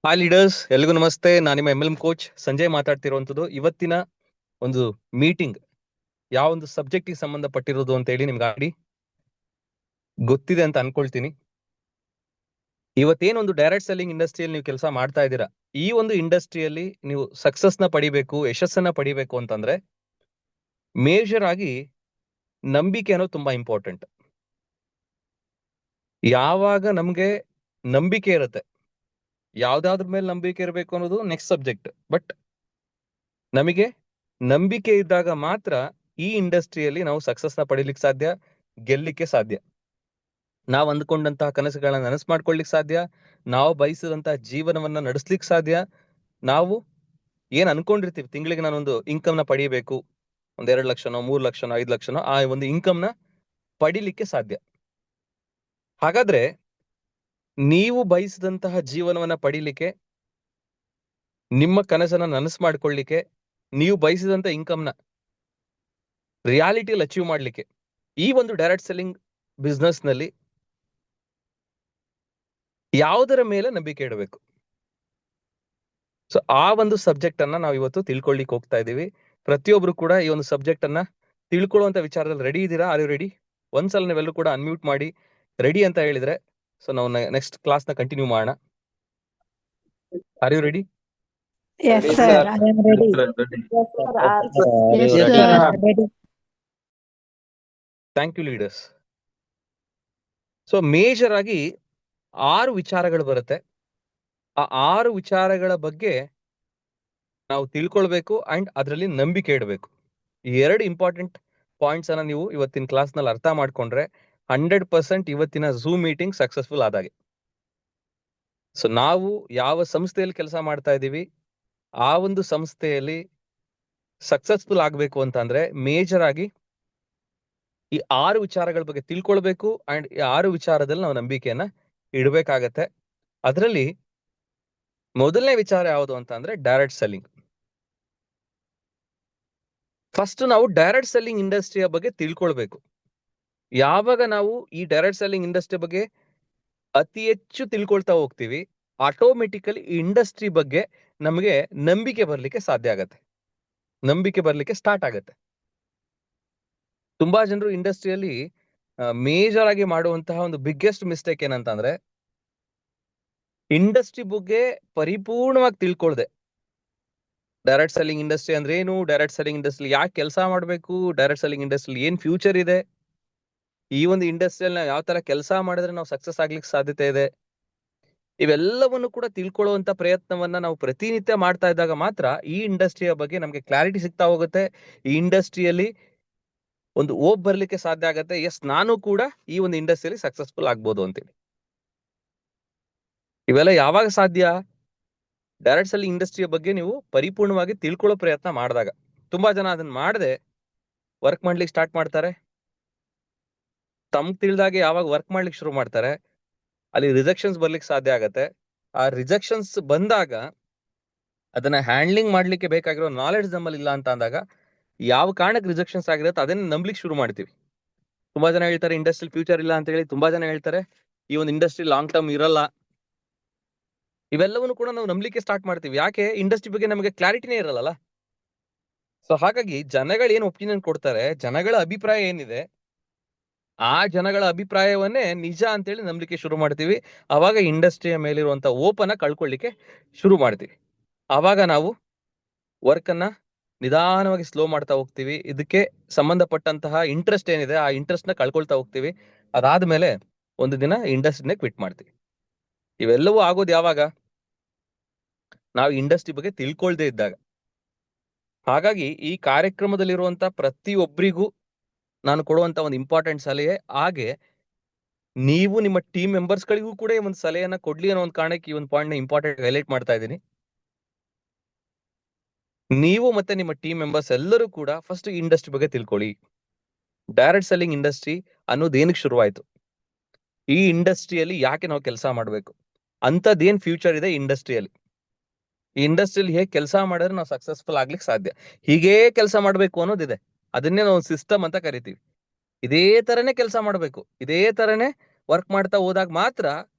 Hi leaders, ಎಲ್ರಿಗೂ ನಮಸ್ತೆ. ನಾನು ನಿಮ್ಮ MLM ಕೋಚ್ ಸಂಜಯ್ ಮಾತಾಡ್ತಿರುವಂತದ್ದು. ಇವತ್ತಿನ ಒಂದು ಮೀಟಿಂಗ್ ಯಾವ ಒಂದು ಸಬ್ಜೆಕ್ಟಿಗೆ ಸಂಬಂಧಪಟ್ಟಿರೋದು ಅಂತ ಹೇಳಿ ನಿಮ್ಗೆ ಆಡಿ ಗೊತ್ತಿದೆ ಅಂತ ಅನ್ಕೊಳ್ತೀನಿ. ಇವತ್ತೇನೊಂದು ಡೈರೆಕ್ಟ್ ಸೆಲ್ಲಿಂಗ್ ಇಂಡಸ್ಟ್ರಿಯಲ್ಲಿ ನೀವು ಕೆಲಸ ಮಾಡ್ತಾ ಇದ್ದೀರಾ, ಈ ಒಂದು ಇಂಡಸ್ಟ್ರಿಯಲ್ಲಿ ನೀವು ಸಕ್ಸಸ್ ನ ಪಡಿಬೇಕು, ಯಶಸ್ಸನ್ನ ಪಡಿಬೇಕು ಅಂತಂದ್ರೆ ಮೇಜರ್ ಆಗಿ ನಂಬಿಕೆ ಅನ್ನೋದು ತುಂಬಾ ಇಂಪಾರ್ಟೆಂಟ್. ಯಾವಾಗ ನಮ್ಗೆ ನಂಬಿಕೆ ಇರುತ್ತೆ, ಯಾವ್ದಾದ್ರ ಮೇಲೆ ನಂಬಿಕೆ ಇರಬೇಕು ಅನ್ನೋದು ನೆಕ್ಸ್ಟ್ ಸಬ್ಜೆಕ್ಟ್. ಬಟ್ ನಮಗೆ ನಂಬಿಕೆ ಇದ್ದಾಗ ಮಾತ್ರ ಈ ಇಂಡಸ್ಟ್ರಿಯಲ್ಲಿ ನಾವು ಸಕ್ಸಸ್ ನ ಪಡಿಲಿಕ್ಕೆ ಸಾಧ್ಯ, ಗೆಲ್ಲಿಕ್ಕೆ ಸಾಧ್ಯ. ನಾವು ಅಂದ್ಕೊಂಡಂತಹ ಕನಸುಗಳನ್ನ ನನಸು ಮಾಡ್ಕೊಳ್ಳಿಕ್ ಸಾಧ್ಯ, ನಾವು ಬಯಸಿದಂತಹ ಜೀವನವನ್ನ ನಡೆಸ್ಲಿಕ್ಕೆ ಸಾಧ್ಯ. ನಾವು ಏನ್ ಅನ್ಕೊಂಡಿರ್ತೀವಿ, ತಿಂಗಳಿಗೆ ನಾನೊಂದು ಇನ್ಕಮ್ ನ ಪಡಿಬೇಕು, ಒಂದ್ 2 ಲಕ್ಷನೋ 3 ಲಕ್ಷನೋ 5 ಲಕ್ಷನೋ ಆ ಒಂದು ಇನ್ಕಮ್ ನ ಪಡಿಲಿಕ್ಕೆ ಸಾಧ್ಯ. ಹಾಗಾದ್ರೆ ನೀವು ಬಯಸಿದಂತಹ ಜೀವನವನ್ನ ಪಡಿಲಿಕ್ಕೆ, ನಿಮ್ಮ ಕನಸನ್ನ ನನಸು ಮಾಡ್ಕೊಳ್ಳಿಕ್ಕೆ, ನೀವು ಬಯಸಿದಂತ ಇನ್ಕಮ್ ನ ರಿಯಾಲಿಟಿಯಲ್ಲಿ ಅಚೀವ್ ಮಾಡ್ಲಿಕ್ಕೆ ಈ ಒಂದು ಡೈರೆಕ್ಟ್ ಸೆಲ್ಲಿಂಗ್ ಬಿಸ್ನೆಸ್ ನಲ್ಲಿ ಯಾವುದರ ಮೇಲೆ ನಂಬಿಕೆ ಇಡಬೇಕು? ಸೊ ಆ ಒಂದು ಸಬ್ಜೆಕ್ಟ್ ಅನ್ನ ನಾವು ಇವತ್ತು ತಿಳ್ಕೊಳ್ಳಿಕ್ ಹೋಗ್ತಾ ಇದೀವಿ. ಪ್ರತಿಯೊಬ್ರು ಕೂಡ ಈ ಒಂದು ಸಬ್ಜೆಕ್ಟ್ ಅನ್ನ ತಿಳ್ಕೊಳ್ಳುವಂತ ವಿಚಾರದಲ್ಲಿ ರೆಡಿ ಇದ್ದೀರಾ? Are you ready? ಒಂದ್ಸಲ ನೀವೆಲ್ಲರೂ ಕೂಡ ಅನ್ಮ್ಯೂಟ್ ಮಾಡಿ ರೆಡಿ ಅಂತ ಹೇಳಿದ್ರೆ ಸೊ ನಾವು ನೆಕ್ಸ್ಟ್ ಕ್ಲಾಸ್ ನ ಕಂಟಿನ್ಯೂ ಮಾಡೋಣ. Are you ready? Yes, sir. I am ready. Yes, sir. Ready. Thank you leaders. So major ಆಗಿ 6 ವಿಚಾರಗಳು ಬರುತ್ತೆ. ಆ 6 ವಿಚಾರಗಳ ಬಗ್ಗೆ ನಾವು ತಿಳ್ಕೊಳ್ಬೇಕು ಅಂಡ್ ಅದರಲ್ಲಿ ನಂಬಿಕೆ ಇಡಬೇಕು. ಈ 2 ಇಂಪಾರ್ಟೆಂಟ್ ಪಾಯಿಂಟ್ಸ್ ಅನ್ನ ನೀವು ಇವತ್ತಿನ ಕ್ಲಾಸ್ ನಲ್ಲಿ ಅರ್ಥ ಮಾಡ್ಕೊಂಡ್ರೆ 100% ಇವತ್ತಿನ ಝೂಮ್ ಮೀಟಿಂಗ್ ಸಕ್ಸಸ್ಫುಲ್ ಆದಾಗೆ. ಸೊ ನಾವು ಯಾವ ಸಂಸ್ಥೆಯಲ್ಲಿ ಕೆಲಸ ಮಾಡ್ತಾ ಇದ್ದೀವಿ, ಆ ಒಂದು ಸಂಸ್ಥೆಯಲ್ಲಿ ಸಕ್ಸಸ್ಫುಲ್ ಆಗ್ಬೇಕು ಅಂತಂದ್ರೆ ಮೇಜರ್ ಆಗಿ ಈ 6 ವಿಚಾರಗಳ ಬಗ್ಗೆ ತಿಳ್ಕೊಳ್ಬೇಕು ಅಂಡ್ ಈ 6 ವಿಚಾರದಲ್ಲಿ ನಾವು ನಂಬಿಕೆಯನ್ನ ಇಡಬೇಕಾಗತ್ತೆ. ಅದರಲ್ಲಿ ಮೊದಲನೇ ವಿಚಾರ ಯಾವುದು ಅಂತ ಅಂದ್ರೆ ಡೈರೆಕ್ಟ್ ಸೆಲ್ಲಿಂಗ್. ಫಸ್ಟ್ ನಾವು ಡೈರೆಕ್ಟ್ ಸೆಲ್ಲಿಂಗ್ ಇಂಡಸ್ಟ್ರಿಯ ಬಗ್ಗೆ ತಿಳ್ಕೊಳ್ಬೇಕು. ಯಾವಾಗ ನಾವು ಈ ಡೈರೆಕ್ಟ್ ಸೆಲ್ಲಿಂಗ್ ಇಂಡಸ್ಟ್ರಿ ಬಗ್ಗೆ ಅತಿ ಹೆಚ್ಚು ತಿಳ್ಕೊಳ್ತಾ ಹೋಗ್ತೀವಿ, ಆಟೋಮೆಟಿಕಲಿ ಈ ಇಂಡಸ್ಟ್ರಿ ಬಗ್ಗೆ ನಮಗೆ ನಂಬಿಕೆ ಬರ್ಲಿಕ್ಕೆ ಸಾಧ್ಯ ಆಗತ್ತೆ, ನಂಬಿಕೆ ಬರ್ಲಿಕ್ಕೆ ಸ್ಟಾರ್ಟ್ ಆಗತ್ತೆ. ತುಂಬಾ ಜನರು ಇಂಡಸ್ಟ್ರಿಯಲ್ಲಿ ಮೇಜರ್ ಆಗಿ ಮಾಡುವಂತಹ ಒಂದು ಬಿಗ್ಗೆಸ್ಟ್ ಮಿಸ್ಟೇಕ್ ಏನಂತಂದ್ರೆ ಇಂಡಸ್ಟ್ರಿ ಬಗ್ಗೆ ಪರಿಪೂರ್ಣವಾಗಿ ತಿಳ್ಕೊಳ್ದೆ, ಡೈರೆಕ್ಟ್ ಸೆಲ್ಲಿಂಗ್ ಇಂಡಸ್ಟ್ರಿ ಅಂದ್ರೆ ಏನು, ಡೈರೆಕ್ಟ್ ಸೆಲ್ಲಿಂಗ್ ಇಂಡಸ್ಟ್ರಿ ಯಾಕೆ ಕೆಲಸ ಮಾಡಬೇಕು, ಡೈರೆಕ್ಟ್ ಸೆಲ್ಲಿಂಗ್ ಇಂಡಸ್ಟ್ರಿ ಏನ್ ಫ್ಯೂಚರ್ ಇದೆ, ಈ ಒಂದು ಇಂಡಸ್ಟ್ರಿಯಲ್ಲಿ ನಾವು ಯಾವ ತರ ಕೆಲಸ ಮಾಡಿದ್ರೆ ನಾವು ಸಕ್ಸಸ್ ಆಗ್ಲಿಕ್ಕೆ ಸಾಧ್ಯತೆ ಇದೆ, ಇವೆಲ್ಲವನ್ನು ಕೂಡ ತಿಳ್ಕೊಳ್ಳುವಂತ ಪ್ರಯತ್ನವನ್ನ ನಾವು ಪ್ರತಿನಿತ್ಯ ಮಾಡ್ತಾ ಇದ್ದಾಗ ಮಾತ್ರ ಈ ಇಂಡಸ್ಟ್ರಿಯ ಬಗ್ಗೆ ನಮ್ಗೆ ಕ್ಲಾರಿಟಿ ಸಿಗ್ತಾ ಹೋಗುತ್ತೆ. ಈ ಇಂಡಸ್ಟ್ರಿಯಲ್ಲಿ ಒಂದು ಓಪ್ ಬರ್ಲಿಕ್ಕೆ ಸಾಧ್ಯ ಆಗತ್ತೆ. ಎಸ್, ನಾನು ಕೂಡ ಈ ಒಂದು ಇಂಡಸ್ಟ್ರಿಯಲ್ಲಿ ಸಕ್ಸಸ್ಫುಲ್ ಆಗ್ಬೋದು ಅಂತೇಳಿ. ಇವೆಲ್ಲ ಯಾವಾಗ ಸಾಧ್ಯ? ಡೈರೆಕ್ಟ್ ಸೆಲ್ಲಿಂಗ್ ಇಂಡಸ್ಟ್ರಿಯ ಬಗ್ಗೆ ನೀವು ಪರಿಪೂರ್ಣವಾಗಿ ತಿಳ್ಕೊಳ್ಳೋ ಪ್ರಯತ್ನ ಮಾಡಿದಾಗ. ತುಂಬಾ ಜನ ಅದನ್ನ ಮಾಡದೆ ವರ್ಕ್ ಮಾಡ್ಲಿಕ್ಕೆ ಸ್ಟಾರ್ಟ್ ಮಾಡ್ತಾರೆ. ತಮ್ಗೆ ತಿಳಿದಾಗೆ ಯಾವಾಗ ವರ್ಕ್ ಮಾಡ್ಲಿಕ್ಕೆ ಶುರು ಮಾಡ್ತಾರೆ ಅಲ್ಲಿ ರಿಜೆಕ್ಷನ್ಸ್ ಬರ್ಲಿಕ್ಕೆ ಸಾಧ್ಯ ಆಗತ್ತೆ. ಆ ರಿಜೆಕ್ಷನ್ಸ್ ಬಂದಾಗ ಅದನ್ನ ಹ್ಯಾಂಡ್ಲಿಂಗ್ ಮಾಡ್ಲಿಕ್ಕೆ ಬೇಕಾಗಿರೋ ನಾಲೆಡ್ಜ್ ನಮ್ಮಲ್ಲಿ ಇಲ್ಲ ಅಂತ ಅಂದಾಗ ಯಾವ ಕಾರಣಕ್ಕೆ ರಿಜೆಕ್ಷನ್ಸ್ ಆಗಿರುತ್ತೆ ಅದನ್ನ ನಂಬ್ಲಿಕ್ಕೆ ಶುರು ಮಾಡ್ತೀವಿ. ತುಂಬಾ ಜನ ಹೇಳ್ತಾರೆ ಇಂಡಸ್ಟ್ರಿ ಫ್ಯೂಚರ್ ಇಲ್ಲ ಅಂತ ಹೇಳಿ, ತುಂಬಾ ಜನ ಹೇಳ್ತಾರೆ ಈ ಒಂದು ಇಂಡಸ್ಟ್ರಿ ಲಾಂಗ್ ಟರ್ಮ್ ಇರಲ್ಲ. ಇವೆಲ್ಲವನ್ನು ಕೂಡ ನಾವು ನಂಬಲಿಕ್ಕೆ ಸ್ಟಾರ್ಟ್ ಮಾಡ್ತೀವಿ. ಯಾಕೆ? ಇಂಡಸ್ಟ್ರಿ ಬಗ್ಗೆ ನಮಗೆ ಕ್ಲಾರಿಟಿನೇ ಇರಲ್ಲ. ಸೊ ಹಾಗಾಗಿ ಜನಗಳು ಏನು ಒಪಿನಿಯನ್ ಕೊಡ್ತಾರೆ, ಜನಗಳ ಅಭಿಪ್ರಾಯ ಏನಿದೆ, ಆ ಜನಗಳ ಅಭಿಪ್ರಾಯವನ್ನೇ ನಿಜ ಅಂತೇಳಿ ನಂಬಲಿಕ್ಕೆ ಶುರು ಮಾಡ್ತೀವಿ. ಅವಾಗ ಇಂಡಸ್ಟ್ರಿಯ ಮೇಲಿರುವಂತ ಓಪನ್ನ ಕಳ್ಕೊಳ್ಳಿಕ್ಕೆ ಶುರು ಮಾಡ್ತೀವಿ. ಆವಾಗ ನಾವು ವರ್ಕ್ ಅನ್ನ ನಿಧಾನವಾಗಿ ಸ್ಲೋ ಮಾಡ್ತಾ ಹೋಗ್ತೀವಿ. ಇದಕ್ಕೆ ಸಂಬಂಧಪಟ್ಟಂತಹ ಇಂಟ್ರೆಸ್ಟ್ ಏನಿದೆ ಆ ಇಂಟ್ರೆಸ್ಟ್ ನ ಕಳ್ಕೊಳ್ತಾ ಹೋಗ್ತೀವಿ. ಅದಾದ್ಮೇಲೆ ಒಂದು ದಿನ ಇಂಡಸ್ಟ್ರಿನೇ ಕ್ವಿಟ್ ಮಾಡ್ತೀವಿ. ಇವೆಲ್ಲವೂ ಆಗೋದು ಯಾವಾಗ? ನಾವು ಇಂಡಸ್ಟ್ರಿ ಬಗ್ಗೆ ತಿಳ್ಕೊಳ್ದೇ ಇದ್ದಾಗ. ಹಾಗಾಗಿ ಈ ಕಾರ್ಯಕ್ರಮದಲ್ಲಿರುವಂತ ಪ್ರತಿಯೊಬ್ಬರಿಗೂ ನಾನು ಕೊಡುವಂತ ಒಂದು ಇಂಪಾರ್ಟೆಂಟ್ ಸಲಹೆ, ಹಾಗೆ ನೀವು ನಿಮ್ಮ ಟೀಮ್ ಮೆಂಬರ್ಸ್ ಗಳಿಗೂ ಕೂಡ ಈ ಒಂದು ಸಲಹೆಯನ್ನ ಕೊಡ್ಲಿ ಅನ್ನೋ ಒಂದು ಕಾರಣಕ್ಕೆ ಈ ಒಂದು ಪಾಯಿಂಟ್ ನ ಇಂಪಾರ್ಟೆಂಟ್ ಹೈಲೈಟ್ ಮಾಡ್ತಾ ಇದ್ದೀನಿ. ನೀವು ಮತ್ತೆ ನಿಮ್ಮ ಟೀಮ್ ಮೆಂಬರ್ಸ್ ಎಲ್ಲರೂ ಕೂಡ ಫಸ್ಟ್ ಇಂಡಸ್ಟ್ರಿ ಬಗ್ಗೆ ತಿಳ್ಕೊಳ್ಳಿ. ಡೈರೆಕ್ಟ್ ಸೆಲ್ಲಿಂಗ್ ಇಂಡಸ್ಟ್ರಿ ಅನ್ನೋದು ಏನಕ್ಕೆ ಶುರುವಾಯ್ತು, ಈ ಇಂಡಸ್ಟ್ರಿಯಲ್ಲಿ ಯಾಕೆ ನಾವು ಕೆಲಸ ಮಾಡಬೇಕು, ಅಂತದ್ದೇನ್ ಫ್ಯೂಚರ್ ಇದೆ ಇಂಡಸ್ಟ್ರಿಯಲ್ಲಿ, ಈ ಇಂಡಸ್ಟ್ರಿಯಲ್ಲಿ ಹೇಗೆ ಕೆಲಸ ಮಾಡಿದ್ರೆ ನಾವು ಸಕ್ಸಸ್ಫುಲ್ ಆಗ್ಲಿಕ್ಕೆ ಸಾಧ್ಯ, ಹೀಗೇ ಕೆಲಸ ಮಾಡ್ಬೇಕು ಅನ್ನೋದಿದೆ. ಅದನ್ನೇ ನಾವು ಸಿಸ್ಟಮ್ ಅಂತ ಕರಿತೀವಿ. ಇದೇ ತರನೇ ಕೆಲಸ ಮಾಡ್ಬೇಕು, ಇದೇ ತರನೇ ವರ್ಕ್ ಮಾಡ್ತಾ ಹೋದಾಗ ಮಾತ್ರ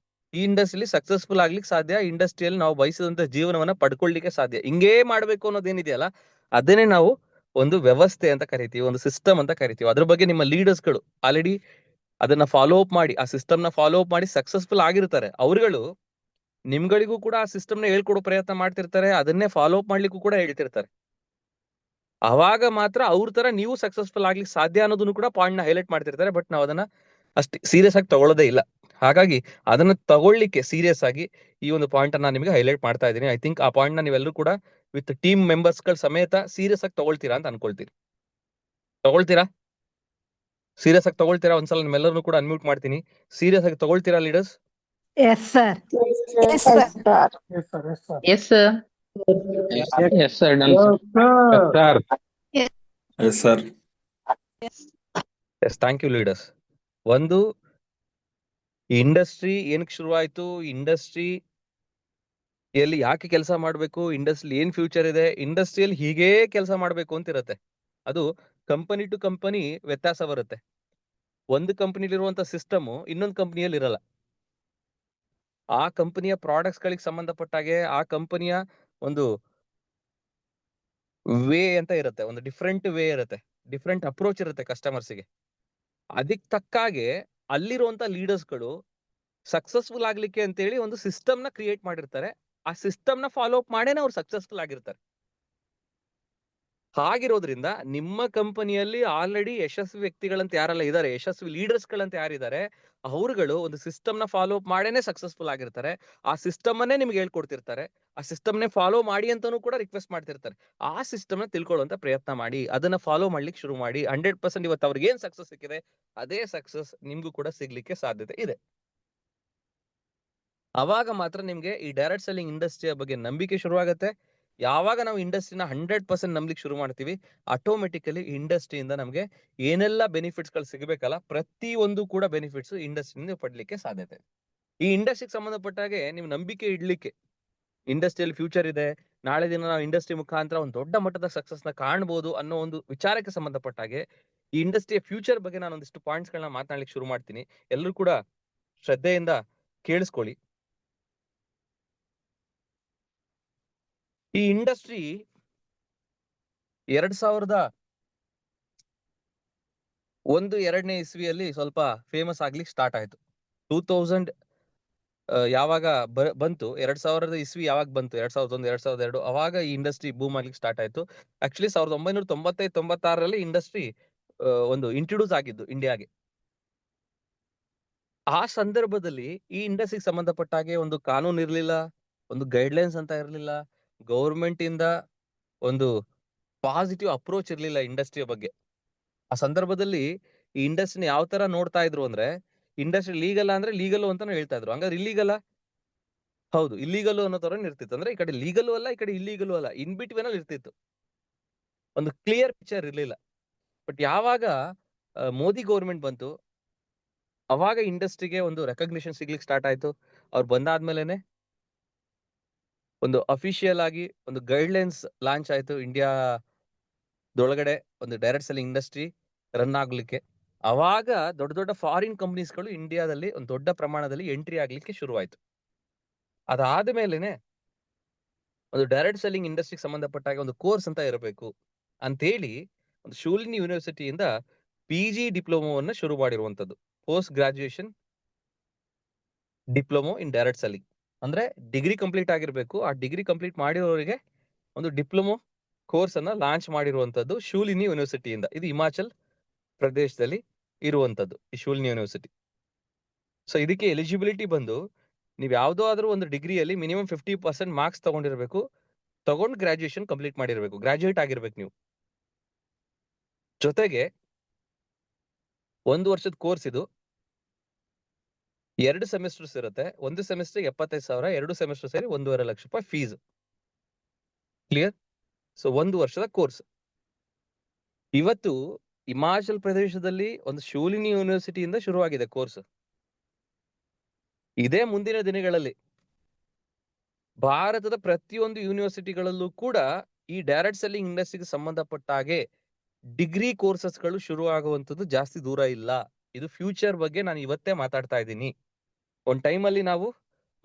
ಈ ಇಂಡಸ್ಟ್ರಿಯಲ್ಲಿ ಸಕ್ಸಸ್ಫುಲ್ ಆಗ್ಲಿಕ್ಕೆ ಸಾಧ್ಯ, ಇಂಡಸ್ಟ್ರಿಯಲ್ಲಿ ನಾವು ಬಯಸಿದಂತ ಜೀವನವನ್ನ ಪಡ್ಕೊಳ್ಳಿಕ್ಕೆ ಸಾಧ್ಯ. ಹಿಂಗೇ ಮಾಡ್ಬೇಕು ಅನ್ನೋದೇನಿದೆಯಲ್ಲ ಅದನ್ನೇ ನಾವು ಒಂದು ವ್ಯವಸ್ಥೆ ಅಂತ ಕರಿತೀವಿ, ಒಂದು ಸಿಸ್ಟಮ್ ಅಂತ ಕರಿತೀವಿ. ಅದ್ರ ಬಗ್ಗೆ ನಿಮ್ಮ ಲೀಡರ್ಸ್ ಗಳು ಆಲ್ರೆಡಿ ಅದನ್ನ ಫಾಲೋ ಅಪ್ ಮಾಡಿ, ಆ ಸಿಸ್ಟಮ್ ನ ಫಾಲೋ ಅಪ್ ಮಾಡಿ ಸಕ್ಸಸ್ಫುಲ್ ಆಗಿರ್ತಾರೆ. ಅವ್ರುಗಳು ನಿಮ್ಗಳಿಗೂ ಕೂಡ ಆ ಸಿಸ್ಟಮ್ ನ ಹೇಳ್ಕೊಡೋ ಪ್ರಯತ್ನ ಮಾಡ್ತಿರ್ತಾರೆ, ಅದನ್ನೇ ಫಾಲೋ ಅಪ್ ಮಾಡ್ಲಿಕ್ಕೂ ಕೂಡ ಹೇಳ್ತಿರ್ತಾರೆ. ಅವಾಗ ಮಾತ್ರ ಅವ್ರ ತರ ನೀವು ಸಕ್ಸಸ್ಫುಲ್ ಆಗ್ಲಿಕ್ಕೆ ಸಾಧ್ಯ ಅನ್ನೋದನ್ನು ಕೂಡ ಪಾಯಿಂಟ್ ನ ಹೈಲೈಟ್ ಮಾಡ್ತಿರ್ತಾರೆ. ಬಟ್ ನಾವು ಅದನ್ನ ಅಷ್ಟು ಸೀರಿಯಸ್ ಆಗಿ ತಗೊಳ್ಳೋದೇ ಇಲ್ಲ. ಹಾಗಾಗಿ ಅದನ್ನ ತಗೊಳ್ಳಿಕ್ಕೆ ಸೀರಿಯಸ್ ಆಗಿ ಈ ಒಂದು ಪಾಯಿಂಟ್ ಅನ್ನ ನಿಮಗೆ ಹೈಲೈಟ್ ಮಾಡ್ತಾ ಇದ್ದೀನಿ. ಐ ಥಿಂಕ್ ಆ ಪಾಯಿಂಟ್ ನ ನೀವೆಲ್ಲರೂ ಕೂಡ ವಿತ್ ಟೀಮ್ ಮೆಂಬರ್ಸ್ ಗಳ ಸಮೇತ ಸೀರಿಯಸ್ ಆಗಿ ತಗೊಳ್ತೀರಾ ಅಂತ ಅನ್ಕೊಳ್ತೀನಿ. ತಗೊಳ್ತೀರಾ? ಸೀರಿಯಸ್ ಆಗಿ ತಗೊಳ್ತೀರಾ? ಒಂದ್ಸಲ ನಿಮ್ಮೆಲ್ಲರನ್ನು ಕೂಡ ಅನ್ಮ್ಯೂಟ್ ಮಾಡ್ತೀನಿ. ಸೀರಿಯಸ್ ಆಗಿ ತಗೊಳ್ತೀರಾ leaders? Yes, sir. Yes, sir. Yes, sir. Yes, sir. Done, sir. Yes, sir. Yes, thank you leaders. ಒಂದು ಇಂಡಸ್ಟ್ರಿ ಏನಕ್ಕೆ ಶುರುವಾಯ್ತು, ಇಂಡಸ್ಟ್ರಿಯಲ್ಲಿ ಯಾಕೆ ಕೆಲಸ ಮಾಡಬೇಕು, ಇಂಡಸ್ಟ್ರಿ ಏನ್ ಫ್ಯೂಚರ್ ಇದೆ, ಇಂಡಸ್ಟ್ರಿಯಲ್ಲಿ ಹೀಗೇ ಕೆಲಸ ಮಾಡಬೇಕು ಅಂತ ಇರುತ್ತೆ. ಅದು ಕಂಪನಿ ಟು ಕಂಪನಿ ವ್ಯತ್ಯಾಸ ಬರುತ್ತೆ. ಒಂದು ಕಂಪನಿಲಿರುವಂತ ಸಿಸ್ಟಮ್ ಇನ್ನೊಂದು ಕಂಪನಿಯಲ್ಲಿ ಇರಲ್ಲ. ಆ ಕಂಪನಿಯ ಪ್ರಾಡಕ್ಟ್ಸ್ ಗಳಿಗೆ ಸಂಬಂಧಪಟ್ಟಾಗೆ ಆ ಕಂಪನಿಯ ಒಂದು ವೇ ಅಂತ ಇರುತ್ತೆ, ಒಂದು ಡಿಫ್ರೆಂಟ್ ವೇ ಇರುತ್ತೆ, ಡಿಫ್ರೆಂಟ್ ಅಪ್ರೋಚ್ ಇರುತ್ತೆ ಕಸ್ಟಮರ್ಸ್ಗೆ. ಅದಕ್ಕೆ ತಕ್ಕಾಗೆ ಅಲ್ಲಿರುವಂತ ಲೀಡರ್ಸ್ಗಳು ಸಕ್ಸಸ್ಫುಲ್ ಆಗ್ಲಿಕ್ಕೆ ಅಂತೇಳಿ ಒಂದು ಸಿಸ್ಟಮ್ ನ ಕ್ರಿಯೇಟ್ ಮಾಡಿರ್ತಾರೆ. ಆ ಸಿಸ್ಟಮ್ ನ ಫಾಲೋ ಅಪ್ ಮಾಡೇನೆ ಅವ್ರು ಸಕ್ಸಸ್ಫುಲ್ ಆಗಿರ್ತಾರೆ. ಹಾಗಿರೋದ್ರಿಂದ ನಿಮ್ಮ ಕಂಪನಿಯಲ್ಲಿ ಆಲ್ರೆಡಿ ಯಶಸ್ವಿ ವ್ಯಕ್ತಿಗಳಂತ ಯಾರೆಲ್ಲ ಇದ್ದಾರೆ, ಯಶಸ್ವಿ ಲೀಡರ್ಸ್ ಗಳಂತ ಯಾರಿದ್ದಾರೆ, ಅವರುಗಳು ಒಂದು ಸಿಸ್ಟಮ್ ನ ಫಾಲೋ ಅಪ್ ಮಾಡೇನೆ ಸಕ್ಸಸ್ಫುಲ್ ಆಗಿರ್ತಾರೆ. ಆ ಸಿಸ್ಟಮ್ ಅನ್ನೇ ನಿಮ್ಗೆ ಹೇಳ್ಕೊಡ್ತಿರ್ತಾರೆ. ಆ ಸಿಸ್ಟಮ್ ನೇ ಫಾಲೋ ಮಾಡಿ ಅಂತಾನೂ ಕೂಡ ರಿಕ್ವೆಸ್ಟ್ ಮಾಡ್ತಿರ್ತಾರೆ. ಆ ಸಿಸ್ಟಮ್ ನ ತಿಳ್ಕೊಳ್ಳುವಂತ ಪ್ರಯತ್ನ ಮಾಡಿ, ಅದನ್ನ ಫಾಲೋ ಮಾಡ್ಲಿಕ್ಕೆ ಶುರು ಮಾಡಿ. 100% ಇವತ್ತು ಅವ್ರಿಗೆ ಏನ್ ಸಕ್ಸಸ್ ಸಿಕ್ಕಿದೆ ಅದೇ ಸಕ್ಸಸ್ ನಿಮ್ಗೂ ಕೂಡ ಸಿಗ್ಲಿಕ್ಕೆ ಸಾಧ್ಯತೆ ಇದೆ. ಅವಾಗ ಮಾತ್ರ ನಿಮ್ಗೆ ಈ ಡೈರೆಕ್ಟ್ ಸೆಲ್ಲಿಂಗ್ ಇಂಡಸ್ಟ್ರಿಯ ಬಗ್ಗೆ ನಂಬಿಕೆ ಶುರುವಾಗುತ್ತೆ. ಯಾವಾಗ ನಾವು ಇಂಡಸ್ಟ್ರಿನ 100% ನಂಬಲಿಕ್ಕೆ ಶುರು ಮಾಡ್ತೀವಿ, ಆಟೋಮೆಟಿಕಲಿ ಇಂಡಸ್ಟ್ರಿಯಿಂದ ನಮಗೆ ಏನೆಲ್ಲ ಬೆನಿಫಿಟ್ಸ್ ಗಳು ಸಿಗಬೇಕಲ್ಲ, ಪ್ರತಿಯೊಂದು ಕೂಡ ಬೆನಿಫಿಟ್ಸ್ ಇಂಡಸ್ಟ್ರಿಯಿಂದ ಪಡ್ಲಿಕ್ಕೆ ಸಾಧ್ಯತೆ. ಈ ಇಂಡಸ್ಟ್ರಿಗೆ ಸಂಬಂಧಪಟ್ಟಾಗೆ ನೀವು ನಂಬಿಕೆ ಇಡ್ಲಿಕ್ಕೆ, ಇಂಡಸ್ಟ್ರಿಯಲ್ಲಿ ಫ್ಯೂಚರ್ ಇದೆ, ನಾಳೆ ದಿನ ನಾವು ಇಂಡಸ್ಟ್ರಿ ಮುಖಾಂತರ ಒಂದು ದೊಡ್ಡ ಮಟ್ಟದ ಸಕ್ಸಸ್ ನ ಕಾಣಬಹುದು ಅನ್ನೋ ಒಂದು ವಿಚಾರಕ್ಕೆ ಸಂಬಂಧಪಟ್ಟಾಗೆ ಈ ಇಂಡಸ್ಟ್ರಿಯ ಫ್ಯೂಚರ್ ಬಗ್ಗೆ ನಾನು ಒಂದಿಷ್ಟು ಪಾಯಿಂಟ್ಸ್ ಗಳನ್ನ ಮಾತನಾಡ್ಲಿಕ್ಕೆ ಶುರು ಮಾಡ್ತೀನಿ. ಎಲ್ಲರೂ ಕೂಡ ಶ್ರದ್ಧೆಯಿಂದ ಕೇಳಿಸ್ಕೊಳ್ಳಿ. ಈ ಇಂಡಸ್ಟ್ರಿ 2001-2ನೇ ಇಸ್ವಿಯಲ್ಲಿ ಸ್ವಲ್ಪ ಫೇಮಸ್ ಆಗ್ಲಿಕ್ಕೆ ಸ್ಟಾರ್ಟ್ ಆಯ್ತು. 2000 ಯಾವಾಗ ಬಂತು, 2000 ಇಸ್ವಿ ಯಾವಾಗ ಬಂತು, 2001, 2002 ಅವಾಗ ಈ ಇಂಡಸ್ಟ್ರಿ ಬೂಮ್ ಆಗ್ಲಿಕ್ಕೆ ಸ್ಟಾರ್ಟ್ ಆಯ್ತು. ಆಕ್ಚುಲಿ 1995-96ರಲ್ಲಿ ಇಂಡಸ್ಟ್ರಿ ಒಂದು ಇಂಟ್ರೊಡ್ಯೂಸ್ ಆಗಿದ್ದು ಇಂಡಿಯಾಗೆ. ಆ ಸಂದರ್ಭದಲ್ಲಿ ಈ ಇಂಡಸ್ಟ್ರಿಗೆ ಸಂಬಂಧಪಟ್ಟ ಹಾಗೆ ಒಂದು ಕಾನೂನು ಇರ್ಲಿಲ್ಲ, ಒಂದು ಗೈಡ್ಲೈನ್ಸ್ ಅಂತ ಇರ್ಲಿಲ್ಲ, ಗೌರ್ಮೆಂಟ್ ಇಂದ ಒಂದು ಪಾಸಿಟಿವ್ ಅಪ್ರೋಚ್ ಇರ್ಲಿಲ್ಲ ಇಂಡಸ್ಟ್ರಿಯ ಬಗ್ಗೆ. ಆ ಸಂದರ್ಭದಲ್ಲಿ ಈ ಇಂಡಸ್ಟ್ರಿನ ಯಾವ ತರ ನೋಡ್ತಾ ಇದ್ರು ಅಂದ್ರೆ, ಇಂಡಸ್ಟ್ರಿ ಲೀಗಲ್ ಅಂದ್ರೆ ಲೀಗಲ್ ಅಂತಾನು ಹೇಳ್ತಾ ಇದ್ರು. ಹಂಗಾದ್ರೆ ಇಲ್ಲೀಗಲ್, ಹೌದು ಇಲ್ಲೀಗಲ್ ಅನ್ನೋ ತರ ಇರ್ತಿತ್ತು. ಅಂದ್ರೆ ಈ ಕಡೆ ಲೀಗಲ್ ಅಲ್ಲ, ಈ ಕಡೆ ಇಲ್ಲೀಗಲ್ ಅಲ್ಲ, ಇನ್ ಬಿಟ್ವೀನ್ ಅಲ್ಲಿ ಇರ್ತಿತ್ತು. ಒಂದು ಕ್ಲಿಯರ್ ಪಿಕ್ಚರ್ ಇರ್ಲಿಲ್ಲ. ಬಟ್ ಯಾವಾಗ ಮೋದಿ ಗೌರ್ಮೆಂಟ್ ಬಂತು, ಅವಾಗ ಇಂಡಸ್ಟ್ರಿಗೆ ಒಂದು ರೆಕಗ್ನಿಷನ್ ಸಿಗ್ಲಿಕ್ಕೆ ಸ್ಟಾರ್ಟ್ ಆಯ್ತು. ಅವ್ರು ಬಂದಾದ್ಮೇಲೆನೆ ಒಂದು ಅಫಿಷಿಯಲ್ ಆಗಿ ಒಂದು ಗೈಡ್ಲೈನ್ಸ್ ಲಾಂಚ್ ಆಯ್ತು ಇಂಡಿಯಾದೊಳಗಡೆ, ಒಂದು ಡೈರೆಕ್ಟ್ ಸೆಲ್ಲಿಂಗ್ ಇಂಡಸ್ಟ್ರಿ ರನ್ ಆಗ್ಲಿಕ್ಕೆ. ಅವಾಗ ದೊಡ್ಡ ದೊಡ್ಡ ಫಾರಿನ್ ಕಂಪನೀಸ್ಗಳು ಇಂಡಿಯಾದಲ್ಲಿ ಒಂದು ದೊಡ್ಡ ಪ್ರಮಾಣದಲ್ಲಿ ಎಂಟ್ರಿ ಆಗ್ಲಿಕ್ಕೆ ಶುರುವಾಯ್ತು. ಅದಾದ ಮೇಲೆನೆ ಒಂದು ಡೈರೆಕ್ಟ್ ಸೆಲ್ಲಿಂಗ್ ಇಂಡಸ್ಟ್ರಿಗೆ ಸಂಬಂಧಪಟ್ಟಾಗ ಒಂದು ಕೋರ್ಸ್ ಅಂತ ಇರಬೇಕು ಅಂತೇಳಿ ಒಂದು ಶೂಲಿನಿ ಯೂನಿವರ್ಸಿಟಿಯಿಂದ PG ಡಿಪ್ಲೊಮೋವನ್ನ ಶುರು ಮಾಡಿರುವಂತದ್ದು, post graduation diploma in direct selling. ಅಂದ್ರೆ ಡಿಗ್ರಿ ಕಂಪ್ಲೀಟ್ ಆಗಿರ್ಬೇಕು. ಆ ಡಿಗ್ರಿ ಕಂಪ್ಲೀಟ್ ಮಾಡಿರೋರಿಗೆ ಒಂದು ಡಿಪ್ಲೊಮೋ ಕೋರ್ಸ್ ಅನ್ನ ಲಾಂಚ್ ಮಾಡಿರುವಂತದ್ದು ಶೂಲಿನಿ ಯೂನಿವರ್ಸಿಟಿಯಿಂದ. ಇದು ಹಿಮಾಚಲ್ ಪ್ರದೇಶದಲ್ಲಿ ಇರುವಂತದ್ದು ಈ ಶೂಲಿನಿ ಯೂನಿವರ್ಸಿಟಿ. ಸೊ ಇದಕ್ಕೆ ಎಲಿಜಿಬಿಲಿಟಿ ಬಂದು ನೀವು ಯಾವ್ದೋ ಆದ್ರೂ ಒಂದು ಡಿಗ್ರಿಯಲ್ಲಿ ಮಿನಿಮಮ್ 50% ಮಾರ್ಕ್ಸ್ ತಗೊಂಡಿರ್ಬೇಕು, ತಗೊಂಡು ಗ್ರಾಜುಯೇಷನ್ ಕಂಪ್ಲೀಟ್ ಮಾಡಿರ್ಬೇಕು, ಗ್ರಾಜುಯೇಟ್ ಆಗಿರ್ಬೇಕು ನೀವು. ಜೊತೆಗೆ 1 ವರ್ಷದ ಕೋರ್ಸ್ ಇದು. 2 ಸೆಮಿಸ್ಟರ್ಸ್ ಇರುತ್ತೆ. ಒಂದು ಸೆಮಿಸ್ಟರ್ 75,000, 2 ಸೆಮಿಸ್ಟರ್ ಸೇರಿ 1.5 ಲಕ್ಷ ರೂಪಾಯಿ ಫೀಸ್. ಕ್ಲಿಯರ್? ಸೊ 1 ವರ್ಷದ ಕೋರ್ಸ್. ಇವತ್ತು ಹಿಮಾಚಲ್ ಪ್ರದೇಶದಲ್ಲಿ ಒಂದು ಶೂಲಿನಿ ಯೂನಿವರ್ಸಿಟಿಯಿಂದ ಶುರುವಾಗಿದೆ ಕೋರ್ಸ್. ಇದೇ ಮುಂದಿನ ದಿನಗಳಲ್ಲಿ ಭಾರತದ ಪ್ರತಿಯೊಂದು ಯೂನಿವರ್ಸಿಟಿಗಳಲ್ಲೂ ಕೂಡ ಈ ಡೈರೆಕ್ಟ್ ಸೆಲ್ಲಿಂಗ್ ಇಂಡಸ್ಟ್ರಿಗೆ ಸಂಬಂಧಪಟ್ಟ ಹಾಗೆ ಡಿಗ್ರಿ ಕೋರ್ಸಸ್ ಗಳು ಶುರು ಆಗುವಂತದ್ದು ಜಾಸ್ತಿ ದೂರ ಇಲ್ಲ. ಇದು ಫ್ಯೂಚರ್ ಬಗ್ಗೆ ನಾನು ಇವತ್ತೇ ಮಾತಾಡ್ತಾ ಇದ್ದೀನಿ. ಒಂದ್ ಟೈಮ್ ಅಲ್ಲಿ ನಾವು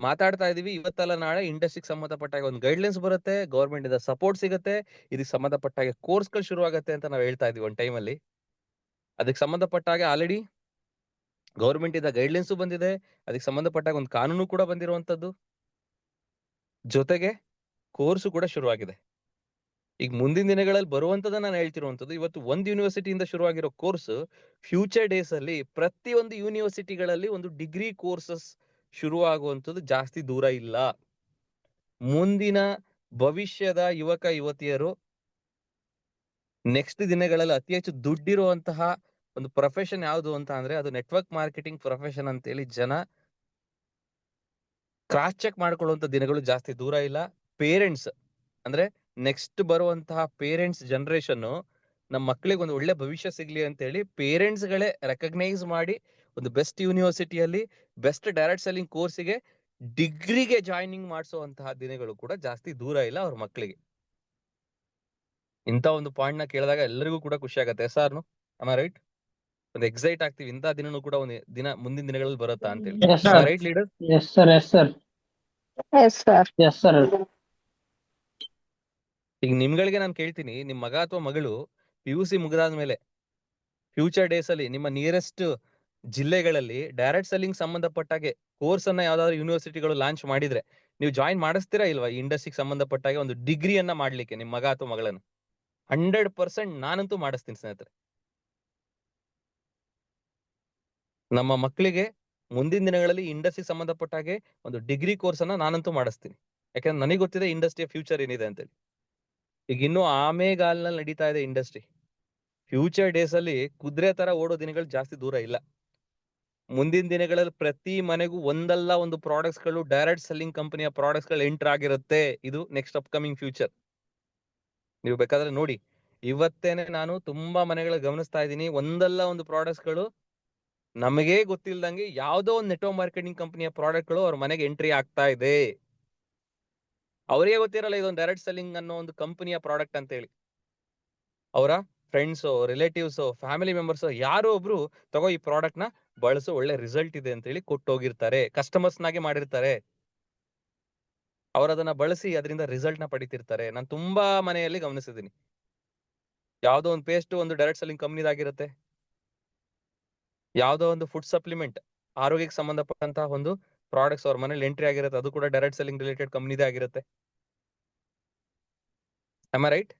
ಮಾತಾಡ್ತಾ ಇದೀವಿ, ಇವತ್ತಲ್ಲ ನಾಳೆ ಇಂಡಸ್ಟ್ರಿಗೆ ಸಂಬಂಧಪಟ್ಟಾಗ ಒಂದು ಗೈಡ್ಲೈನ್ಸ್ ಬರುತ್ತೆ, ಗೌರ್ಮೆಂಟ್ ಇಂದ ಸಪೋರ್ಟ್ ಸಿಗುತ್ತೆ, ಇದಕ್ಕೆ ಸಂಬಂಧಪಟ್ಟಾಗ ಕೋರ್ಸ್ಗಳು ಶುರು ಆಗತ್ತೆ ಅಂತ ನಾವು ಹೇಳ್ತಾ ಇದೀವಿ ಒಂದು ಟೈಮಲ್ಲಿ. ಅದಕ್ಕೆ ಸಂಬಂಧಪಟ್ಟಾಗ ಆಲ್ರೆಡಿ ಗೌರ್ಮೆಂಟ್ ಇಂದ ಗೈಡ್ಲೈನ್ಸ್ ಬಂದಿದೆ, ಅದಕ್ಕೆ ಸಂಬಂಧಪಟ್ಟಾಗ ಒಂದು ಕಾನೂನು ಕೂಡ ಬಂದಿರುವಂತದ್ದು, ಜೊತೆಗೆ ಕೋರ್ಸು ಕೂಡ ಶುರುವಾಗಿದೆ. ಈಗ ಮುಂದಿನ ದಿನಗಳಲ್ಲಿ ಬರುವಂತದ ನಾನು ಹೇಳ್ತಿರುವಂತದ್ದು, ಇವತ್ತು ಒಂದು ಯೂನಿವರ್ಸಿಟಿಯಿಂದ ಶುರುವಾಗಿರೋ ಕೋರ್ಸ್ ಫ್ಯೂಚರ್ ಡೇಸ್ ಅಲ್ಲಿ ಪ್ರತಿಯೊಂದು ಯೂನಿವರ್ಸಿಟಿಗಳಲ್ಲಿ ಒಂದು ಡಿಗ್ರಿ ಕೋರ್ಸಸ್ ಶುರುವಾಗುವಂತದ್ದು ಜಾಸ್ತಿ ದೂರ ಇಲ್ಲ. ಮುಂದಿನ ಭವಿಷ್ಯದ ಯುವಕ ಯುವತಿಯರು ನೆಕ್ಸ್ಟ್ ದಿನಗಳಲ್ಲಿ ಅತಿ ಹೆಚ್ಚು ದುಡ್ಡಿರುವಂತಹ ಒಂದು ಪ್ರೊಫೆಷನ್ ಯಾವುದು ಅಂತ ಅಂದ್ರೆ ಅದು ನೆಟ್ವರ್ಕ್ ಮಾರ್ಕೆಟಿಂಗ್ ಪ್ರೊಫೆಷನ್ ಅಂತೇಳಿ ಜನ ಕ್ರಾಸ್ ಚೆಕ್ ಮಾಡ್ಕೊಳ್ಳುವಂತ ದಿನಗಳು ಜಾಸ್ತಿ ದೂರ ಇಲ್ಲ. ಪೇರೆಂಟ್ಸ್ ಅಂದ್ರೆ ನೆಕ್ಸ್ಟ್ ಬರುವಂತಹ ಪೇರೆಂಟ್ಸ್ ಜನರೇಷನ್ ನಮ್ಮ ಮಕ್ಕಳಿಗೆ ಒಂದು ಒಳ್ಳೆ ಭವಿಷ್ಯ ಸಿಗ್ಲಿ ಅಂತ ಹೇಳಿ ಪೇರೆಂಟ್ಸ್ ಗಳೇ ರೆಕಗ್ನೈಸ್ ಮಾಡಿ ಒಂದು ಬೆಸ್ಟ್ ಯೂನಿವರ್ಸಿಟಿಯಲ್ಲಿ ಬೆಸ್ಟ್ ಡೈರೆಕ್ಟ್ ಸೆಲ್ಲಿಂಗ್ ಕೋರ್ಸಿಗೆ ಡಿಗ್ರಿಗೆ ಜಾಯ್ನಿಂಗ್ ಮಾಡಿಸುವಂತಹ ದಿನಗಳು ಕೂಡ ಜಾಸ್ತಿ ದೂರ ಇಲ್ಲ ಅವ್ರ ಮಕ್ಕಳಿಗೆ. ಇಂಥ ಒಂದು ಪಾಯಿಂಟ್ ನ ಕೇಳಿದಾಗ ಎಲ್ಲರಿಗೂ ಕೂಡ ಖುಷಿ ಆಗತ್ತೆ. ಸಾರ್ನು ರೈಟ್, ಒಂದು ಎಕ್ಸೈಟ್ ಆಗ್ತೀವಿ, ಇಂಥ ದಿನನೂ ಕೂಡ ಒಂದು ದಿನ ಮುಂದಿನ ದಿನಗಳಲ್ಲಿ ಬರುತ್ತಾ ಅಂತ ಹೇಳಿ. Yes, sir. Right leader? Yes, sir. Yes, sir. Yes, sir. Yes, sir. ಈಗ ನಿಮ್ಗಳಿಗೆ ನಾನು ಕೇಳ್ತೀನಿ, ನಿಮ್ ಮಗ ಅಥವಾ ಮಗಳು PUC ಮುಗಿದಾದ್ಮೇಲೆ ಫ್ಯೂಚರ್ ಡೇಸ್ ಅಲ್ಲಿ ನಿಮ್ಮ ನಿಯರೆಸ್ಟ್ ಜಿಲ್ಲೆಗಳಲ್ಲಿ ಡೈರೆಕ್ಟ್ ಸೆಲ್ಲಿಂಗ್ ಸಂಬಂಧಪಟ್ಟಾಗೆ ಕೋರ್ಸ್ ಅನ್ನ ಯಾವ್ದಾದ್ರು ಯೂನಿವರ್ಸಿಟಿಗಳು ಲಾಂಚ್ ಮಾಡಿದ್ರೆ ನೀವು ಜಾಯಿನ್ ಮಾಡಿಸ್ತೀರಾ ಇಲ್ವಾ? ಈ ಇಂಡಸ್ಟ್ರಿಗೆ ಸಂಬಂಧಪಟ್ಟಾಗೆ ಒಂದು ಡಿಗ್ರಿಯನ್ನ ಮಾಡ್ಲಿಕ್ಕೆ ನಿಮ್ ಮಗ ಅಥವಾ ಮಗಳನ್ನು 100% ನಾನಂತೂ ಮಾಡಿಸ್ತೀನಿ ಸ್ನೇಹಿತರೆ. ನಮ್ಮ ಮಕ್ಕಳಿಗೆ ಮುಂದಿನ ದಿನಗಳಲ್ಲಿ ಇಂಡಸ್ಟ್ರಿಗೆ ಸಂಬಂಧಪಟ್ಟಾಗೆ ಒಂದು ಡಿಗ್ರಿ ಕೋರ್ಸ್ ಅನ್ನ ನಾನಂತೂ ಮಾಡಿಸ್ತೀನಿ. ಯಾಕಂದ್ರೆ ನನಗೆ ಗೊತ್ತಿದೆ ಇಂಡಸ್ಟ್ರಿಯ ಫ್ಯೂಚರ್ ಏನಿದೆ ಅಂತೇಳಿ. ಈಗ ಇನ್ನೂ ಆಮೇಗಾಲ್ನಲ್ಲಿ ನಡೀತಾ ಇದೆ ಇಂಡಸ್ಟ್ರಿ. ಫ್ಯೂಚರ್ ಡೇಸ್ ಅಲ್ಲಿ ಕುದುರೆ ತರ ಓಡೋ ದಿನಗಳು ಜಾಸ್ತಿ ದೂರ ಇಲ್ಲ. ಮುಂದಿನ ದಿನಗಳಲ್ಲಿ ಪ್ರತಿ ಮನೆಗೂ ಒಂದಲ್ಲ ಒಂದು ಪ್ರಾಡಕ್ಟ್ಸ್ ಗಳು ಡೈರೆಕ್ಟ್ ಸೆಲ್ಲಿಂಗ್ ಕಂಪನಿಯ ಪ್ರಾಡಕ್ಟ್ಸ್ ಗಳು ಎಂಟರ್ ಆಗಿರುತ್ತೆ. ಇದು ನೆಕ್ಸ್ಟ್ ಅಪ್ಕಮಿಂಗ್ ಫ್ಯೂಚರ್. ನೀವು ಬೇಕಾದ್ರೆ ನೋಡಿ, ಇವತ್ತೇನೆ ನಾನು ತುಂಬಾ ಮನೆಗಳ ಗಮನಿಸ್ತಾ ಇದ್ದೀನಿ, ಒಂದಲ್ಲ ಒಂದು ಪ್ರಾಡಕ್ಟ್ಸ್ ಗಳು ನಮಗೇ ಗೊತ್ತಿಲ್ದಂಗೆ ಯಾವ್ದೋ ಒಂದು ನೆಟ್ವರ್ಕ್ ಮಾರ್ಕೆಟಿಂಗ್ ಕಂಪನಿಯ ಪ್ರಾಡಕ್ಟ್ ಗಳು ಅವ್ರ ಮನೆಗೆ ಎಂಟ್ರಿ ಆಗ್ತಾ ಇದೆ. ಅವರಿಗೆ ಗೊತ್ತಿರಲ್ಲ ಇದೊಂದು ಡೈರೆಕ್ಟ್ ಸೆಲ್ಲಿಂಗ್ ಅನ್ನೋ ಒಂದು ಕಂಪನಿಯ ಪ್ರಾಡಕ್ಟ್ ಅಂತ ಹೇಳಿ. ಅವರ ಫ್ರೆಂಡ್ಸ್, ರಿಲೇಟಿವ್ಸ್, ಫ್ಯಾಮಿಲಿ ಮೆಂಬರ್ಸ್ ಯಾರೋ ಒಬ್ರು ತಗೋ ಈ ಪ್ರಾಡಕ್ಟ್ ನ ಬಳಸೋ, ಒಳ್ಳೆ ರಿಸಲ್ಟ್ ಇದೆ ಅಂತ ಹೇಳಿ ಕೊಟ್ಟೋಗಿರ್ತಾರೆ, ಕಸ್ಟಮರ್ಸ್ ನಾಗೆ ಮಾಡಿರ್ತಾರೆ. ಅವ್ರ ಅದನ್ನ ಬಳಸಿ ಅದರಿಂದ ರಿಸಲ್ಟ್ ನ ಪಡಿತಿರ್ತಾರೆ. ನಾನು ತುಂಬಾ ಮನೆಯಲ್ಲಿ ಗಮನಿಸಿದ್ದೀನಿ. ಯಾವ್ದೋ ಒಂದು ಪೇಸ್ಟ್ ಒಂದು ಡೈರೆಕ್ಟ್ ಸೆಲ್ಲಿಂಗ್ ಕಂಪನಿದಾಗಿರುತ್ತೆ, ಯಾವ್ದೋ ಒಂದು ಫುಡ್ ಸಪ್ಲಿಮೆಂಟ್ ಆರೋಗ್ಯಕ್ಕೆ ಸಂಬಂಧಪಟ್ಟಂತಹ ಒಂದು ಪ್ರಾಡಕ್ಟ್ಸ್ ಅವ್ರ ಮನೇಲಿ ಎಂಟ್ರಿ ಆಗಿರುತ್ತೆ, ಅದು ಕೂಡ ಡೈರೆಕ್ಟ್ ಸೆಲ್ಲಿಂಗ್ ರಿಲೇಟೆಡ್ ಕಂಪನಿದೇ ಆಗಿರುತ್ತೆ. Am I right?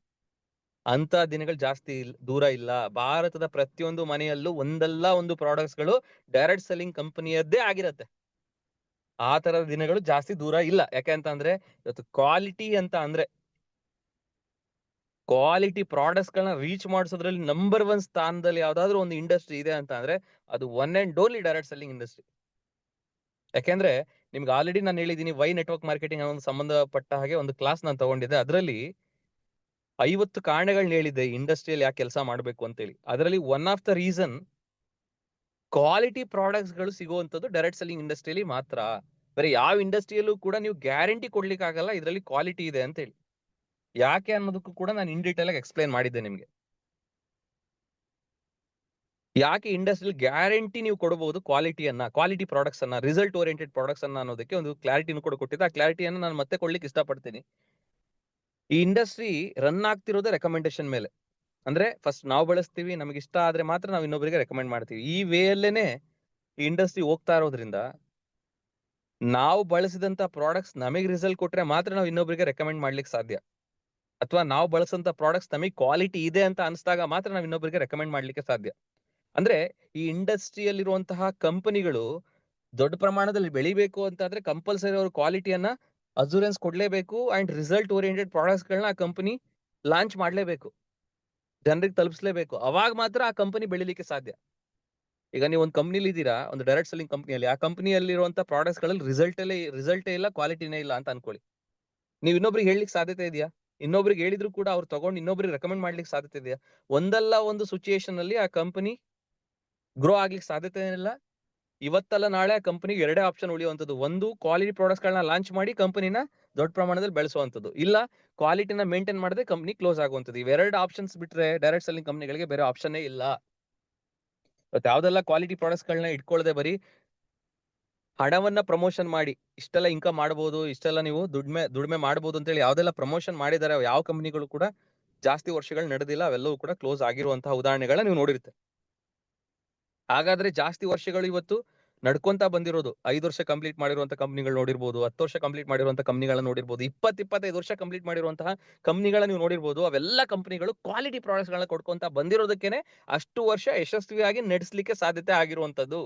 ಅಂತ ದಿನಗಳು ಜಾಸ್ತಿ ದೂರ ಇಲ್ಲ. ಭಾರತದ ಪ್ರತಿಯೊಂದು ಮನೆಯಲ್ಲೂ ಒಂದಲ್ಲ ಒಂದು ಪ್ರಾಡಕ್ಟ್ಸ್ ಗಳು ಡೈರೆಕ್ಟ್ ಸೆಲ್ಲಿಂಗ್ ಕಂಪನಿಯದ್ದೇ ಆಗಿರತ್ತೆ. ಆ ತರದ ದಿನಗಳು ಜಾಸ್ತಿ ದೂರ ಇಲ್ಲ. ಯಾಕೆಂತಂದ್ರೆ ಇವತ್ತು ಕ್ವಾಲಿಟಿ ಅಂತ ಅಂದ್ರೆ ಕ್ವಾಲಿಟಿ ಪ್ರಾಡಕ್ಟ್ಸ್ ಗಳನ್ನ ರೀಚ್ ಮಾಡಿಸೋದ್ರಲ್ಲಿ ನಂಬರ್ 1 ಸ್ಥಾನದಲ್ಲಿ ಯಾವ್ದಾದ್ರು ಒಂದು ಇಂಡಸ್ಟ್ರಿ ಇದೆ ಅಂತ ಅಂದ್ರೆ ಅದು one and only direct selling industry. ಯಾಕೆಂದ್ರೆ ನಿಮ್ಗೆ ಆಲ್ರೆಡಿ ನಾನು ಹೇಳಿದೀನಿ, ವೈ ನೆಟ್ವರ್ಕ್ ಮಾರ್ಕೆಟಿಂಗ್ ಅನ್ನೋ ಸಂಬಂಧಪಟ್ಟ ಹಾಗೆ ಒಂದು ಕ್ಲಾಸ್ ನಾನು ತಗೊಂಡಿದ್ದೆ. ಅದರಲ್ಲಿ 50 ಕಾರಣಗಳನ್ನ ಹೇಳಿದ್ದೆ ಇಂಡಸ್ಟ್ರಿಯಲ್ಲಿ ಯಾಕೆ ಕೆಲಸ ಮಾಡ್ಬೇಕು ಅಂತೇಳಿ. ಅದರಲ್ಲಿ one of the reason quality products ಗಳು ಸಿಗುವಂತದ್ದು ಡೈರೆಕ್ಟ್ ಸೆಲ್ಲಿಂಗ್ ಇಂಡಸ್ಟ್ರಿಯಲ್ಲಿ ಮಾತ್ರ. ಬೇರೆ ಯಾವ ಇಂಡಸ್ಟ್ರಿಯಲ್ಲೂ ಕೂಡ ನೀವು ಗ್ಯಾರಂಟಿ ಕೊಡ್ಲಿಕ್ಕೆ ಆಗಲ್ಲ ಇದರಲ್ಲಿ ಕ್ವಾಲಿಟಿ ಇದೆ ಅಂತ ಹೇಳಿ. ಯಾಕೆ ಅನ್ನೋದಕ್ಕೂ ಕೂಡ ನಾನು ಇನ್ ಡೀಟೇಲ್ ಆಗಿ ಎಕ್ಸ್ಪ್ಲೈನ್ ಮಾಡಿದ್ದೆ ನಿಮ್ಗೆ. ಯಾಕೆ ಇಂಡಸ್ಟ್ರಿಯಲ್ಲಿ ಗ್ಯಾರಂಟಿ ನೀವು ಕೊಡಬಹುದು ಕ್ವಾಲಿಟಿಯನ್ನ, ಕ್ವಾಲಿಟಿ ಪ್ರಾಡಕ್ಟ್ಸ್ ಅನ್ನ, ರಿಸಲ್ಟ್ ಓರಿಯೆಂಟೆಡ್ ಪ್ರಾಡಕ್ಟ್ಸ್ ಅನ್ನ ಅನ್ನೋದಕ್ಕೆ ಒಂದು ಕ್ಲಾರಿಟಿನೂ ಕೂಡ ಕೊಟ್ಟಿದ್ದೆ. ಆ ಕ್ಲಾರಿಟಿಯನ್ನು ನಾನು ಮತ್ತೆ ಕೊಡ್ಲಿಕ್ಕೆ ಇಷ್ಟಪಡ್ತೀನಿ. ಈ ಇಂಡಸ್ಟ್ರಿ ರನ್ ಆಗ್ತಿರೋದೇ ರೆಕಮೆಂಡೇಶನ್ ಮೇಲೆ. ಅಂದ್ರೆ ಫಸ್ಟ್ ನಾವು ಬಳಸ್ತೀವಿ, ನಮಗೆ ಇಷ್ಟ ಆದ್ರೆ ಮಾತ್ರ ನಾವು ಇನ್ನೊಬ್ಬರಿಗೆ ರೆಕಮೆಂಡ್ ಮಾಡ್ತೀವಿ. ಈ ವೇ ಅಲ್ಲೇನೆ ಈ ಇಂಡಸ್ಟ್ರಿ ಹೋಗ್ತಾ ಇರೋದ್ರಿಂದ ನಾವು ಬಳಸಿದಂತ ಪ್ರಾಡಕ್ಟ್ಸ್ ನಮಗೆ ರಿಸಲ್ಟ್ ಕೊಟ್ರೆ ಮಾತ್ರ ನಾವು ಇನ್ನೊಬ್ಬರಿಗೆ ರೆಕಮೆಂಡ್ ಮಾಡ್ಲಿಕ್ಕೆ ಸಾಧ್ಯ. ಅಥವಾ ನಾವು ಬಳಸಂತ ಪ್ರಾಡಕ್ಟ್ಸ್ ನಮಗೆ ಕ್ವಾಲಿಟಿ ಇದೆ ಅಂತ ಅನಿಸಿದಾಗ ಮಾತ್ರ ನಾವು ಇನ್ನೊಬ್ಬರಿಗೆ ರೆಕಮೆಂಡ್ ಮಾಡ್ಲಿಕ್ಕೆ ಸಾಧ್ಯ. ಅಂದ್ರೆ ಈ ಇಂಡಸ್ಟ್ರಿಯಲ್ಲಿರುವಂತಹ ಕಂಪನಿಗಳು ದೊಡ್ಡ ಪ್ರಮಾಣದಲ್ಲಿ ಬೆಳಿಬೇಕು ಅಂತಂದ್ರೆ ಕಂಪಲ್ಸರಿ ಅವ್ರ ಕ್ವಾಲಿಟಿಯನ್ನ ಅಸೂರೆನ್ಸ್ ಕೊಡ್ಲೇಬೇಕು ಅಂಡ್ ರಿಸಲ್ಟ್ ಓರಿಯೆಂಟೆಡ್ ಪ್ರಾಡಕ್ಟ್ಸ್ ಗಳನ್ನ ಆ ಕಂಪನಿ ಲಾಂಚ್ ಮಾಡ್ಲೇಬೇಕು, ಜನರಿಗೆ ತಲುಪಿಸ್ಲೇಬೇಕು. ಅವಾಗ ಮಾತ್ರ ಆ ಕಂಪನಿ ಬೆಳಿಲಿಕ್ಕೆ ಸಾಧ್ಯ. ಈಗ ನೀವು ಒಂದು ಕಂಪ್ನಿಲಿ ಇದ್ದೀರಾ, ಒಂದು ಡೈರೆಕ್ಟ್ ಸೆಲ್ಲಿಂಗ್ ಕಂಪನಿಯಲ್ಲಿ, ಆ ಕಂಪನಿಯಲ್ಲಿರುವಂತಹ ಪ್ರಾಡಕ್ಟ್ಸ್ ಗಳಲ್ಲಿ ರಿಸಲ್ಟೇ ಇಲ್ಲ, ಕ್ವಾಲಿಟಿನೇ ಇಲ್ಲ ಅಂತ ಅನ್ಕೊಳ್ಳಿ. ನೀವು ಇನ್ನೊಬ್ರಿಗೆ ಹೇಳಲಿಕ್ಕೆ ಸಾಧ್ಯತೆ ಇದೆಯಾ? ಇನ್ನೊಬ್ರಿಗೆ ಹೇಳಿದ್ರು ಕೂಡ ಅವ್ರು ತಗೊಂಡು ಇನ್ನೊಬ್ರಿಗೆ ರೆಕಮೆಂಡ್ ಮಾಡ್ಲಿಕ್ಕೆ ಸಾಧ್ಯತೆ ಇದೆಯಾ? ಒಂದಲ್ಲ ಒಂದು ಸಿಚುಯೇಷನ್ ಅಲ್ಲಿ ಆ ಕಂಪನಿ ಗ್ರೋ ಆಗ್ಲಿಕ್ಕೆ ಸಾಧ್ಯತೆ ಇಲ್ಲ. ಇವತ್ತಲ್ಲ ನಾಳೆ ಆ ಕಂಪನಿಗೆ ಎರಡೇ ಆಪ್ಷನ್ ಉಳಿಯುವಂತದ್ದು. ಒಂದು, ಕ್ವಾಲಿಟಿ ಪ್ರಾಡಕ್ಟ್ಸ್ ಗಳನ್ನ ಲಾಂಚ್ ಮಾಡಿ ಕಂಪನಿನ ದೊಡ್ಡ ಪ್ರಮಾಣದಲ್ಲಿ ಬೆಳೆಸುವಂತದ್ದು, ಇಲ್ಲ ಕ್ವಾಲಿಟಿನ ಮೇಂಟೈನ್ ಮಾಡದೆ ಕಂಪನಿ ಕ್ಲೋಸ್ ಆಗುವಂತದ್ದು. ಇವೆರಡು ಆಪ್ಷನ್ಸ್ ಬಿಟ್ರೆ ಡೈರೆಕ್ಟ್ ಸೆಲ್ಲಿಂಗ್ ಕಂಪನಿಗಳಿಗೆ ಬೇರೆ ಆಪ್ಷನ್ನೇ ಇಲ್ಲ. ಇವತ್ತು ಯಾವ್ದೆಲ್ಲ ಕ್ವಾಲಿಟಿ ಪ್ರಾಡಕ್ಟ್ಸ್ ಗಳನ್ನ ಇಟ್ಕೊಳ್ಳದೆ ಬರೀ ರಿಸಲ್ಟ್ ಓರಿಯೆಂಟೆಡ್ ಪ್ರಾಡಕ್ಟ್ಸ್ ಗಳನ್ನ ಲಾಂಚ್ ಮಾಡ್ತಾ ಇದಾರೆ, ಅದಕ್ಕೆ ಕಾರಣ ಏನಂತಂದ್ರೆ ಕ್ವಾಲಿಟಿ ಹಣವನ್ನ ಪ್ರಮೋಷನ್ ಮಾಡಿ ಇಷ್ಟೆಲ್ಲ ಇನ್ಕಮ್ ಮಾಡಬಹುದು, ಇಷ್ಟೆಲ್ಲ ನೀವು ದುಡಿಮೆ ಮಾಡಬಹುದು ಅಂತ ಹೇಳಿ ಯಾವ್ದೆಲ್ಲ ಪ್ರಮೋಷನ್ ಮಾಡಿದಾರೆ ಯಾವ ಕಂಪನಿಗಳು ಕೂಡ ಜಾಸ್ತಿ ವರ್ಷಗಳು ನಡೆದಿಲ್ಲ, ಅವೆಲ್ಲವೂ ಕೂಡ ಕ್ಲೋಸ್ ಆಗಿರುವಂತಹ ಉದಾಹರಣೆಗಳನ್ನ ನೀವು ನೋಡಿರುತ್ತೆ. ಹಾಗಾದ್ರೆ ಜಾಸ್ತಿ ವರ್ಷಗಳು ಇವತ್ತು ನಡ್ಕೊಂತ ಬಂದಿರೋದು 5 ವರ್ಷ ಕಂಪ್ಲೀಟ್ ಮಾಡಿರುವಂತಹ ಕಂಪನಿಗಳು ನೋಡಿರ್ಬೋದು, 10 ವರ್ಷ ಕಂಪ್ಲೀಟ್ ಮಾಡಿರುವಂತಹ ಕಂಪನಿಗಳನ್ನ ನೋಡಿರ್ಬೋದು, 25 ವರ್ಷ ಕಂಪ್ಲೀಟ್ ಮಾಡಿರುವಂತಹ ಕಂಪನಿಗಳನ್ನ ನೀವು ನೋಡಿರ್ಬೋದು. ಅವೆಲ್ಲ ಕಂಪನಿಗಳು ಕ್ವಾಲಿಟಿ ಪ್ರಾಡಕ್ಟ್ಸ್ ಗಳನ್ನ ಕೊಡ್ಕೊಂತ ಬಂದಿರೋದಕ್ಕೇನೆ ಅಷ್ಟು ವರ್ಷ ಯಶಸ್ವಿಯಾಗಿ ನಡೆಸಲಿಕ್ಕೆ ಸಾಧ್ಯತೆ ಆಗಿರುವಂತದ್ದು.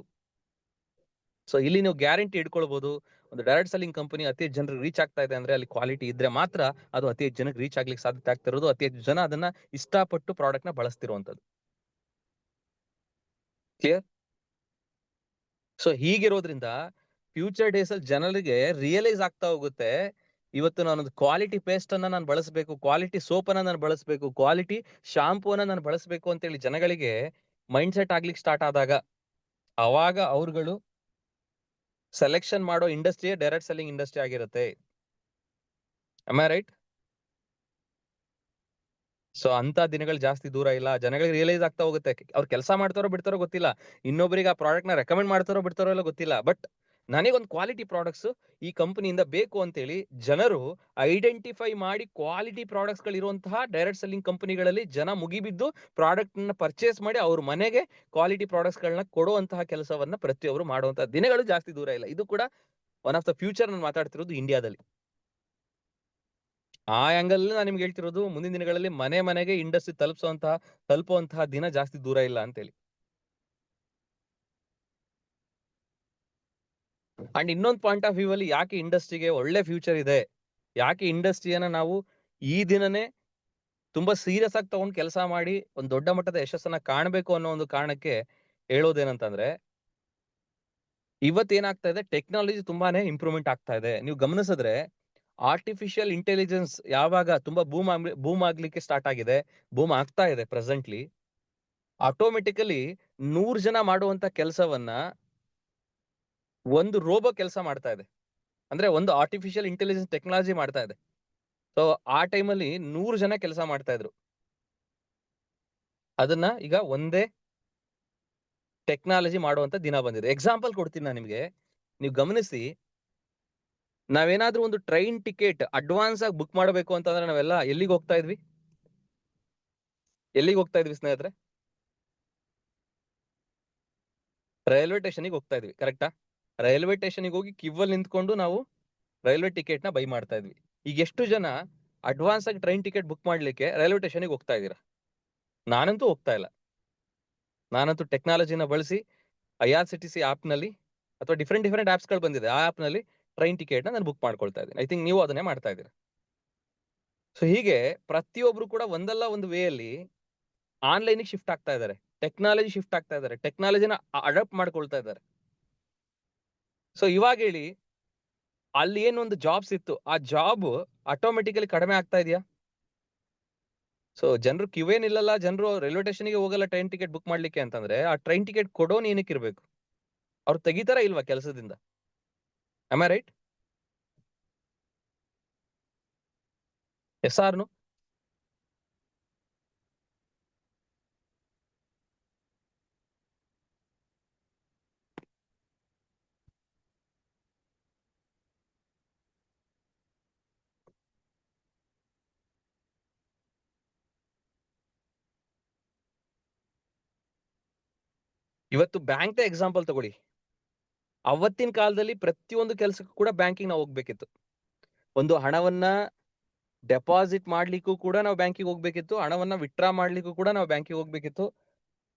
ಸೊ ಇಲ್ಲಿ ನೀವು ಗ್ಯಾರಂಟಿ ಇಟ್ಕೊಳ್ಬಹುದು, ಒಂದು ಡೈರೆಕ್ಟ್ ಸೆಲ್ಲಿಂಗ್ ಕಂಪನಿ ಅತಿ ಹೆಚ್ಚು ಜನರಿಗೆ ರೀಚ್ ಆಗ್ತಾ ಇದೆ ಅಂದ್ರೆ ಅಲ್ಲಿ ಕ್ವಾಲಿಟಿ ಇದ್ರೆ ಮಾತ್ರ ಅದು ಅತಿ ಹೆಚ್ಚು ಜನಕ್ಕೆ ರೀಚ್ ಆಗ್ಲಿಕ್ಕೆ ಸಾಧ್ಯತೆ ಆಗ್ತಿರೋದು, ಅತಿ ಹೆಚ್ಚು ಜನ ಅದನ್ನ ಇಷ್ಟಪಟ್ಟು ಪ್ರಾಡಕ್ಟ್ ನ ಬಳಸ್ತಿರುವಂತದ್ದು. ಕ್ಲಿಯರ್? ಸೊ ಹೀಗಿರೋದ್ರಿಂದ ಫ್ಯೂಚರ್ ಡೇಸ್ ಅಲ್ಲಿ ಜನರಿಗೆ ರಿಯಲೈಸ್ ಆಗ್ತಾ ಹೋಗುತ್ತೆ, ಇವತ್ತು ನಾನೊಂದು ಕ್ವಾಲಿಟಿ ಪೇಸ್ಟ್ ಅನ್ನ ನಾನು ಬಳಸಬೇಕು, ಕ್ವಾಲಿಟಿ ಸೋಪ್ ಅನ್ನ ನಾನು ಬಳಸಬೇಕು, ಕ್ವಾಲಿಟಿ ಶಾಂಪೂ ಅನ್ನ ನಾನು ಬಳಸಬೇಕು ಅಂತೇಳಿ ಜನಗಳಿಗೆ ಮೈಂಡ್ ಸೆಟ್ ಆಗ್ಲಿಕ್ಕೆ ಸ್ಟಾರ್ಟ್ ಆದಾಗ ಅವಾಗ ಅವ್ರುಗಳು ಸೆಲೆಕ್ಷನ್ ಮಾಡೋ ಇಂಡಸ್ಟ್ರಿ ಡೈರೆಕ್ಟ್ ಸೆಲ್ಲಿಂಗ್ ಇಂಡಸ್ಟ್ರಿ ಆಗಿರುತ್ತೆ. am I right? ಸೊ ಅಂತ ದಿನಗಳು ಜಾಸ್ತಿ ದೂರ ಇಲ್ಲ. ಜನಗಳಿಗೆ ರಿಯಲೈಸ್ ಆಗ್ತಾ ಹೋಗುತ್ತೆ, ಅವ್ರು ಕೆಲಸ ಮಾಡ್ತಾರೋ ಬಿಡ್ತಾರೋ ಗೊತ್ತಿಲ್ಲ, ಇನ್ನೊಬ್ಬರಿಗೆ ಆ ಪ್ರಾಡಕ್ಟ್ ನ ರೆಕಮೆಂಡ್ ಮಾಡ್ತಾರೋ ಬಿಡ್ತಾರೋ ಇಲ್ಲ ಗೊತ್ತಿಲ್ಲ, ಬಟ್ ನನಗೊಂದು ಕ್ವಾಲಿಟಿ ಪ್ರಾಡಕ್ಟ್ಸ್ ಈ ಕಂಪನಿಯಿಂದ ಬೇಕು ಅಂತೇಳಿ ಜನರು ಐಡೆಂಟಿಫೈ ಮಾಡಿ ಕ್ವಾಲಿಟಿ ಪ್ರಾಡಕ್ಟ್ಸ್ ಗಳಿರುವಂತಹ ಡೈರೆಕ್ಟ್ ಸೆಲ್ಲಿಂಗ್ ಕಂಪನಿಗಳಲ್ಲಿ ಜನ ಮುಗಿಬಿದ್ದು ಪ್ರಾಡಕ್ಟ್ ನ ಪರ್ಚೇಸ್ ಮಾಡಿ ಅವ್ರ ಮನೆಗೆ ಕ್ವಾಲಿಟಿ ಪ್ರಾಡಕ್ಟ್ಸ್ ಗಳನ್ನ ಕೊಡುವಂತಹ ಕೆಲಸವನ್ನ ಪ್ರತಿಯೊಬ್ಬರು ಮಾಡುವಂತಹ ದಿನಗಳು ಜಾಸ್ತಿ ದೂರ ಇಲ್ಲ. ಇದು ಕೂಡ ಒನ್ ಆಫ್ ದ ಫ್ಯೂಚರ್ ನಾನು ಮಾತಾಡ್ತಿರೋದು ಇಂಡಿಯಾದಲ್ಲಿ. ಆ ಆಂಗಲ್ ನಾನು ನಿಮ್ಗೆ ಹೇಳ್ತಿರೋದು ಮುಂದಿನ ದಿನಗಳಲ್ಲಿ ಮನೆ ಮನೆಗೆ ಇಂಡಸ್ಟ್ರಿ ತಲುಪುವಂತಹ ದಿನ ಜಾಸ್ತಿ ದೂರ ಇಲ್ಲ ಅಂತೇಳಿ. ಅಂಡ್ ಇನ್ನೊಂದು ಪಾಯಿಂಟ್ ಆಫ್ ವ್ಯೂ ಅಲ್ಲಿ ಯಾಕೆ ಇಂಡಸ್ಟ್ರಿಗೆ ಒಳ್ಳೆ ಫ್ಯೂಚರ್ ಇದೆ, ಯಾಕೆ ಇಂಡಸ್ಟ್ರಿಯನ್ನ ನಾವು ಈ ದಿನನೇ ತುಂಬಾ ಸೀರಿಯಸ್ ಆಗಿ ತಗೊಂಡು ಕೆಲಸ ಮಾಡಿ ಒಂದು ದೊಡ್ಡ ಮಟ್ಟದ ಯಶಸ್ಸನ್ನ ಕಾಣಬೇಕು ಅನ್ನೋ ಒಂದು ಕಾರಣಕ್ಕೆ ಹೇಳೋದೇನಂತಂದ್ರೆ, ಇವತ್ತೇನಾಗ್ತಾ ಇದೆ, ಟೆಕ್ನಾಲಜಿ ತುಂಬಾನೇ ಇಂಪ್ರೂವ್ಮೆಂಟ್ ಆಗ್ತಾ ಇದೆ. ನೀವು ಗಮನಿಸಿದ್ರೆ ಆರ್ಟಿಫಿಷಿಯಲ್ ಇಂಟೆಲಿಜೆನ್ಸ್ ಯಾವಾಗ ತುಂಬಾ ಬೂಮ್ ಆಗ್ಲಿಕ್ಕೆ ಸ್ಟಾರ್ಟ್ ಆಗಿದೆ, ಬೂಮ್ ಆಗ್ತಾ ಇದೆ ಪ್ರೆಸೆಂಟ್ಲಿ, ಆಟೋಮೆಟಿಕಲಿ 100 ಜನ ಮಾಡುವಂತ ಕೆಲಸವನ್ನ ಒಂದು ರೋಬೋ ಕೆಲಸ ಮಾಡ್ತಾ ಇದೆ, ಅಂದ್ರೆ ಒಂದು ಆರ್ಟಿಫಿಷಿಯಲ್ ಇಂಟೆಲಿಜೆನ್ಸ್ ಟೆಕ್ನಾಲಜಿ ಮಾಡ್ತಾ ಇದೆ. ಸೊ ಆ ಟೈಮಲ್ಲಿ 100 ಜನ ಕೆಲಸ ಮಾಡ್ತಾ ಇದ್ರು, ಅದನ್ನ ಈಗ ಒಂದೇ ಟೆಕ್ನಾಲಜಿ ಮಾಡುವಂತ ದಿನ ಬಂದಿದೆ. ಎಕ್ಸಾಂಪಲ್ ಕೊಡ್ತೀನಿ ನಾನು ನಿಮ್ಗೆ, ನೀವು ಗಮನಿಸಿ, ನಾವೇನಾದ್ರೂ ಒಂದು ಟ್ರೈನ್ ಟಿಕೆಟ್ ಅಡ್ವಾನ್ಸ್ ಆಗಿ ಬುಕ್ ಮಾಡಬೇಕು ಅಂತಂದ್ರೆ ನಾವೆಲ್ಲ ಎಲ್ಲಿಗೆ ಹೋಗ್ತಾ ಇದ್ವಿ ಸ್ನೇಹಿತರೆ? ರೈಲ್ವೆ ಸ್ಟೇಷನ್ಗೆ ಹೋಗ್ತಾ ಇದ್ವಿ, ಕರೆಕ್ಟಾ? ರೈಲ್ವೆ ಸ್ಟೇಷನ್ಗೆ ಹೋಗಿ ಕ್ಯೂವಲ್ಲಿ ನಿಂತ್ಕೊಂಡು ನಾವು ರೈಲ್ವೆ ಟಿಕೆಟ್ ನ ಬೈ ಮಾಡ್ತಾ ಇದ್ವಿ. ಈಗ ಎಷ್ಟು ಜನ ಅಡ್ವಾನ್ಸ್ ಆಗಿ ಟ್ರೈನ್ ಟಿಕೆಟ್ ಬುಕ್ ಮಾಡ್ಲಿಕ್ಕೆ ರೈಲ್ವೆ ಸ್ಟೇಷನ್ಗೆ ಹೋಗ್ತಾ ಇದ್ದೀರಾ? ನಾನಂತೂ ಹೋಗ್ತಾ ಇಲ್ಲ. ನಾನಂತೂ ಟೆಕ್ನಾಲಜಿನ ಬಳಸಿ IRCTC ಆಪ್ ನಲ್ಲಿ ಅಥವಾ ಡಿಫ್ರೆಂಟ್ ಆಪ್ಸ್ ಗಳು ಬಂದಿದೆ, ಆ ಆಪ್ ನಲ್ಲಿ ಟ್ರೈನ್ ಟಿಕೆಟ್ ನ ನಾನು ಬುಕ್ ಮಾಡ್ಕೊಳ್ತಾ ಇದ್ದೀನಿ. ಐ ಥಿಂಕ್ ನೀವು ಅದನ್ನೇ ಮಾಡ್ತಾ ಇದ್ದೀರಾ. ಸೊ ಹೀಗೆ ಪ್ರತಿಯೊಬ್ರು ಕೂಡ ಒಂದಲ್ಲ ಒಂದು ವೇ ಅಲ್ಲಿ ಆನ್ಲೈನ್ ಶಿಫ್ಟ್ ಆಗ್ತಾ ಇದ್ದಾರೆ, ಟೆಕ್ನಾಲಜಿ ಶಿಫ್ಟ್ ಆಗ್ತಾ ಇದ್ದಾರೆ, ಟೆಕ್ನಾಲಜಿನ ಅಡಾಪ್ಟ್ ಮಾಡ್ಕೊಳ್ತಾ ಇದ್ದಾರೆ. ಸೊ ಇವಾಗ ಹೇಳಿ, ಅಲ್ಲಿ ಏನೊಂದು ಜಾಬ್ಸ್ ಇತ್ತು, ಆ ಜಾಬ್ ಆಟೋಮೆಟಿಕಲಿ ಕಡಿಮೆ ಆಗ್ತಾ ಇದೆಯಾ? ಸೊ ಜನರು ಕ್ಯೂ ಏನ್ ಇಲ್ಲಲ್ಲ, ಜನರು ರೈಲ್ವೆ ಸ್ಟೇಷನ್ಗೆ ಹೋಗಲ್ಲ ಟ್ರೈನ್ ಟಿಕೆಟ್ ಬುಕ್ ಮಾಡ್ಲಿಕ್ಕೆ ಅಂತಂದ್ರೆ ಆ ಟ್ರೈನ್ ಟಿಕೆಟ್ ಕೊಡೋನ್ ಏನಕ್ಕೆ ಇರ್ಬೇಕು? ಅವ್ರು ತೆಗಿತಾರ ಇಲ್ವಾ ಕೆಲಸದಿಂದ? am I right? Yes or no? ಇವತ್ತು ಬ್ಯಾಂಕ್ ಎಕ್ಸಾಂಪಲ್ ತಗೊಳ್ಳಿ. ಅವತ್ತಿನ ಕಾಲದಲ್ಲಿ ಪ್ರತಿಯೊಂದು ಕೆಲಸಕ್ಕೂ ಕೂಡ ಬ್ಯಾಂಕಿಗೆ ನಾವು ಹೋಗ್ಬೇಕಿತ್ತು. ಒಂದು ಹಣವನ್ನ ಡೆಪಾಸಿಟ್ ಮಾಡ್ಲಿಕ್ಕೂ ಕೂಡ ನಾವು ಬ್ಯಾಂಕಿಗೆ ಹೋಗ್ಬೇಕಿತ್ತು, ಹಣವನ್ನ ವಿತ್ಡ್ರಾ ಮಾಡ್ಲಿಕ್ಕೂ ಕೂಡ ನಾವು ಬ್ಯಾಂಕಿಗೆ ಹೋಗ್ಬೇಕಿತ್ತು,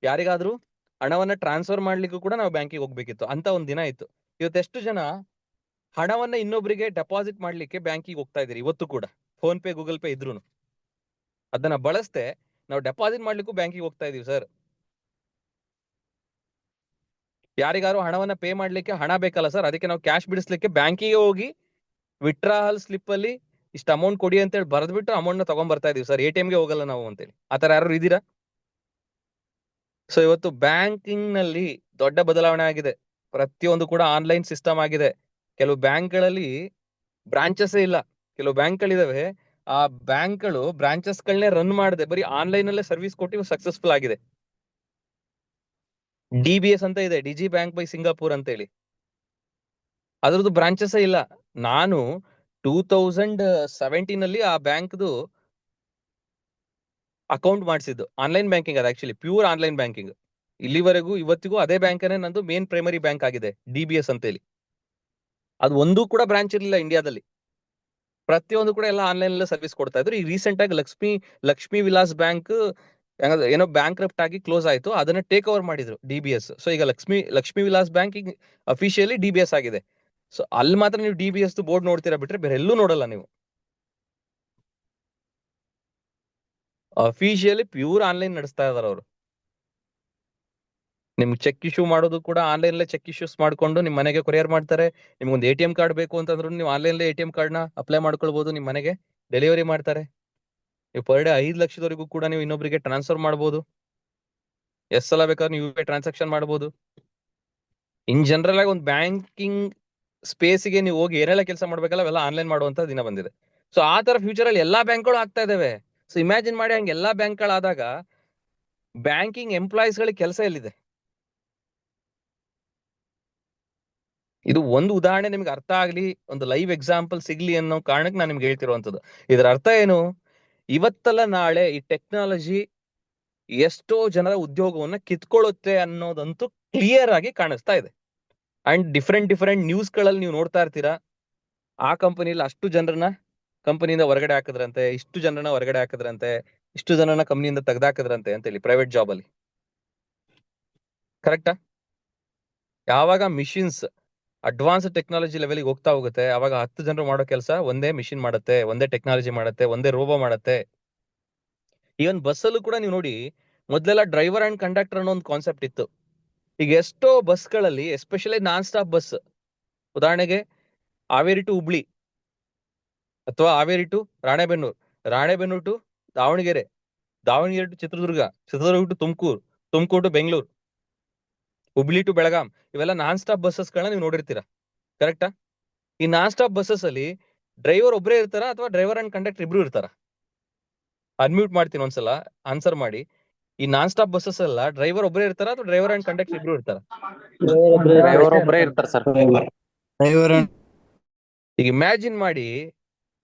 ಯಾರಿಗಾದ್ರೂ ಹಣವನ್ನ ಟ್ರಾನ್ಸ್ಫರ್ ಮಾಡ್ಲಿಕ್ಕೂ ಕೂಡ ನಾವು ಬ್ಯಾಂಕಿಗೆ ಹೋಗ್ಬೇಕಿತ್ತು ಅಂತ ಒಂದ್ ದಿನ ಇತ್ತು. ಇವತ್ತು ಎಷ್ಟು ಜನ ಹಣವನ್ನ ಇನ್ನೊಬ್ಬರಿಗೆ ಡೆಪಾಸಿಟ್ ಮಾಡ್ಲಿಕ್ಕೆ ಬ್ಯಾಂಕಿಗೆ ಹೋಗ್ತಾ ಇದ್ದೀರಿ? ಇವತ್ತು ಕೂಡ ಫೋನ್ ಪೇ, ಗೂಗಲ್ ಪೇ ಇದ್ರೂನು ಅದನ್ನ ಬಳಸ್ತೆ ನಾವು ಡೆಪಾಸಿಟ್ ಮಾಡ್ಲಿಕ್ಕೂ ಬ್ಯಾಂಕಿಗೆ ಹೋಗ್ತಾ ಇದೀವಿ ಸರ್. ಯಾರಿಗಾರು ಹಣವನ್ನ ಪೇ ಮಾಡ್ಲಿಕ್ಕೆ ಹಣ ಬೇಕಲ್ಲ ಸರ್, ಅದಕ್ಕೆ ನಾವು ಕ್ಯಾಶ್ ಬಿಡಿಸ್ಲಿಕ್ಕೆ ಬ್ಯಾಂಕಿಗೆ ಹೋಗಿ ವಿತ್ಡ್ರಾವಲ್ ಸ್ಲಿಪ್ ಅಲ್ಲಿ ಇಷ್ಟು ಅಮೌಂಟ್ ಕೊಡಿ ಅಂತೇಳಿ ಬರೆದ್ಬಿಟ್ಟು ಅಮೌಂಟ್ ನ ತಗೊಂಡ್ ಬರ್ತಾ ಇದೀವಿ ಸರ್, ATM ಗೆ ಹೋಗಲ್ಲ ನಾವು ಅಂತೇಳಿ. ಆತರ ಯಾರು ಇದೀರಾ? ಸೊ ಇವತ್ತು ಬ್ಯಾಂಕಿಂಗ್ ನಲ್ಲಿ ದೊಡ್ಡ ಬದಲಾವಣೆ ಆಗಿದೆ, ಪ್ರತಿಯೊಂದು ಕೂಡ ಆನ್ಲೈನ್ ಸಿಸ್ಟಮ್ ಆಗಿದೆ. ಕೆಲವು ಬ್ಯಾಂಕ್ಗಳಲ್ಲಿ ಬ್ರಾಂಚಸ್ ಇಲ್ಲ, ಕೆಲವು ಬ್ಯಾಂಕ್ಗಳಿದಾವೆ, ಆ ಬ್ಯಾಂಕ್ಗಳು ಬ್ರಾಂಚಸ್ ಗಳನ್ನೇ ರನ್ ಮಾಡದೆ ಬರೀ ಆನ್ಲೈನ್ ಅಲ್ಲೇ ಸರ್ವಿಸ್ ಕೊಟ್ಟು ಸಕ್ಸಸ್ಫುಲ್ ಆಗಿದೆ. DBS ಅಂತ ಇದೆ, ಡಿಜಿ ಬ್ಯಾಂಕ್ ಬೈ ಸಿಂಗಾಪುರ್ ಅಂತ ಹೇಳಿ. ಅದ್ರದ್ದು ಬ್ರಾಂಚಸ್ ಇಲ್ಲ. ನಾನು 2017 ಅಲ್ಲಿ ಆ ಬ್ಯಾಂಕ್ದು ಅಕೌಂಟ್ ಮಾಡಿಸಿದ್ದು. ಆನ್ಲೈನ್ ಬ್ಯಾಂಕಿಂಗ್ ಅದು, ಆಕ್ಚುಲಿ ಪ್ಯೂರ್ ಆನ್ಲೈನ್ ಬ್ಯಾಂಕಿಂಗ್. ಇಲ್ಲಿವರೆಗೂ ಇವತ್ತಿಗೂ ಅದೇ ಬ್ಯಾಂಕನೇ ನಂದು ಮೇನ್ ಪ್ರೈಮರಿ ಬ್ಯಾಂಕ್ ಆಗಿದೆ, DBS ಅಂತ ಹೇಳಿ. ಅದು ಒಂದೂ ಕೂಡ ಬ್ರಾಂಚ್ ಇರಲಿಲ್ಲ ಇಂಡಿಯಾದಲ್ಲಿ. ಪ್ರತಿಯೊಂದು ಕೂಡ ಎಲ್ಲ ಆನ್ಲೈನ್ ಸರ್ವಿಸ್ ಕೊಡ್ತಾ ಇದ್ರು. ಈ ರೀಸೆಂಟ್ ಆಗಿ ಲಕ್ಷ್ಮಿ ವಿಲಾಸ್ ಬ್ಯಾಂಕ್ ಏನೋ ಬ್ಯಾಂಕ್ ಆಗಿ ಕ್ಲೋಸ್ ಆಯ್ತು, ಅದನ್ನ ಟೇಕ್ ಓವರ್ ಮಾಡಿದ್ರು DBS. ಸೊ ಈಗ ಲಕ್ಷ್ಮಿ ವಿಲಾಸ್ ಬ್ಯಾಂಕ್ ಈಗ ಅಫಿಷಿಯಲಿ DBS ಆಗಿದೆ. ಸೊ ಅಲ್ಲಿ ಮಾತ್ರ ನೀವು DBS ಬೋರ್ಡ್ ನೋಡ್ತೀರಾ, ಬಿಟ್ರೆ ಬೇರೆ ಎಲ್ಲೂ ನೋಡಲ್ಲ ನೀವು. ಅಫಿಷಿಯಲಿ ಪ್ಯೂರ್ ಆನ್ಲೈನ್ ನಡೆಸ್ತಾ ಇದಾರೆ ಅವರು. ನಿಮ್ಗೆ ಚೆಕ್ ಇಶ್ಯೂ ಮಾಡೋದು ಕೂಡ ಆನ್ಲೈನ್ ಚೆಕ್ ಇಶ್ಯೂಸ್ ಮಾಡ್ಕೊಂಡು ನಿಮ್ ಮನೆಗೆ ಕೊರಿಯರ್ ಮಾಡ್ತಾರೆ. ನಿಮ್ಗೊಂದು ATM ಕಾರ್ಡ್ ಬೇಕು ಅಂತಂದ್ರು ನೀವು ಆನ್ಲೈನ್ ATM ಕಾರ್ಡ್ ನ ಅಪ್ಲೈ ಮಾಡ್ಕೊಳ್ಬಹುದು, ನಿಮ್ ಮನೆಗೆ ಡೆಲಿವರಿ ಮಾಡ್ತಾರೆ. ನೀವು ಪರ್ ಡೇ 5 ಲಕ್ಷದವರೆಗೂ ಕೂಡ ನೀವು ಇನ್ನೊಬ್ಬರಿಗೆ ಟ್ರಾನ್ಸ್ಫರ್ ಮಾಡಬಹುದು. ಎಷ್ಟು ಸಲ ಬೇಕಾದ್ರೆ ನೀವು UPI ಟ್ರಾನ್ಸಾಕ್ಷನ್ ಮಾಡಬಹುದು. ಇನ್ ಜನರಲ್ ಆಗಿ ಒಂದು ಬ್ಯಾಂಕಿಂಗ್ ಸ್ಪೇಸ್ಗೆ ನೀವು ಹೋಗಿ ಏನೆಲ್ಲ ಕೆಲಸ ಮಾಡ್ಬೇಕಲ್ಲ ಅವೆಲ್ಲ ಆನ್ಲೈನ್ ಮಾಡುವಂತ ದಿನ ಬಂದಿದೆ. ಸೊ ಆ ತರ ಫ್ಯೂಚರ್ ಅಲ್ಲಿ ಎಲ್ಲಾ ಬ್ಯಾಂಕ್ಗಳು ಆಗ್ತಾ ಇದಾವೆ. ಸೊ ಇಮ್ಯಾಜಿನ್ ಮಾಡಿ, ಹಂಗೆ ಎಲ್ಲಾ ಬ್ಯಾಂಕ್ಗಳಾದಾಗ ಬ್ಯಾಂಕಿಂಗ್ ಎಂಪ್ಲಾಯೀಸ್ ಗಳಿಗೆ ಕೆಲಸ ಎಲ್ಲಿದೆ? ಇದು ಒಂದು ಉದಾಹರಣೆ ನಿಮ್ಗೆ ಅರ್ಥ ಆಗ್ಲಿ, ಒಂದು ಲೈವ್ ಎಕ್ಸಾಂಪಲ್ ಸಿಗ್ಲಿ ಅನ್ನೋ ಕಾರಣಕ್ಕೆ ನಾನು ನಿಮ್ಗೆ ಹೇಳ್ತಿರುವಂತದ್ದು. ಇದರ ಅರ್ಥ ಏನು? ಇವತ್ತಲ್ಲ ನಾಳೆ ಈ ಟೆಕ್ನಾಲಜಿ ಎಷ್ಟೋ ಜನರ ಉದ್ಯೋಗವನ್ನ ಕಿತ್ಕೊಳ್ಳುತ್ತೆ ಅನ್ನೋದಂತೂ ಕ್ಲಿಯರ್ ಆಗಿ ಕಾಣಿಸ್ತಾ ಇದೆ. ಅಂಡ್ ಡಿಫರೆಂಟ್ ನ್ಯೂಸ್ ಗಳಲ್ಲಿ ನೀವು ನೋಡ್ತಾ ಇರ್ತೀರಾ, ಆ ಕಂಪನಿಲಿ ಅಷ್ಟು ಜನರನ್ನ ಕಂಪನಿಯಿಂದ ಹೊರಗಡೆ ಹಾಕಿದ್ರಂತೆ, ಇಷ್ಟು ಜನರನ್ನ ಹೊರಗಡೆ ಹಾಕಿದ್ರಂತೆ, ಇಷ್ಟು ಜನರನ್ನ ಕಂಪನಿಯಿಂದ ತೆಗೆದಾಕಿದ್ರಂತೆ ಅಂತ ಹೇಳಿ, ಪ್ರೈವೇಟ್ ಜಾಬ್ ಅಲ್ಲಿ. ಕರೆಕ್ಟಾ? ಯಾವಾಗ ಮಿಷಿನ್ಸ್ ಅಡ್ವಾನ್ಸ್ ಟೆಕ್ನಾಲಜಿ ಲೆವೆಲ್ಗೆ ಹೋಗ್ತಾ ಹೋಗುತ್ತೆ, ಅವಾಗ 10 ಜನರು ಮಾಡೋ ಕೆಲಸ ಒಂದೇ ಮಿಷಿನ್ ಮಾಡುತ್ತೆ, ಒಂದೇ ಟೆಕ್ನಾಲಜಿ ಮಾಡುತ್ತೆ, ಒಂದೇ ರೋಬೋ ಮಾಡುತ್ತೆ. ಈವನ್ ಬಸ್ಸಲ್ಲೂ ಕೂಡ ನೀವು ನೋಡಿ, ಮೊದಲೆಲ್ಲ ಡ್ರೈವರ್ ಅಂಡ್ ಕಂಡಕ್ಟರ್ ಅನ್ನೋ ಒಂದು ಕಾನ್ಸೆಪ್ಟ್ ಇತ್ತು. ಈಗ ಎಷ್ಟೋ ಬಸ್ಗಳಲ್ಲಿ, ಎಸ್ಪೆಷಲಿ ನಾನ್ ಸ್ಟಾಪ್ ಬಸ್, ಉದಾಹರಣೆಗೆ ಹಾವೇರಿ ಟು ಹುಬ್ಳಿ ಅಥವಾ Haveri to Ranebennur, Ranebennur to Davanagere, Davanagere to Chitradurga, Chitradurga to Tumakuru, Tumakuru to Bengaluru, Hubli to Belgaum, ಇವೆಲ್ಲ ನಾನ್ ಸ್ಟಾಪ್ ಬಸ್ಸಸ್ ಗಳನ್ನ ನೀವು ನೋಡಿರ್ತೀರಾ. ಕರೆಕ್ಟಾ? ಈ ನಾನ್ ಸ್ಟಾಪ್ ಬಸ್ಸಸ್ ಅಲ್ಲಿ ಡ್ರೈವರ್ ಒಬ್ಬರೇ ಇರ್ತಾರ ಅಥವಾ ಡ್ರೈವರ್ ಅಂಡ್ ಕಂಡಕ್ಟರ್ ಇಬ್ರು ಇರ್ತಾರ? ಅನ್ಮ್ಯೂಟ್ ಮಾಡ್ತೀನಿ ಒಂದ್ಸಲ, ಆನ್ಸರ್ ಮಾಡಿ. ಈ ನಾನ್ ಸ್ಟಾಪ್ ಬಸ್ಸಸ್ ಎಲ್ಲ ಡ್ರೈವರ್ ಒಬ್ಬರೇ ಇರ್ತಾರ ಅಥವಾ ಡ್ರೈವರ್ ಅಂಡ್ ಕಂಡಕ್ಟರ್ ಇಬ್ರು ಇರ್ತಾರ? ಡ್ರೈವರ್ ಒಬ್ಬರೇ ಇರ್ತಾರೆ ಸರ್. ಈಗ ಇಮ್ಯಾಜಿನ್ ಮಾಡಿ,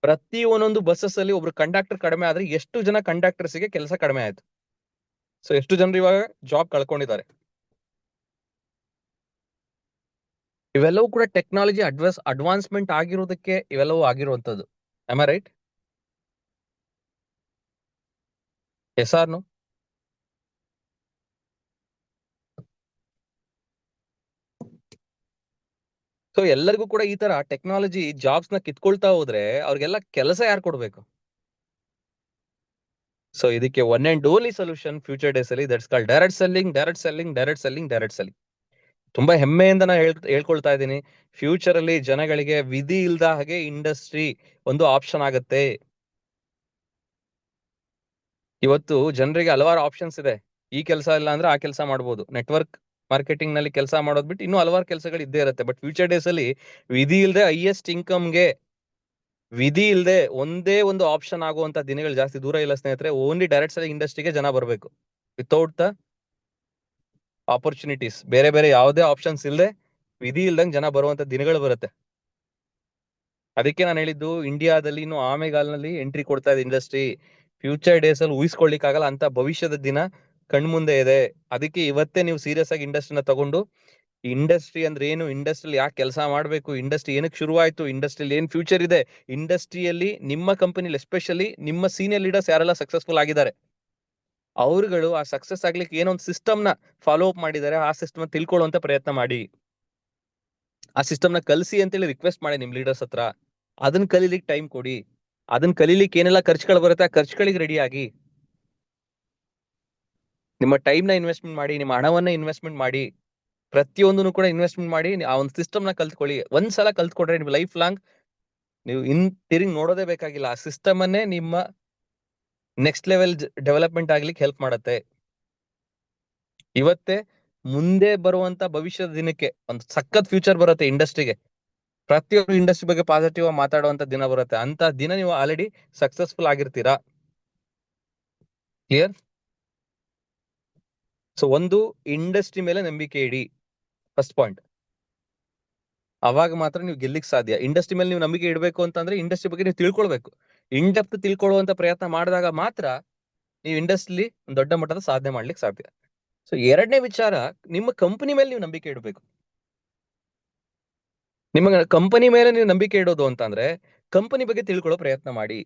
ಪ್ರತಿ ಒಂದೊಂದು ಬಸ್ಸಸ್ ಅಲ್ಲಿ ಒಬ್ರು ಕಂಡಕ್ಟರ್ ಕಡಿಮೆ ಆದ್ರೆ ಎಷ್ಟು ಜನ ಕಂಡಕ್ಟರ್ಸ್ ಗೆ ಕೆಲಸ ಕಡಿಮೆ ಆಯ್ತು. ಸೊ ಎಷ್ಟು ಜನರು ಇವಾಗ ಜಾಬ್ ಕಳ್ಕೊಂಡಿದ್ದಾರೆ. ಇವೆಲ್ಲವೂ ಕೂಡ ಟೆಕ್ನಾಲಜಿ ಅಡ್ವಾನ್ಸ್ಮೆಂಟ್ ಆಗಿರೋದಕ್ಕೆ ಇವೆಲ್ಲವೂ ಆಗಿರುವಂತದ್ದು. Am I right? Yes or no? So ಎಲ್ಲರಿಗೂ ಕೂಡ ಈ ತರ ಟೆಕ್ನಾಲಜಿ ಜಾಬ್ಸ್ ನ ಕಿತ್ಕೊಳ್ತಾ ಹೋದ್ರೆ ಅವ್ರಿಗೆಲ್ಲ ಕೆಲಸ ಯಾರು ಕೊಡ್ಬೇಕು? ಸೊ ಇದಕ್ಕೆ one and only solution future days ಅಲ್ಲಿ, that's called direct selling, direct selling, direct selling, direct selling. ತುಂಬಾ ಹೆಮ್ಮೆಯಿಂದ ನಾನು ಹೇಳ್ಕೊಳ್ತಾ ಇದ್ದೀನಿ, ಫ್ಯೂಚರ್ ಅಲ್ಲಿ ಜನಗಳಿಗೆ ವಿಧಿ ಇಲ್ದ ಹಾಗೆ ಇಂಡಸ್ಟ್ರಿ ಒಂದು ಆಪ್ಷನ್ ಆಗುತ್ತೆ. ಇವತ್ತು ಜನರಿಗೆ ಹಲವಾರು ಆಪ್ಷನ್ಸ್ ಇದೆ. ಈ ಕೆಲಸ ಇಲ್ಲ ಅಂದ್ರೆ ಆ ಕೆಲಸ ಮಾಡ್ಬೋದು. ನೆಟ್ವರ್ಕ್ ಮಾರ್ಕೆಟಿಂಗ್ ನಲ್ಲಿ ಕೆಲಸ ಮಾಡೋದ್ ಬಿಟ್ಟು ಇನ್ನೂ ಹಲವಾರು ಕೆಲಸಗಳು ಇದ್ದೇ ಇರುತ್ತೆ. ಬಟ್ ಫ್ಯೂಚರ್ ಡೇಸ್ ಅಲ್ಲಿ ವಿಧಿ ಇಲ್ಲದೆ ಹೈಯೆಸ್ಟ್ ಇನ್ಕಮ್ಗೆ, ವಿಧಿ ಇಲ್ಲದೆ ಒಂದೇ ಒಂದು ಆಪ್ಷನ್ ಆಗುವಂತ ದಿನಗಳು ಜಾಸ್ತಿ ದೂರ ಇಲ್ಲ ಸ್ನೇಹಿತರೆ. ಓನ್ಲಿ ಡೈರೆಕ್ಟ್ ಸೆಲ್ಲಿಂಗ್ ಇಂಡಸ್ಟ್ರಿಗೆ ಜನ ಬರಬೇಕು. ವಿತೌಟ್ ದ ಆಪರ್ಚುನಿಟೀಸ್, ಬೇರೆ ಬೇರೆ ಯಾವುದೇ ಆಪ್ಷನ್ಸ್ ಇಲ್ಲದೆ ವಿಧಿ ಇಲ್ದಂಗೆ ಜನ ಬರುವಂತ ದಿನಗಳು ಬರುತ್ತೆ. ಅದಕ್ಕೆ ನಾನು ಹೇಳಿದ್ದು, ಇಂಡಿಯಾದಲ್ಲಿ ಇನ್ನು ಆಮೆಗಾಲ್ನಲ್ಲಿ ಎಂಟ್ರಿ ಕೊಡ್ತಾ ಇದೆ ಇಂಡಸ್ಟ್ರಿ. ಫ್ಯೂಚರ್ ಡೇಸ್ ಅಲ್ಲಿ ಊಹಿಸ್ಕೊಳ್ಳಿಕ್ಕಾಗಲ್ಲ ಅಂತ ಭವಿಷ್ಯದ ದಿನ ಕಣ್ಮುಂದೆ ಇದೆ. ಅದಕ್ಕೆ ಇವತ್ತೇ ನೀವು ಸೀರಿಯಸ್ ಆಗಿ ಇಂಡಸ್ಟ್ರಿನ ತಗೊಂಡು, ಇಂಡಸ್ಟ್ರಿ ಅಂದ್ರೆ ಏನು, ಇಂಡಸ್ಟ್ರಿಯಲ್ಲಿ ಯಾಕೆ ಕೆಲಸ ಮಾಡಬೇಕು, ಇಂಡಸ್ಟ್ರಿ ಏನಕ್ಕೆ ಶುರುವಾಯ್ತು, ಇಂಡಸ್ಟ್ರಿಯಲ್ಲಿ ಏನ್ ಫ್ಯೂಚರ್ ಇದೆ, ಇಂಡಸ್ಟ್ರಿಯಲ್ಲಿ ನಿಮ್ಮ ಕಂಪನಿಲಿ ಎಸ್ಪೆಷಲಿ ನಿಮ್ಮ ಸೀನಿಯರ್ ಲೀಡರ್ಸ್ ಯಾರೆಲ್ಲ ಸಕ್ಸಸ್ಫುಲ್ ಆಗಿದ್ದಾರೆ ಅವರುಗಳು ಆ ಸಕ್ಸಸ್ ಆಗ್ಲಿಕ್ಕೆ ಏನೊಂದು ಸಿಸ್ಟಮ್ ನ ಫಾಲೋ ಅಪ್ ಮಾಡಿದ್ದಾರೆ, ಆ ಸಿಸ್ಟಮ್ ತಿಳ್ಕೊಳ್ಳುವಂತ ಪ್ರಯತ್ನ ಮಾಡಿ. ಆ ಸಿಸ್ಟಮ್ ನ ಕಲಿಸಿ ಅಂತೇಳಿ ರಿಕ್ವೆಸ್ಟ್ ಮಾಡಿ ನಿಮ್ ಲೀಡರ್ಸ್ ಹತ್ರ. ಅದನ್ನ ಕಲೀಲಿಕ್ಕೆ ಟೈಮ್ ಕೊಡಿ. ಅದನ್ನ ಕಲೀಲಿಕ್ಕೆ ಏನೆಲ್ಲ ಖರ್ಚುಗಳು ಬರುತ್ತೆ ಆ ಖರ್ಚುಗಳಿಗೆ ರೆಡಿ ಆಗಿ. ನಿಮ್ಮ ಟೈಮ್ ನ ಇನ್ವೆಸ್ಟ್ಮೆಂಟ್ ಮಾಡಿ, ನಿಮ್ಮ ಹಣವನ್ನ ಇನ್ವೆಸ್ಟ್ಮೆಂಟ್ ಮಾಡಿ, ಪ್ರತಿಯೊಂದನ್ನು ಕೂಡ ಇನ್ವೆಸ್ಟ್ಮೆಂಟ್ ಮಾಡಿ ಆ ಒಂದು ಸಿಸ್ಟಮ್ ನ ಕಲ್ತ್ಕೊಳ್ಳಿ. ಒಂದ್ಸಲ ಕಲ್ತ್ಕೊಡ್ರೆ ನೀವು ಲೈಫ್ ಲಾಂಗ್ ನೀವು ತಿರುಗಿ ನೋಡೋದೇ ಬೇಕಾಗಿಲ್ಲ. ಆ ಸಿಸ್ಟಮ್ ಅನ್ನೇ ನಿಮ್ಮ ನೆಕ್ಸ್ಟ್ ಲೆವೆಲ್ ಡೆವಲಪ್ಮೆಂಟ್ ಆಗ್ಲಿಕ್ಕೆ ಹೆಲ್ಪ್ ಮಾಡುತ್ತೆ. ಇವತ್ತೇ ಮುಂದೆ ಬರುವಂತ ಭವಿಷ್ಯದ ದಿನಕ್ಕೆ ಒಂದು ಸಖತ್ ಫ್ಯೂಚರ್ ಬರುತ್ತೆ ಇಂಡಸ್ಟ್ರಿಗೆ. ಪ್ರತಿಯೊಂದು ಇಂಡಸ್ಟ್ರಿ ಬಗ್ಗೆ ಪಾಸಿಟಿವ್ ಆಗಿ ಮಾತಾಡುವಂತ ದಿನ ಬರುತ್ತೆ. ಅಂತ ದಿನ ನೀವು ಆಲ್ರೆಡಿ ಸಕ್ಸಸ್ಫುಲ್ ಆಗಿರ್ತೀರಾ. ಕ್ಲಿಯರ್? ಸೊ ಒಂದು ಇಂಡಸ್ಟ್ರಿ ಮೇಲೆ ನಂಬಿಕೆ ಇಡಿ, ಫಸ್ಟ್ ಪಾಯಿಂಟ್. ಅವಾಗ ಮಾತ್ರ ನೀವು ಗೆಲ್ಲಿಕ್ ಸಾಧ್ಯ. ಇಂಡಸ್ಟ್ರಿ ಮೇಲೆ ನೀವು ನಂಬಿಕೆ ಇಡಬೇಕು ಅಂತಂದ್ರೆ ಇಂಡಸ್ಟ್ರಿ ಬಗ್ಗೆ ನೀವು ತಿಳ್ಕೊಳ್ಬೇಕು. ಇನ್ ಡೆಪ್ತ್ ತಿಳ್ಕೊಳ್ಳುವಂತ ಪ್ರಯತ್ನ ಮಾಡಿದಾಗ ಮಾತ್ರ ನೀವು ಇಂಡಸ್ಟ್ರಿ ಒಂದು ದೊಡ್ಡ ಮಟ್ಟದ ಸಾಧನೆ ಮಾಡ್ಲಿಕ್ಕೆ ಸಾಧ್ಯ. ಸೊ ಎರಡನೇ ವಿಚಾರ, ನಿಮ್ಮ ಕಂಪನಿ ಮೇಲೆ ನೀವು ನಂಬಿಕೆ ಇಡಬೇಕು. ನಿಮ್ಮ ಕಂಪನಿ ಮೇಲೆ ನೀವು ನಂಬಿಕೆ ಇಡೋದು ಅಂತಂದ್ರೆ ಕಂಪನಿ ಬಗ್ಗೆ ತಿಳ್ಕೊಳ್ಳೋ ಪ್ರಯತ್ನ ಮಾಡಿ.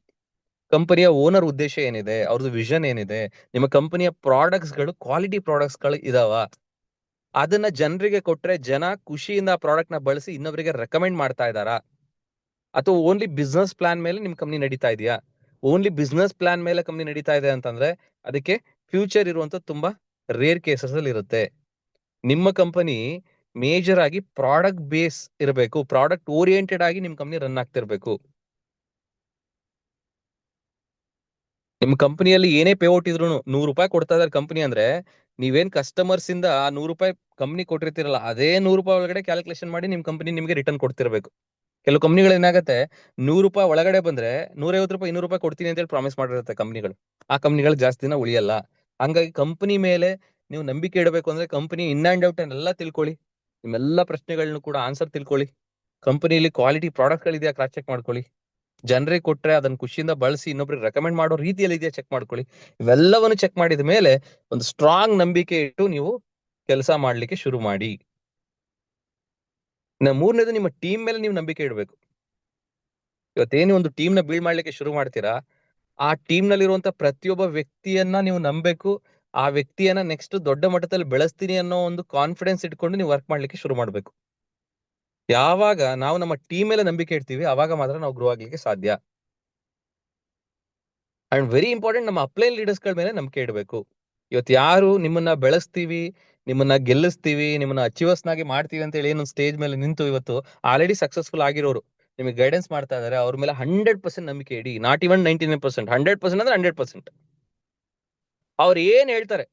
ಕಂಪನಿಯ ಓನರ್ ಉದ್ದೇಶ ಏನಿದೆ, ಅವ್ರದ್ದು ವಿಷನ್ ಏನಿದೆ, ನಿಮ್ಮ ಕಂಪನಿಯ ಪ್ರಾಡಕ್ಟ್ಸ್ ಗಳು ಕ್ವಾಲಿಟಿ ಪ್ರಾಡಕ್ಟ್ಸ್ ಗಳು ಇದಾವ, ಅದನ್ನ ಜನರಿಗೆ ಕೊಟ್ರೆ ಜನ ಖುಷಿಯಿಂದ ಆ ಪ್ರಾಡಕ್ಟ್ ನ ಬಳಸಿ ಇನ್ನೊಬ್ಬರಿಗೆ ರೆಕಮೆಂಡ್ ಮಾಡ್ತಾ ಇದಾರಾ, ಅಥವಾ ಓನ್ಲಿ ಬಿಸ್ನೆಸ್ ಪ್ಲಾನ್ ಮೇಲೆ ನಿಮ್ ಕಂಪನಿ ನಡೀತಾ ಇದೆಯಾ? ಓನ್ಲಿ ಬಿಸ್ನೆಸ್ ಪ್ಲಾನ್ ಮೇಲೆ ಕಂಪನಿ ನಡೀತಾ ಇದೆ ಅಂತಂದ್ರೆ ಅದಕ್ಕೆ ಫ್ಯೂಚರ್ ಇರುವಂತ ತುಂಬಾ ರೇರ್ ಕೇಸಸ್ ಅಲ್ಲಿ ಇರುತ್ತೆ. ನಿಮ್ಮ ಕಂಪನಿ ಮೇಜರ್ ಆಗಿ ಪ್ರಾಡಕ್ಟ್ ಬೇಸ್ ಇರಬೇಕು, ಪ್ರಾಡಕ್ಟ್ ಓರಿಯೆಂಟೆಡ್ ಆಗಿ ನಿಮ್ ಕಂಪನಿ ರನ್ ಆಗ್ತಿರ್ಬೇಕು. ನಿಮ್ ಕಂಪನಿಯಲ್ಲಿ ಏನೇ ಪೇಔಟ್ ಇದ್ರು ₹100 ಕೊಡ್ತಾ ಇದಾರೆ ಕಂಪನಿ ಅಂದ್ರೆ, ನೀವೇನ್ ಕಸ್ಟಮರ್ಸ್ ಇಂದ ಆ ₹100 ಕಂಪನಿ ಕೊಟ್ಟಿರ್ತೀರಲ್ಲ, ಅದೇ ₹100 ಒಳಗಡೆ ಕ್ಯಾಲ್ಕುಲೇಷನ್ ಮಾಡಿ ನಿಮ್ ಕಂಪನಿ ನಿಮ್ಗೆ ರಿಟರ್ನ್ ಕೊಡ್ತಿರ್ಬೇಕು. ಕೆಲವು ಕಂಪನಿಗಳು ಏನಾಗುತ್ತೆ, ₹100 ಒಳಗಡೆ ಬಂದ್ರೆ ₹150, ₹200 ಕೊಡ್ತೀನಿ ಅಂತ ಹೇಳಿ ಪ್ರಾಮಿಸ್ ಮಾಡಿರುತ್ತೆ ಕಂಪನಿಗಳು. ಆ ಕಂಪನಿಗಳು ಜಾಸ್ತಿ ದಿನ ಉಳಿಯಲ್ಲ. ಹಂಗಾಗಿ ಕಂಪನಿ ಮೇಲೆ ನೀವು ನಂಬಿಕೆ ಇಡಬೇಕು ಅಂದ್ರೆ ಕಂಪನಿ ಇನ್ ಅಂಡ್ ಔಟ್ ಎಲ್ಲ ತಿಳ್ಕೊಳ್ಳಿ. ನಿಮ್ಮೆಲ್ಲ ಪ್ರಶ್ನೆಗಳನ್ನು ಕೂಡ ಆನ್ಸರ್ ತಿಳ್ಕೊಳ್ಳಿ. ಕಂಪನಿಯಲ್ಲಿ ಕ್ವಾಲಿಟಿ ಪ್ರಾಡಕ್ಟ್ ಗಳಿದೆಯಾ ಕ್ರಾಸ್ ಚೆಕ್ ಮಾಡ್ಕೊಳ್ಳಿ. ಜನರಿಗೆ ಕೊಟ್ರೆ ಅದನ್ನ ಖುಷಿಯಿಂದ ಬಳಸಿ ಇನ್ನೊಬ್ರಿಗೆ ರೆಕಮೆಂಡ್ ಮಾಡೋ ರೀತಿಯಲ್ಲಿ ಇದೆಯಾ ಚೆಕ್ ಮಾಡ್ಕೊಳ್ಳಿ. ಇವೆಲ್ಲವನ್ನು ಚೆಕ್ ಮಾಡಿದ ಮೇಲೆ ಒಂದು ಸ್ಟ್ರಾಂಗ್ ನಂಬಿಕೆ ಇಟ್ಟು ನೀವು ಕೆಲಸ ಮಾಡ್ಲಿಕ್ಕೆ ಶುರು ಮಾಡಿ. ಮೂರನೇದು, ನಿಮ್ಮ ಟೀಮ್ ಮೇಲೆ ನೀವು ನಂಬಿಕೆ ಇಡಬೇಕು. ಇವತ್ತೇನು ಒಂದು ಟೀಮ್ ನ ಬಿಲ್ಡ್ ಮಾಡ್ಲಿಕ್ಕೆ ಶುರು ಮಾಡ್ತೀರಾ, ಆ ಟೀಮ್ ನಲ್ಲಿರುವಂತ ಪ್ರತಿಯೊಬ್ಬ ವ್ಯಕ್ತಿಯನ್ನ ನೀವು ನಂಬಬೇಕು. ಆ ವ್ಯಕ್ತಿಯನ್ನ ನೆಕ್ಸ್ಟ್ ದೊಡ್ಡ ಮಟ್ಟದಲ್ಲಿ ಬೆಳೆಸ್ತೀನಿ ಅನ್ನೋ ಒಂದು ಕಾನ್ಫಿಡೆನ್ಸ್ ಇಟ್ಕೊಂಡು ನೀವು ವರ್ಕ್ ಮಾಡ್ಲಿಕ್ಕೆ ಶುರು ಮಾಡ್ಬೇಕು. ಯಾವಾಗ ನಾವು ನಮ್ಮ ಟೀಮ್ ಮೇಲೆ ನಂಬಿಕೆ ಇಡ್ತೀವಿ ಅವಾಗ ಮಾತ್ರ ನಾವು ಗ್ರೋ ಆಗ್ಲಿಕ್ಕೆ ಸಾಧ್ಯ. ಅಂಡ್ ವೆರಿ ಇಂಪಾರ್ಟೆಂಟ್, ನಮ್ಮ ಅಪ್ಲೈನ್ ಲೀಡರ್ಸ್ ಗಳ ಮೇಲೆ ನಂಬಿಕೆ ಇಡಬೇಕು. ಇವತ್ತು ಯಾರು ನಿಮ್ಮನ್ನ ಬೆಳೆಸ್ತೀವಿ, ನಿಮ್ಮನ್ನ ಗೆಲ್ಲಿಸ್ತೀವಿ, ನಿಮ್ಮನ್ನ ಅಚೀವರ್ಸ್ ನಾಗಿ ಮಾಡ್ತೀವಿ ಅಂತ ಹೇಳಿ ಏನೊಂದು ಸ್ಟೇಜ್ ಮೇಲೆ ನಿಂತು ಇವತ್ತು ಆಲ್ರೆಡಿ ಸಕ್ಸಸ್ಫುಲ್ ಆಗಿರೋರು ನಿಮಗೆ ಗೈಡೆನ್ಸ್ ಮಾಡ್ತಾ ಇದಾರೆ, ಅವ್ರ ಮೇಲೆ 100% ನಂಬಿಕೆ ಇಡಿ. ನಾಟ್ ಇವನ್ 99%, 100% ಅಂದ್ರೆ 100%. ಅವ್ರು ಏನ್ ಹೇಳ್ತಾರೆ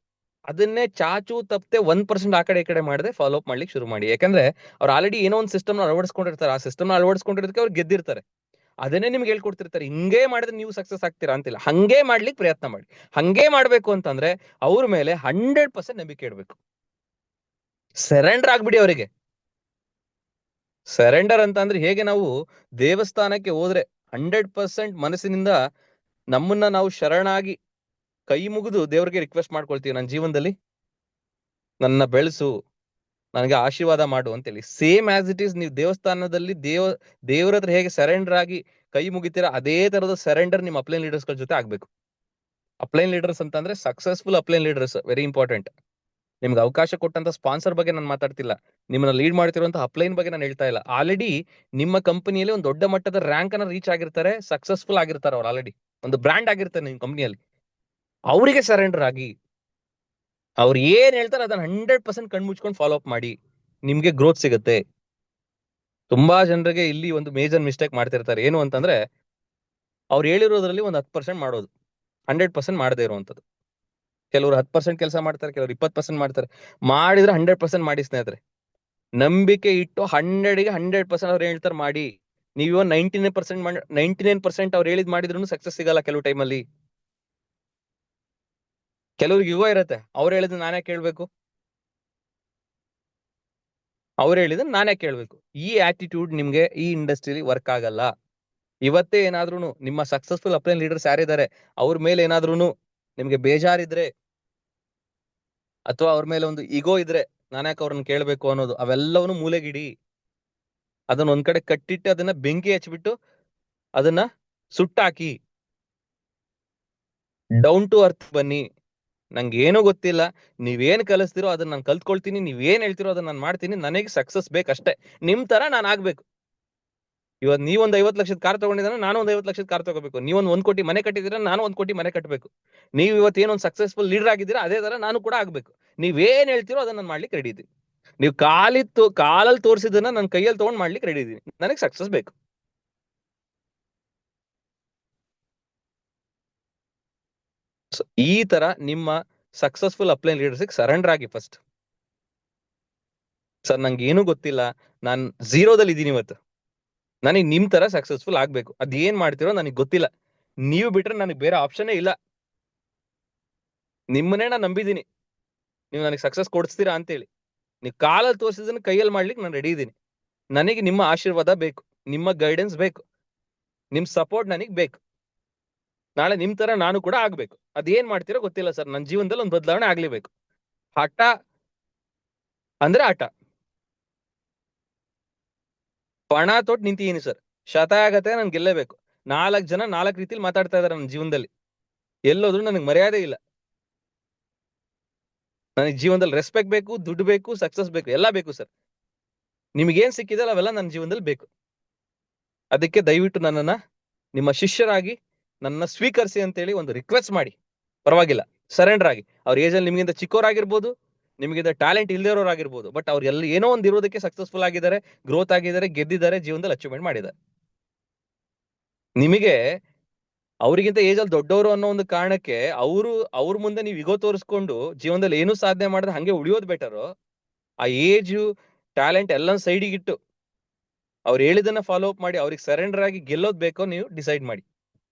ಅದನ್ನೇ ಚಾಚು ತಪ್ಪದೆ 1% ಆ ಕಡೆ ಈ ಕಡೆ ಮಾಡದೆ ಫಾಲೋ ಅಪ್ ಮಾಡ್ಲಿಕ್ಕೆ ಶುರು ಮಾಡಿ. ಯಾಕಂದ್ರೆ ಅವ್ರು ಆಲ್ರೆಡಿ ಏನೋ ಒಂದು ಸಿಸ್ಟಮ್ ಅಳವಡಿಸ್ಕೊಂಡಿರ್ತಾರೆ, ಆ ಸಿಸ್ಟಮ್ ಅಳವಡಿಸ್ಕೊಂಡಿರೋದಕ್ಕೆ ಅವ್ರು ಗೆದ್ದಿರ್ತಾರೆ. ಅದನ್ನೇ ನಿಮ್ಗೆ ಹೇಳ್ಕೊಡ್ತಿರ್ತಾರೆ. ಹಿಂಗೆ ಮಾಡಿದ್ರೆ ನೀವು ಸಕ್ಸಸ್ ಆಗ್ತೀರಾ ಅಂತಿಲ್ಲ, ಹಂಗೆ ಮಾಡ್ಲಿಕ್ಕೆ ಪ್ರಯತ್ನ ಮಾಡಿ. ಹಂಗೆ ಮಾಡ್ಬೇಕು ಅಂತಂದ್ರೆ ಅವ್ರ ಮೇಲೆ 100% ನಂಬಿಕೆ ಇಡಬೇಕು. ಸರೆಂಡರ್ ಆಗ್ಬಿಡಿ ಅವರಿಗೆ. ಸರೆಂಡರ್ ಅಂತ ಅಂದ್ರೆ ಹೇಗೆ ನಾವು ದೇವಸ್ಥಾನಕ್ಕೆ ಹೋದ್ರೆ 100% ಮನಸ್ಸಿನಿಂದ ನಮ್ಮನ್ನ ನಾವು ಶರಣಾಗಿ ಕೈ ಮುಗಿದು ದೇವರಿಗೆ ರಿಕ್ವೆಸ್ಟ್ ಮಾಡ್ಕೊಳ್ತೀವಿ, ನನ್ನ ಜೀವನದಲ್ಲಿ ನನ್ನ ಬೆಳೆಸು, ನನಗೆ ಆಶೀರ್ವಾದ ಮಾಡು ಅಂತೇಳಿ. ಸೇಮ್ ಆಸ್ ಇಟ್ ಈಸ್ ನೀವು ದೇವಸ್ಥಾನದಲ್ಲಿ ದೇವರ ಹತ್ರ ಹೇಗೆ ಸರೆಂಡರ್ ಆಗಿ ಕೈ ಮುಗಿತೀರಾ, ಅದೇ ತರದ ಸರೆಂಡರ್ ನಿಮ್ಮ ಅಪ್ಲೈನ್ ಲೀಡರ್ಸ್ ಗಳ ಜೊತೆ ಆಗ್ಬೇಕು. ಅಪ್ಲೈನ್ ಲೀಡರ್ಸ್ ಅಂತಂದ್ರೆ ಸಕ್ಸಸ್ಫುಲ್ ಅಪ್ಲೈನ್ ಲೀಡರ್ಸ್, ವೆರಿ ಇಂಪಾರ್ಟೆಂಟ್. ನಿಮ್ಗೆ ಅವಕಾಶ ಕೊಟ್ಟಂತ ಸ್ಪಾನ್ಸರ್ ಬಗ್ಗೆ ನಾನು ಮಾತಾಡ್ತಿಲ್ಲ, ನಿಮ್ಮನ್ನ ಲೀಡ್ ಮಾಡ್ತಿರುವಂತ ಅಪ್ಲೈನ್ ಬಗ್ಗೆ ನಾನು ಹೇಳ್ತಾ ಇಲ್ಲ. ಆಲ್ರೆಡಿ ನಿಮ್ಮ ಕಂಪನಿಯಲ್ಲಿ ಒಂದು ದೊಡ್ಡ ಮಟ್ಟದ ರ್ಯಾಂಕ್ ಅನ್ನ ರೀಚ್ ಆಗಿರ್ತಾರೆ, ಸಕ್ಸಸ್ಫುಲ್ ಆಗಿರ್ತಾರೆ. ಅವ್ರು ಆಲ್ರೆಡಿ ಒಂದು ಬ್ರ್ಯಾಂಡ್ ಆಗಿರ್ತಾರೆ ನಿಮ್ಮ ಕಂಪನಿಯಲ್ಲಿ. ಅವರಿಗೆ ಸರೆಂಡರ್ ಆಗಿ ಅವ್ರು ಏನ್ ಹೇಳ್ತಾರೆ ಅದನ್ನ 100% ಕಣ್ಮುಚ್ಕೊಂಡು ಫಾಲೋ ಅಪ್ ಮಾಡಿ, ನಿಮ್ಗೆ ಗ್ರೋತ್ ಸಿಗುತ್ತೆ. ತುಂಬಾ ಜನರಿಗೆ ಇಲ್ಲಿ ಒಂದು ಮೇಜರ್ ಮಿಸ್ಟೇಕ್ ಮಾಡ್ತಿರ್ತಾರೆ. ಏನು ಅಂತಂದ್ರೆ ಅವ್ರು ಹೇಳಿರೋದ್ರಲ್ಲಿ ಒಂದು 10% ಮಾಡೋದು, 100% ಮಾಡದೇ ಇರುವಂತದ್ದು. ಕೆಲವರು 10% ಕೆಲಸ ಮಾಡ್ತಾರೆ, ಕೆಲವರು 20% ಮಾಡ್ತಾರೆ. ಮಾಡಿದ್ರೆ 100% ಮಾಡಿ ಸ್ನೇಹಿತರೆ. ನಂಬಿಕೆ ಇಟ್ಟು 100ಗೆ 100% ಅವ್ರು ಹೇಳ್ತಾರೆ ಮಾಡಿ. ನೀವು 99% ಅವ್ರು ಹೇಳಿದ್ ಮಾಡಿದ್ರು ಸಕ್ಸಸ್ ಸಿಗಲ್ಲ ಕೆಲವು ಟೈಮಲ್ಲಿ. ಕೆಲವ್ರಿಗೆ ಯುವ ಇರತ್ತೆ, ಅವ್ರು ಹೇಳಿದ್ರೆ ನಾನೇ ಕೇಳ್ಬೇಕು, ಅವ್ರು ಹೇಳಿದ್ರೆ ನಾನೇ ಕೇಳ್ಬೇಕು. ಈ ಆಟಿಟ್ಯೂಡ್ ನಿಮ್ಗೆ ಈ ಇಂಡಸ್ಟ್ರಿಯಲ್ಲಿ ವರ್ಕ್ ಆಗಲ್ಲ. ಇವತ್ತೇ ಏನಾದ್ರೂ ನಿಮ್ಮ ಸಕ್ಸಸ್ಫುಲ್ ಅಪ್ಲೈನ್ ಲೀಡರ್ಸ್ ಯಾರಿದ್ದಾರೆ ಅವ್ರ ಮೇಲೆ ಏನಾದ್ರೂ ನಿಮ್ಗೆ ಬೇಜಾರಿದ್ರೆ ಅಥವಾ ಅವ್ರ ಮೇಲೆ ಒಂದು ಈಗೋ ಇದ್ರೆ, ನಾನ್ಯಾಕೆ ಅವ್ರನ್ನ ಕೇಳ್ಬೇಕು ಅನ್ನೋದು, ಅವೆಲ್ಲವನ್ನೂ ಮೂಲೆಗಿಡಿ. ಅದನ್ನ ಒಂದ್ ಕಡೆ ಕಟ್ಟಿಟ್ಟು ಅದನ್ನ ಬೆಂಕಿ ಹಚ್ಬಿಟ್ಟು ಅದನ್ನ ಸುಟ್ಟಾಕಿ. ಡೌನ್ ಟು ಅರ್ತ್ ಬನ್ನಿ. ನಂಗೆ ಏನೂ ಗೊತ್ತಿಲ್ಲ, ನೀವೇನ್ ಕಲಿಸ್ತಿರೋ ಅದನ್ನ ನಾನು ಕಲ್ತ್ಕೊಳ್ತೀನಿ, ನೀವೇನ್ ಹೇಳ್ತಿರೋ ಅದನ್ನ ನಾನು ಮಾಡ್ತೀನಿ, ನನಗೆ ಸಕ್ಸಸ್ ಬೇಕಷ್ಟೇ. ನಿಮ್ ತರ ನಾನು ಆಗ್ಬೇಕು. ಇವತ್ತು ನೀವೊಂದ್ 50 ಲಕ್ಷದ ಕಾರ್ ತಗೊಂಡಿದ್ರೆ ನಾನು ಒಂದ್ 50 ಲಕ್ಷದ ಕಾರ್ ತಗೋಬೇಕು. ನೀವೊಂದ್ 1 ಕೋಟಿ ಮನೆ ಕಟ್ಟಿದ್ರೆ ನಾನು 1 ಕೋಟಿ ಮನೆ ಕಟ್ಟಬೇಕು. ನೀವು ಇವತ್ತು ಏನೊಂದು ಸಕ್ಸಸ್ಫುಲ್ ಲೀಡರ್ ಆಗಿದ್ದೀರಾ ಅದೇ ತರ ನಾನು ಕೂಡ ಆಗ್ಬೇಕು. ನೀವೇನ್ ಹೇಳ್ತಿರೋ ಅದನ್ನ ನಾನು ಮಾಡ್ಲಿಕ್ಕೆ ರೆಡಿ ಇದ್ದೀನಿ. ನೀವು ಕಾಲಲ್ಲಿ ತೋರಿಸಿದನ್ನ ನನ್ನ ಕೈಯಲ್ಲಿ ತಗೊಂಡ್ ಮಾಡ್ಲಿಕ್ಕೆ ರೆಡಿ ಇದೀನಿ. ನನಗೆ ಸಕ್ಸಸ್ ಬೇಕು. ಈ ತರ ನಿಮ್ಮ ಸಕ್ಸಸ್ಫುಲ್ ಅಪ್ಲೈನ್ ಲೀಡರ್ಸ್ ಸರೆಂಡರ್ ಆಗಿ ಫಸ್ಟ್. ಸರ್ ನಂಗೆ ಏನೂ ಗೊತ್ತಿಲ್ಲ, ನಾನು ಝೀರೋದಲ್ಲಿ ಇದ್ದೀನಿ ಇವತ್ತು, ನನಗೆ ನಿಮ್ ತರ ಸಕ್ಸಸ್ಫುಲ್ ಆಗ್ಬೇಕು, ಅದೇನ್ ಮಾಡ್ತಿರೋ ನನಗೆ ಗೊತ್ತಿಲ್ಲ, ನೀವು ಬಿಟ್ರೆ ನನಗೆ ಬೇರೆ ಆಪ್ಷನ್ನೇ ಇಲ್ಲ. ನಿಮ್ಮನ್ನೇ ನಾನು ನಂಬಿದ್ದೀನಿ, ನೀವು ನನಗೆ ಸಕ್ಸಸ್ ಕೊಡಿಸ್ತೀರಾ ಅಂತೇಳಿ. ನೀವು ಕಾಲಲ್ಲಿ ತೋರಿಸಿದನ್ನ ಕೈಯಲ್ಲಿ ಮಾಡ್ಲಿಕ್ಕೆ ನಾನು ರೆಡಿ ಇದ್ದೀನಿ. ನನಗೆ ನಿಮ್ಮ ಆಶೀರ್ವಾದ ಬೇಕು, ನಿಮ್ಮ ಗೈಡೆನ್ಸ್ ಬೇಕು, ನಿಮ್ ಸಪೋರ್ಟ್ ನನಗ್ ಬೇಕು. ನಾಳೆ ನಿಮ್ ತರ ನಾನು ಕೂಡ ಆಗ್ಬೇಕು. ಅದೇನ್ ಮಾಡ್ತೀರೋ ಗೊತ್ತಿಲ್ಲ ಸರ್, ನನ್ನ ಜೀವನದಲ್ಲಿ ಒಂದು ಬದಲಾವಣೆ ಆಗ್ಲೇಬೇಕು. ಹಠ ಅಂದ್ರೆ ಹಠ. ಪಣ ತೊಟ್ಟು ನಿಂತಿದ್ದೀನಿ ಸರ್, ಶತ ಆಗತ್ತೆ, ನನ್ ಗೆಲ್ಲೇಬೇಕು. 4 ಜನ 4 ರೀತಿಲಿ ಮಾತಾಡ್ತಾ ಇದಾರೆ ನನ್ನ ಜೀವನದಲ್ಲಿ. ಎಲ್ಲೋದ್ರು ನನಗೆ ಮರ್ಯಾದೆ ಇಲ್ಲ. ನನಗೆ ಜೀವನದಲ್ಲಿ ರೆಸ್ಪೆಕ್ಟ್ ಬೇಕು, ದುಡ್ಡು ಬೇಕು, ಸಕ್ಸಸ್ ಬೇಕು, ಎಲ್ಲ ಬೇಕು ಸರ್. ನಿಮ್ಗೇನ್ ಸಿಕ್ಕಿದಲ್ಲ ಅವೆಲ್ಲ ನನ್ನ ಜೀವನದಲ್ಲಿ ಬೇಕು. ಅದಕ್ಕೆ ದಯವಿಟ್ಟು ನನ್ನನ್ನ ನಿಮ್ಮ ಶಿಷ್ಯರಾಗಿ ನನ್ನ ಸ್ವೀಕರಿಸಿ ಅಂತೇಳಿ ಒಂದು ರಿಕ್ವೆಸ್ಟ್ ಮಾಡಿ. ಪರವಾಗಿಲ್ಲ, ಸರೆಂಡರ್ ಆಗಿ. ಅವ್ರ ಏಜ್ ಅಲ್ಲಿ ನಿಮ್ಗಿಂತ ಚಿಕ್ಕವರಾಗಿರ್ಬೋದು, ನಿಮ್ಗಿಂತ ಟ್ಯಾಲೆಂಟ್ ಇಲ್ದಿರೋರಾಗಿರ್ಬೋದು, ಬಟ್ ಅವ್ರು ಏನೋ ಒಂದು ಇರೋದಕ್ಕೆ ಸಕ್ಸಸ್ಫುಲ್ ಆಗಿದ್ದಾರೆ, ಗ್ರೋತ್ ಆಗಿದ್ದಾರೆ, ಗೆದ್ದಿದ್ದಾರೆ, ಜೀವನದಲ್ಲಿ ಅಚೀವ್ಮೆಂಟ್ ಮಾಡಿದ್ದಾರೆ. ನಿಮಗೆ ಅವ್ರಿಗಿಂತ ಏಜ್ ಅಲ್ಲಿ ದೊಡ್ಡವರು ಅನ್ನೋ ಒಂದು ಕಾರಣಕ್ಕೆ ಅವ್ರ ಮುಂದೆ ನೀವು ಇಗೋ ತೋರಿಸ್ಕೊಂಡು ಜೀವನದಲ್ಲಿ ಏನು ಸಾಧನೆ ಮಾಡಿದ್ರೆ ಹಂಗೆ ಉಳಿಯೋದು ಬೆಟರು. ಆ ಏಜು ಟ್ಯಾಲೆಂಟ್ ಎಲ್ಲ ಸೈಡಿಗಿಟ್ಟು ಅವ್ರು ಹೇಳಿದನ್ನ ಫಾಲೋ ಅಪ್ ಮಾಡಿ ಅವ್ರಿಗೆ ಸರೆಂಡರ್ ಆಗಿ ಗೆಲ್ಲೋದ್ ಬೇಕೋ ನೀವು ಡಿಸೈಡ್ ಮಾಡಿ.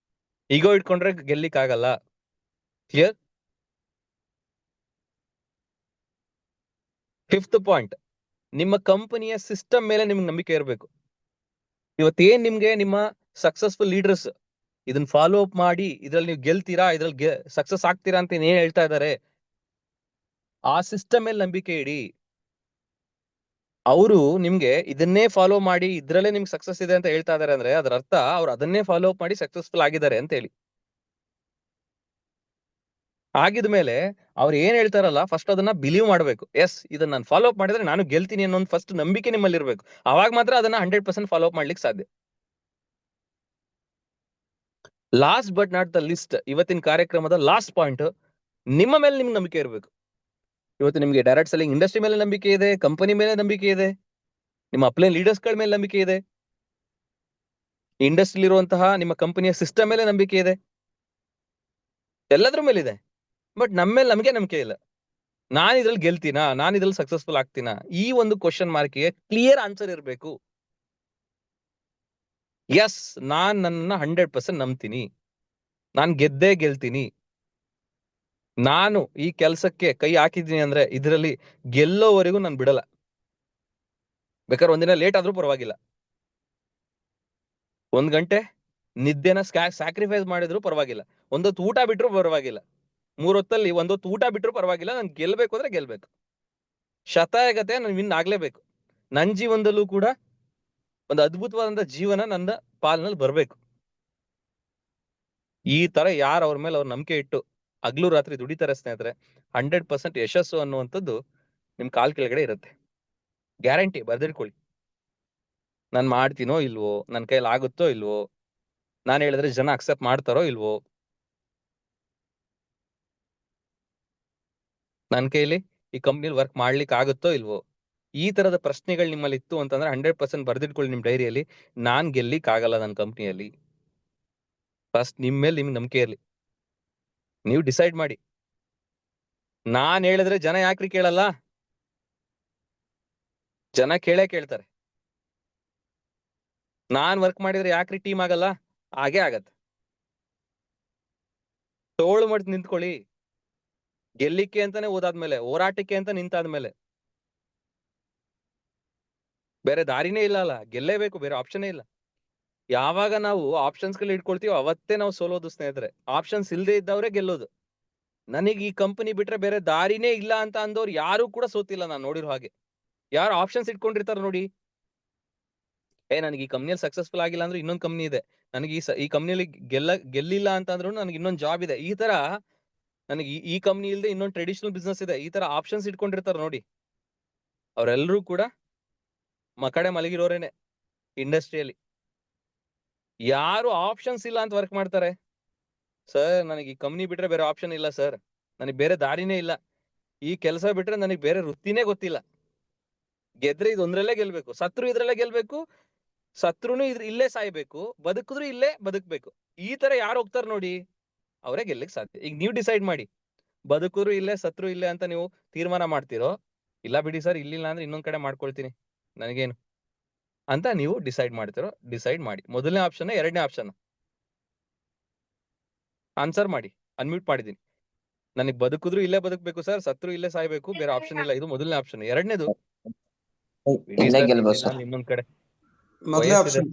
ಈಗೋ ಇಟ್ಕೊಂಡ್ರೆ ಗೆಲ್ಲಿಕ್ ಆಗಲ್ಲ. ಕ್ಲಿಯರ್? 5th ಪಾಯಿಂಟ್, ನಿಮ್ಮ ಕಂಪನಿಯ ಸಿಸ್ಟಮ್ ಮೇಲೆ ನಿಮ್ಗೆ ನಂಬಿಕೆ ಇರಬೇಕು. ಇವತ್ತೇನ್ ನಿಮ್ಗೆ ನಿಮ್ಮ ಸಕ್ಸಸ್ಫುಲ್ ಲೀಡರ್ಸ್ ಇದನ್ನ ಫಾಲೋ ಅಪ್ ಮಾಡಿ ಇದ್ರಲ್ಲಿ ನೀವು ಗೆಲ್ತೀರಾ, ಇದ್ರಲ್ಲಿ ಸಕ್ಸಸ್ ಆಗ್ತೀರಾ ಅಂತ ಏನ್ ಹೇಳ್ತಾ ಇದಾರೆ, ಆ ಸಿಸ್ಟಮ್ ಮೇಲೆ ನಂಬಿಕೆ ಇಡಿ. ಅವರು ನಿಮ್ಗೆ ಇದನ್ನೇ ಫಾಲೋ ಮಾಡಿ ಇದ್ರಲ್ಲೇ ನಿಮ್ಗೆ ಸಕ್ಸಸ್ ಇದೆ ಅಂತ ಹೇಳ್ತಾ ಇದಾರೆ ಅಂದ್ರೆ ಅದರ ಅರ್ಥ ಅವ್ರು ಅದನ್ನೇ ಫಾಲೋ ಅಪ್ ಮಾಡಿ ಸಕ್ಸಸ್ಫುಲ್ ಆಗಿದ್ದಾರೆ ಅಂತ ಹೇಳಿ. ಆಗಿದ್ಮೇಲೆ ಅವ್ರು ಏನ್ ಹೇಳ್ತಾರಲ್ಲ ಫಸ್ಟ್ ಅದನ್ನ ಬಿಲೀವ್ ಮಾಡ್ಬೇಕು. ಎಸ್, ಇದನ್ನ ನಾನು ಫಾಲೋ ಅಪ್ ಮಾಡಿದ್ರೆ ನಾನು ಗೆಲ್ತೀನಿ ಅನ್ನೋ ಒಂದು ಫಸ್ಟ್ ನಂಬಿಕೆ ನಿಮ್ಮಲ್ಲಿ ಇರ್ಬೇಕು. ಅವಾಗ ಮಾತ್ರ ಅದನ್ನ 100% ಫಾಲೋ ಅಪ್ ಮಾಡ್ಲಿಕ್ಕೆ ಸಾಧ್ಯ. Last but not the list, ಇವತ್ತಿನ ಕಾರ್ಯಕ್ರಮದ ಲಾಸ್ಟ್ ಪಾಯಿಂಟ್, ನಿಮ್ಮ ಮೇಲೆ ನಿಮ್ಗೆ ನಂಬಿಕೆ ಇರಬೇಕು. ಇವತ್ತು ನಿಮ್ಗೆ ಡೈರೆಕ್ಟ್ ಸೆಲ್ಲಿಂಗ್ ಇಂಡಸ್ಟ್ರಿ ಮೇಲೆ ನಂಬಿಕೆ ಇದೆ, ಕಂಪನಿ ಮೇಲೆ ನಂಬಿಕೆ ಇದೆ, ನಿಮ್ಮ ಅಪ್ಲೈನ್ ಲೀಡರ್ಸ್ ಗಳ ಮೇಲೆ ನಂಬಿಕೆ ಇದೆ, ಇಂಡಸ್ಟ್ರಿ ಇರುವಂತಹ ನಿಮ್ಮ ಕಂಪನಿಯ ಸಿಸ್ಟಮ್ ಮೇಲೆ ನಂಬಿಕೆ ಇದೆ, ಎಲ್ಲದ್ರ ಮೇಲೆ ಇದೆ. ಬಟ್ ನಮ್ಮ ಮೇಲೆ ನಮಗೆ ನಂಬಿಕೆ ಇಲ್ಲ. ನಾನು ಇದ್ರಲ್ಲಿ ಗೆಲ್ತೀನಾ, ನಾನು ಇದ್ರಲ್ಲಿ ಸಕ್ಸಸ್ಫುಲ್ ಆಗ್ತೀನಾ, ಈ ಒಂದು ಕ್ವಶನ್ ಮಾರ್ಕ್ಗೆ ಕ್ಲಿಯರ್ ಆನ್ಸರ್ ಇರಬೇಕು. ಎಸ್, ನಾನ್ ನನ್ನ 100% ನಂಬ್ತೀನಿ, ನಾನು ಗೆದ್ದೇ ಗೆಲ್ತೀನಿ, ನಾನು ಈ ಕೆಲಸಕ್ಕೆ ಕೈ ಹಾಕಿದ್ದೀನಿ ಅಂದ್ರೆ ಇದರಲ್ಲಿ ಗೆಲ್ಲೋವರೆಗೂ ನಾನು ಬಿಡಲ್ಲ. ಬೇಕಾದ್ರೆ ಒಂದಿನ ಲೇಟ್ ಆದ್ರೂ ಪರವಾಗಿಲ್ಲ, 1 ಗಂಟೆ ನಿದ್ದೆನ ಸ್ಯಾಕ್ರಿಫೈಸ್ ಮಾಡಿದ್ರು ಪರವಾಗಿಲ್ಲ, ಒಂದೊತ್ತು ಊಟ ಬಿಟ್ರು ಪರವಾಗಿಲ್ಲ, 3 ಹೊತ್ತಲ್ಲಿ ಒಂದೊತ್ತು ಊಟ ಬಿಟ್ರು ಪರವಾಗಿಲ್ಲ, ನಾನು ಗೆಲ್ಬೇಕು ಅಂದ್ರೆ ಗೆಲ್ಬೇಕು. ಶತಾಯಗತೆ ನಾನು ವಿನ್ ಆಗ್ಲೇಬೇಕು. ನನ್ನ ಜೀವನದಲ್ಲೂ ಕೂಡ ಒಂದು ಅದ್ಭುತವಾದಂತ ಜೀವನ ನನ್ನ ಪಾಲಿನಲ್ಲಿ ಬರ್ಬೇಕು. ಈ ತರ ಯಾರು ಅವ್ರ ಮೇಲೆ ಅವ್ರ ನಂಬಿಕೆ ಇಟ್ಟು ಹಗ್ಲು ರಾತ್ರಿ ದುಡಿತಾರೆ ಸ್ನೇಹಿತರೆ, 100% ಯಶಸ್ಸು ಅನ್ನುವಂಥದ್ದು ನಿಮ್ ಕಾಲ್ ಕೆಳಗಡೆ ಇರುತ್ತೆ. ಗ್ಯಾರಂಟಿ, ಬರ್ದಿಟ್ಕೊಳ್ಳಿ. ನಾನ್ ಮಾಡ್ತೀನೋ ಇಲ್ವೋ, ನನ್ನ ಕೈಯಲ್ಲಿ ಆಗುತ್ತೋ ಇಲ್ವೋ, ನಾನು ಹೇಳಿದ್ರೆ ಜನ ಅಕ್ಸೆಪ್ಟ್ ಮಾಡ್ತಾರೋ ಇಲ್ವೋ, ನನ್ನ ಕೈಲಿ ಈ ಕಂಪ್ನಿಲಿ ವರ್ಕ್ ಮಾಡ್ಲಿಕ್ಕೆ ಆಗುತ್ತೋ ಇಲ್ವೋ, ಈ ತರದ ಪ್ರಶ್ನೆಗಳು ನಿಮ್ಮಲ್ಲಿ ಇತ್ತು ಅಂತಂದ್ರೆ 100% ಬರ್ದಿಟ್ಕೊಳ್ಳಿ ನಿಮ್ ಡೈರಿಯಲ್ಲಿ. ನಾನ್ ಗೆಲ್ಲಿಕ್ ಆಗಲ್ಲ ನನ್ನ ಕಂಪ್ನಿಯಲ್ಲಿ. ಫಸ್ಟ್ ನಿಮ್ ಮೇಲೆ ನಿಮ್ಗೆ ನಂಬಿಕೆ ಇರ್ಲಿ, ನೀವು ಡಿಸೈಡ್ ಮಾಡಿ. ನಾನ್ ಹೇಳಿದ್ರೆ ಜನ ಯಾಕ್ರಿ ಕೇಳಲ್ಲ? ಜನ ಕೇಳ್ತಾರೆ. ನಾನ್ ವರ್ಕ್ ಮಾಡಿದ್ರೆ ಯಾಕ್ರಿ ಟೀಮ್ ಆಗಲ್ಲ? ಹಾಗೆ ಆಗತ್ತೆ. ತೋಳು ಮಾಡಿ ನಿಂತ್ಕೊಳ್ಳಿ. ಗೆಲ್ಲಿಕ್ಕೆ ಅಂತಾನೆ ಓದಾದ್ಮೇಲೆ, ಹೋರಾಟಕ್ಕೆ ಅಂತ ನಿಂತಾದ್ಮೇಲೆ ಬೇರೆ ದಾರಿನೇ ಇಲ್ಲ ಅಲ್ಲ, ಗೆಲ್ಲೇಬೇಕು, ಬೇರೆ ಆಪ್ಷನ್ನೇ ಇಲ್ಲ. ಯಾವಾಗ ನಾವು ಆಪ್ಷನ್ಸ್ ಗಳು ಇಟ್ಕೊಳ್ತೀವೋ ಅವತ್ತೇ ನಾವು ಸೋಲೋದು ಸ್ನೇಹಿತರೆ. ಆಪ್ಷನ್ಸ್ ಇಲ್ಲದೆ ಇದ್ದವ್ರೆ ಗೆಲ್ಲೋದು. ನನಗೆ ಈ ಕಂಪನಿ ಬಿಟ್ರೆ ಬೇರೆ ದಾರಿನೇ ಇಲ್ಲ ಅಂತ ಅಂದವ್ರು ಯಾರು ಕೂಡ ಸೋತಿಲ್ಲ ನಾನು ನೋಡಿರೋ ಹಾಗೆ. ಯಾರು ಆಪ್ಷನ್ಸ್ ಇಟ್ಕೊಂಡಿರ್ತಾರ ನೋಡಿ, ನನಗೆ ಈ ಕಂಪ್ನಿಯಲ್ಲಿ ಸಕ್ಸಸ್ಫುಲ್ ಆಗಿಲ್ಲ ಅಂದ್ರೆ ಇನ್ನೊಂದು ಕಂಪ್ನಿ ಇದೆ, ನನಗೆ ಈ ಕಂಪ್ನಿಯಲ್ಲಿ ಗೆಲ್ಲಿಲ್ಲ ಅಂತ ಅಂದ್ರೂ ನನಗೆ ಇನ್ನೊಂದು ಜಾಬ್ ಇದೆ, ಈ ತರ ನನಗೆ ಈ ಕಂಪ್ನಿ ಇಲ್ಲದೆ ಇನ್ನೊಂದು ಟ್ರೆಡಿಷನಲ್ ಬಿಸ್ನೆಸ್ ಇದೆ, ಈ ತರ ಆಪ್ಷನ್ಸ್ ಇಟ್ಕೊಂಡಿರ್ತಾರ ನೋಡಿ, ಅವರೆಲ್ಲರೂ ಕೂಡ ಮಕಡೆ ಮಲಗಿರೋರೇನೆ ಇಂಡಸ್ಟ್ರಿಯಲ್ಲಿ. ಯಾರು ಆಪ್ಷನ್ಸ್ ಇಲ್ಲ ಅಂತ ವರ್ಕ್ ಮಾಡ್ತಾರೆ, ಸರ್ ನನಗೆ ಈ ಕಂಪ್ನಿ ಬಿಟ್ರೆ ಬೇರೆ ಆಪ್ಷನ್ ಇಲ್ಲ ಸರ್, ನನಗೆ ಬೇರೆ ದಾರಿನೇ ಇಲ್ಲ, ಈ ಕೆಲಸ ಬಿಟ್ರೆ ನನಗೆ ಬೇರೆ ವೃತ್ತಿನೇ ಗೊತ್ತಿಲ್ಲ, ಗೆದ್ರೆ ಇದೊಂದ್ರಲ್ಲೇ ಗೆಲ್ಬೇಕು, ಸತ್ರು ಇದ್ರಲ್ಲೇ ಗೆಲ್ಬೇಕು, ಸತ್ರುನು ಇಲ್ಲೇ ಸಾಯ್ಬೇಕು, ಬದುಕಿದ್ರು ಇಲ್ಲೇ ಬದುಕ್ಬೇಕು, ಈ ತರ ಯಾರು ಹೋಗ್ತಾರ ನೋಡಿ ಅವರೇ ಗೆಲ್ಲಕ್ ಸಾಧ್ಯ. ಈಗ ನೀವು ಡಿಸೈಡ್ ಮಾಡಿ, ಬದುಕುರು ಇಲ್ಲೇ ಸತ್ರು ಇಲ್ಲೇ ಅಂತ ನೀವು ತೀರ್ಮಾನ ಮಾಡ್ತಿರೋ, ಇಲ್ಲ ಬಿಡಿ ಸರ್ ಇಲ್ಲಿಲ್ಲ ಅಂದ್ರೆ ಇನ್ನೊಂದ್ ಕಡೆ ಮಾಡ್ಕೊಳ್ತೀನಿ ನನಗೇನು ಅಂತ ನೀವು ಡಿಸೈಡ್ ಮಾಡ್ತಿರೋ, ಡಿಸೈಡ್ ಮಾಡಿ. ಮೊದಲನೇ ಆಪ್ಷನ್, ಎರಡನೇ ಆಪ್ಷನ್ ಆನ್ಸರ್ ಮಾಡಿ. ಅನ್ಮ್ಯೂಟ್ ಮಾಡಿದೀನಿ. ನನಗೆ ಬದುಕಿದ್ರು ಇಲ್ಲೇ ಬದುಕ್ಬೇಕು ಸರ್, ಸತ್ರು ಇಲ್ಲೇ ಸಾಯ್ಬೇಕು, ಬೇರೆ ಆಪ್ಷನ್ ಇಲ್ಲ, ಇದು ಮೊದಲನೇ ಆಪ್ಷನ್. ಎರಡನೇದು, ಬಿಡಿ ಇಲ್ಲೇ ಸರ್, ಗೆಲ್ಬೋದು ನಿಲ್ಲಿಲ್ಲ ಸರ್. ನಿಮ್ಮೊಂದ್ ಕಡೆ ಮೊದಲೇ ವಯಸ್ಸಿದೆ. ಆಪ್ಷನ್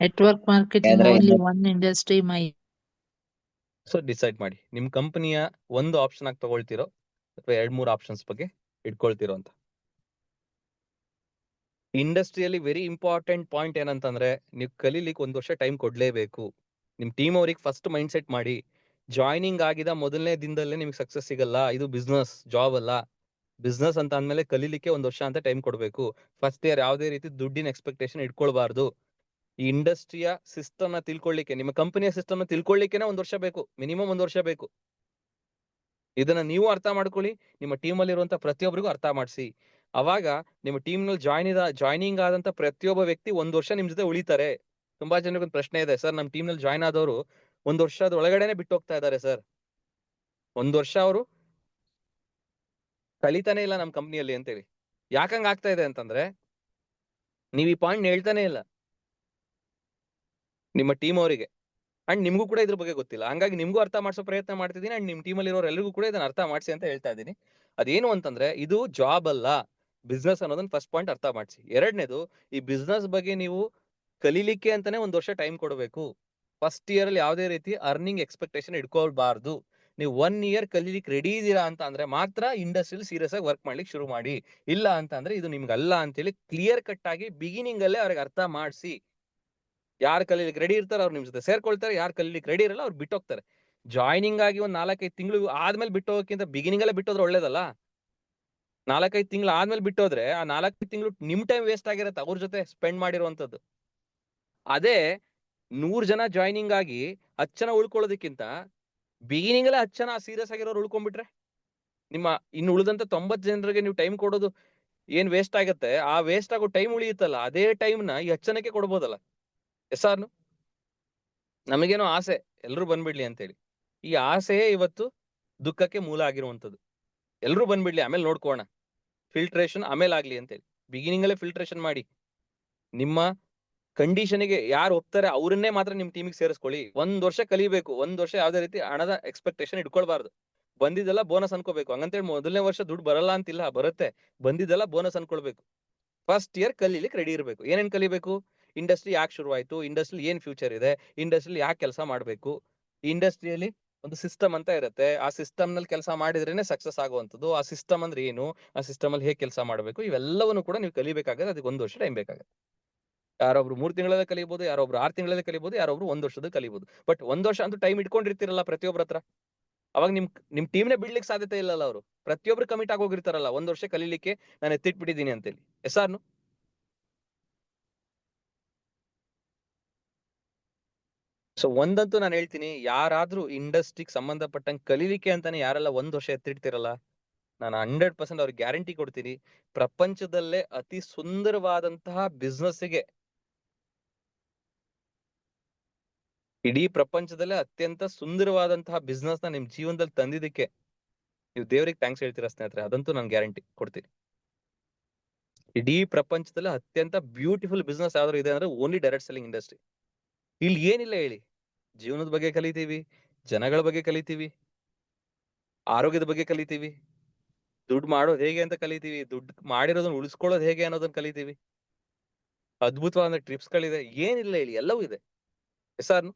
Network marketing ಯಾವ್ದ್ರ only ಇಲ್ಲ. one industry might. So decide ಮಾಡಿ, ನಿಮ್ ಕಂಪನಿಯ ಒಂದು ಆಪ್ಷನ್ ಆಗಿ ತಗೊಳ್ತಿರೋ ಅಥವಾ 2-3 ಆಪ್ಷನ್ಸ್ ಬಗ್ಗೆ ಇಟ್ಕೊಳ್ತಿರೋ ಅಂತ. ಇಂಡಸ್ಟ್ರಿಯಲ್ಲಿ ವೆರಿ ಇಂಪಾರ್ಟೆಂಟ್ ಪಾಯಿಂಟ್ ಏನಂತಂದ್ರೆ, ನೀವು ಕಲೀಲಿಕ್ಕೆ 1 ವರ್ಷ ಟೈಮ್ ಕೊಡ್ಲೇಬೇಕು. ನಿಮ್ ಟೀಮ್ ಅವ್ರಿಗೆ ಫಸ್ಟ್ ಮೈಂಡ್ ಸೆಟ್ ಮಾಡಿ, ಜಾಯ್ನಿಂಗ್ ಆಗಿದ ಮೊದಲನೇ ದಿನದಲ್ಲೇ ನಿಮ್ಗೆ ಸಕ್ಸಸ್ ಸಿಗಲ್ಲ. ಇದು ಬಿಸ್ನೆಸ್, ಜಾಬ್ ಅಲ್ಲ. ಬಿಸ್ನೆಸ್ ಅಂತ ಅಂದ್ಮೇಲೆ ಕಲೀಲಿಕ್ಕೆ 1 ವರ್ಷ ಅಂತ ಟೈಮ್ ಕೊಡ್ಬೇಕು. ಫಸ್ಟ್ ಇಯರ್ ಯಾವುದೇ ರೀತಿ ದುಡ್ಡಿನ ಎಕ್ಸ್ಪೆಕ್ಟೇಷನ್ ಇಟ್ಕೊಳ್ಬಾರ್ದು. ಈ ಇಂಡಸ್ಟ್ರಿಯ ಸಿಸ್ಟಮ್ ನ ತಿಳ್ಕೊಳ್ಳಿಕ್ಕೆ, ನಿಮ್ಮ ಕಂಪನಿಯ ಸಿಸ್ಟಮ್ ನ ತಿಳ್ಕೊಳ್ಳಿಕ್ಕೆ 1 ವರ್ಷ ಬೇಕು, ಮಿನಿಮಮ್ 1 ವರ್ಷ ಬೇಕು. ಇದನ್ನ ನೀವು ಅರ್ಥ ಮಾಡ್ಕೊಳ್ಳಿ, ನಿಮ್ಮ ಟೀಮ್ ಅಲ್ಲಿ ಇರುವಂತ ಪ್ರತಿಯೊಬ್ಬರಿಗೂ ಅರ್ಥ ಮಾಡಿಸಿ. ಅವಾಗ ನಿಮ್ಮ ಟೀಮ್ ನಲ್ಲಿ ಜಾಯ್ನಿಂಗ್ ಆದಂತ ಪ್ರತಿಯೊಬ್ಬ ವ್ಯಕ್ತಿ 1 ವರ್ಷ ನಿಮ್ ಜೊತೆ ಉಳಿತಾರೆ. ತುಂಬಾ ಜನಕ್ಕೆ ಒಂದು ಪ್ರಶ್ನೆ ಇದೆ, ಸರ್ ನಮ್ಮ ಟೀಮ್ ನಲ್ಲಿ ಜಾಯ್ನ್ ಆದವರು 1 ವರ್ಷದ ಒಳಗಡೆನೆ ಬಿಟ್ಟು ಹೋಗ್ತಾ ಇದ್ದಾರೆ ಸರ್. 1 ವರ್ಷ ಅವರು ಕಲಿತಾನೆ ಇಲ್ಲ ನಮ್ಮ ಕಂಪ್ನಿಯಲ್ಲಿ ಅಂತೇಳಿ. ಯಾಕಂಗ ಆಗ್ತಾ ಇದೆ ಅಂತಂದ್ರೆ, ನೀವ್ ಈ ಪಾಯಿಂಟ್ ಹೇಳ್ತಾನೆ ಇಲ್ಲ ನಿಮ್ಮ ಟೀಮ್ ಅವರಿಗೆ, ಅಂಡ್ ನಿಮ್ಗೂ ಕೂಡ ಇದ್ರ ಬಗ್ಗೆ ಗೊತ್ತಿಲ್ಲ. ಹಂಗಾಗಿ ನಿಮ್ಗೂ ಅರ್ಥ ಮಾಡಿಸೋ ಪ್ರಯತ್ನ ಮಾಡ್ತಿದ್ದೀನಿ, ಅಂಡ್ ನಿಮ್ ಟೀಮ್ ಅಲ್ಲಿ ಇರೋರು ಎಲ್ಲರಿಗೂ ಕೂಡ ಇದನ್ನ ಅರ್ಥ ಮಾಡಿಸಿ ಅಂತ ಹೇಳ್ತಾ ಇದ್ದೀನಿ. ಅದೇನು ಅಂತಂದ್ರೆ, ಇದು ಜಾಬ್ ಅಲ್ಲ, ಬಿಸ್ನೆಸ್ ಅನ್ನೋದನ್ನ ಫಸ್ಟ್ ಪಾಯಿಂಟ್ ಅರ್ಥ ಮಾಡಿಸಿ. ಎರಡನೇದು, ಈ ಬಿಸ್ನೆಸ್ ಬಗ್ಗೆ ನೀವು ಕಲೀಲಿಕ್ಕೆ ಅಂತಾನೆ 1 ವರ್ಷ ಟೈಮ್ ಕೊಡಬೇಕು. ಫಸ್ಟ್ ಇಯರ್ ಅಲ್ಲಿ ಯಾವುದೇ ರೀತಿ ಅರ್ನಿಂಗ್ ಎಕ್ಸ್ಪೆಕ್ಟೇಷನ್ ಇಟ್ಕೊಳ್ಬಾರ್ದು. ನೀವು 1 ಇಯರ್ ಕಲೀಲಿಕ್ಕೆ ರೆಡಿ ಇದೀರಾ ಅಂತ ಅಂದ್ರೆ ಮಾತ್ರ ಇಂಡಸ್ಟ್ರಿಯಲ್ಲಿ ಸೀರಿಯಸ್ ಆಗಿ ವರ್ಕ್ ಮಾಡ್ಲಿಕ್ಕೆ ಶುರು ಮಾಡಿ. ಇಲ್ಲ ಅಂತ ಅಂದ್ರೆ ಇದು ನಿಮ್ಗಲ್ಲ ಅಂತೇಳಿ ಕ್ಲಿಯರ್ ಕಟ್ ಆಗಿ ಬಿಗಿನಿಂಗ್ ಅಲ್ಲೇ ಅವ್ರಿಗೆ ಅರ್ಥ ಮಾಡಿಸಿ. ಯಾರು ಕಲೀಲಿಕ್ಕೆ ರೆಡಿ ಇರ್ತಾರೆ ಅವ್ರು ನಿಮ್ ಜೊತೆ ಸೇರ್ಕೊಳ್ತಾರೆ, ಯಾರು ಕಲೀಲಿಕ್ಕೆ ರೆಡಿ ಇರಲ್ಲ ಅವ್ರು ಬಿಟ್ಟೋಗ್ತಾರೆ. ಜಾಯ್ನಿಂಗ್ ಆಗಿ 1-4-5 ತಿಂಗಳು ಆದ್ಮೇಲೆ ಬಿಟ್ಟು ಹೋಗೋಕ್ಕಿಂತ ಬಿಗಿನಿಂಗ್ ಅಲ್ಲೇ ಬಿಟ್ಟೋದ್ರೆ ಒಳ್ಳೇದಲ್ಲ. 4-5 ತಿಂಗಳು ಆದ್ಮೇಲೆ ಬಿಟ್ಟೋದ್ರೆ ಆ 4 ತಿಂಗಳು ನಿಮ್ ಟೈಮ್ ವೇಸ್ಟ್ ಆಗಿರತ್ತೆ ಅವ್ರ ಜೊತೆ ಸ್ಪೆಂಡ್ ಮಾಡಿರುವಂತದ್ದು. ಅದೇ 100 ಜನ ಜಾಯ್ನಿಂಗ್ ಆಗಿ 10 ಜನ ಉಳ್ಕೊಳ್ಳೋದಕ್ಕಿಂತ ಬಿಗಿನಿಂಗ್ ಅಲ್ಲೇ 10 ಜನ ಸೀರಿಯಸ್ ಆಗಿರೋರು ಉಳ್ಕೊಂಡ್ಬಿಟ್ರೆ, ನಿಮ್ಮ ಇನ್ನು ಉಳಿದಂತ 90 ಜನರಿಗೆ ನೀವು ಟೈಮ್ ಕೊಡೋದು ಏನ್ ವೇಸ್ಟ್ ಆಗತ್ತೆ, ಆ ವೇಸ್ಟ್ ಆಗೋ ಟೈಮ್ ಉಳಿಯುತ್ತಲ್ಲ, ಅದೇ ಟೈಮ್ ನ ಈ 10 ಜನಕ್ಕೆ ಕೊಡ್ಬೋದಲ್ಲ. ಎಸ್ಆರ್ನು ನಮಗೇನೋ ಆಸೆ ಎಲ್ರು ಬಂದ್ಬಿಡ್ಲಿ ಅಂತೇಳಿ. ಈ ಆಸೆಯೇ ಇವತ್ತು ದುಃಖಕ್ಕೆ ಮೂಲ ಆಗಿರುವಂತದ್ದು. ಎಲ್ರು ಬಂದ್ಬಿಡ್ಲಿ ಆಮೇಲೆ ನೋಡ್ಕೋಣ, ಫಿಲ್ಟ್ರೇಷನ್ ಆಮೇಲೆ ಆಗ್ಲಿ ಅಂತೇಳಿ. ಬಿಗಿನಿಂಗ್ ಅಲ್ಲೇ ಫಿಲ್ಟ್ರೇಷನ್ ಮಾಡಿ, ನಿಮ್ಮ ಕಂಡೀಷನ್ಗೆ ಯಾರು ಒಪ್ತಾರೆ ಅವ್ರನ್ನೇ ಮಾತ್ರ ನಿಮ್ ಟೀಮಿಗೆ ಸೇರಿಸ್ಕೊಳ್ಳಿ. 1 ವರ್ಷ ಕಲಿಬೇಕು. 1 ವರ್ಷ ಯಾವ್ದೇ ರೀತಿ ಹಣದ ಎಕ್ಸ್ಪೆಕ್ಟೇಷನ್ ಇಟ್ಕೊಳ್ಬಾರ್ದು. ಬಂದಿದ್ದೆಲ್ಲ ಬೋನಸ್ ಅನ್ಕೋಬೇಕು. ಹಂಗಂತೇಳಿ ಮೊದಲನೇ ವರ್ಷ ದುಡ್ಡು ಬರಲ್ಲ ಅಂತಿಲ್ಲ, ಬರುತ್ತೆ. ಬಂದಿದ್ದೆಲ್ಲ ಬೋನಸ್ ಅನ್ಕೊಳ್ಬೇಕು. ಫಸ್ಟ್ ಇಯರ್ ಕಲೀಲಿಕ್ಕೆ ರೆಡಿ ಇರಬೇಕು. ಏನೇನ್ ಕಲಿಬೇಕು, ಇಂಡಸ್ಟ್ರಿ ಯಾಕೆ ಶುರುವಾಯ್ತು, ಇಂಡಸ್ಟ್ರಿ ಏನ್ ಫ್ಯೂಚರ್ ಇದೆ, ಇಂಡಸ್ಟ್ರಿಯಲ್ಲಿ ಯಾಕೆ ಕೆಲಸ ಮಾಡ್ಬೇಕು, ಇಂಡಸ್ಟ್ರಿಯಲ್ಲಿ ಒಂದು ಸಿಸ್ಟಮ್ ಅಂತ ಇರುತ್ತೆ, ಆ ಸಿಸ್ಟಮ್ ನಲ್ಲಿ ಕೆಲಸ ಮಾಡಿದ್ರೇನೆ ಸಕ್ಸಸ್ ಆಗುವಂಥದ್ದು. ಆ ಸಿಸ್ಟಮ್ ಅಂದ್ರೆ ಏನು, ಆ ಸಿಸ್ಟಮ್ ಅಲ್ಲಿ ಹೇಗೆ ಕೆಲಸ ಮಾಡಬೇಕು, ಇವೆಲ್ಲವನ್ನು ಕೂಡ ನೀವು ಕಲಿಬೇಕಾಗುತ್ತೆ. ಅದಕ್ಕೆ 1 ವರ್ಷ ಟೈಮ್ ಬೇಕಾಗುತ್ತೆ. ಯಾರೊಬ್ರು 3 ತಿಂಗಳಲ್ಲೇ ಕಲಿಬಹುದು, ಯಾರೊಬ್ರು 6 ತಿಂಗಳಲ್ಲೇ ಕಲಿಬಹುದು, ಯಾರೊಬ್ರು 1 ವರ್ಷದ ಕಲಿಬಹುದು. ಬಟ್ 1 ವರ್ಷ ಅಂತೂ ಟೈಮ್ ಇಟ್ಕೊಂಡಿರ್ತಿರಲ್ಲ ಪ್ರತಿಯೊಬ್ಬರ ಹತ್ರ. ಅವಾಗ ನಿಮ್ ಟೀಮ್ನೇ ಬಿಡ್ಲಿಕ್ಕೆ ಸಾಧ್ಯತೆ ಇಲ್ಲಲ್ಲ. ಅವರು ಪ್ರತಿಯೊಬ್ರು ಕಮಿಟ್ ಆಗೋಗಿರ್ತಾರಲ್ಲ 1 ವರ್ಷ ಕಲೀಲಿಕ್ಕೆ ನಾನು ಎತ್ತಿಟ್ಬಿಟ್ಟಿದ್ದೀನಿ ಅಂತೇಳಿ. ಎಸ್ಆರ್ನು ಸೊ ಒಂದಂತೂ ನಾನು ಹೇಳ್ತೀನಿ, ಯಾರಾದ್ರೂ ಇಂಡಸ್ಟ್ರಿಗೆ ಸಂಬಂಧಪಟ್ಟಂಗೆ ಕಲೀಲಿಕ್ಕೆ ಅಂತಾನೆ ಯಾರೆಲ್ಲ 1 ವರ್ಷ ಎತ್ತಿಡ್ತಿರಲ್ಲ, ನಾನು 100% ಅವ್ರಿಗೆ ಗ್ಯಾರಂಟಿ ಕೊಡ್ತೀನಿ, ಪ್ರಪಂಚದಲ್ಲೇ ಅತಿ ಸುಂದರವಾದಂತಹ ಬಿಸ್ನೆಸ್ಗೆ, ಇಡೀ ಪ್ರಪಂಚದಲ್ಲೇ ಅತ್ಯಂತ ಸುಂದರವಾದಂತಹ ಬಿಸ್ನೆಸ್ ನ ನಿಮ್ ಜೀವನದಲ್ಲಿ ತಂದಿದ್ದಕ್ಕೆ ನೀವು ದೇವ್ರಿಗೆ ಥ್ಯಾಂಕ್ಸ್ ಹೇಳ್ತೀರಾ ಸ್ನೇಹಿತರೆ. ಅದಂತೂ ನಾನು ಗ್ಯಾರಂಟಿ ಕೊಡ್ತೀನಿ. ಇಡೀ ಪ್ರಪಂಚದಲ್ಲಿ ಅತ್ಯಂತ ಬ್ಯೂಟಿಫುಲ್ ಬಿಸ್ನೆಸ್ ಯಾವ್ದಾದ್ರು ಇದೆ ಅಂದ್ರೆ ಓನ್ಲಿ ಡೈರೆಕ್ಟ್ ಸೆಲ್ಲಿಂಗ್ ಇಂಡಸ್ಟ್ರಿ. ಇಲ್ಲಿ ಏನಿಲ್ಲ ಹೇಳಿ, ಜೀವನದ ಬಗ್ಗೆ ಕಲಿತೀವಿ, ಜನಗಳ ಬಗ್ಗೆ ಕಲಿತೀವಿ, ಆರೋಗ್ಯದ ಬಗ್ಗೆ ಕಲಿತೀವಿ, ದುಡ್ಡು ಮಾಡೋದು ಹೇಗೆ ಅಂತ ಕಲಿತೀವಿ, ದುಡ್ಡು ಮಾಡಿರೋದನ್ನ ಉಳಿಸ್ಕೊಳ್ಳೋದು ಹೇಗೆ ಅನ್ನೋದನ್ನ ಕಲಿತೀವಿ, ಅದ್ಭುತವಾದ ಟ್ರಿಪ್ಸ್ ಗಳಿದೆ. ಏನಿಲ್ಲ ಹೇಳಿ, ಎಲ್ಲವೂ ಇದೆ. ಎಸ್ಆರ್ನು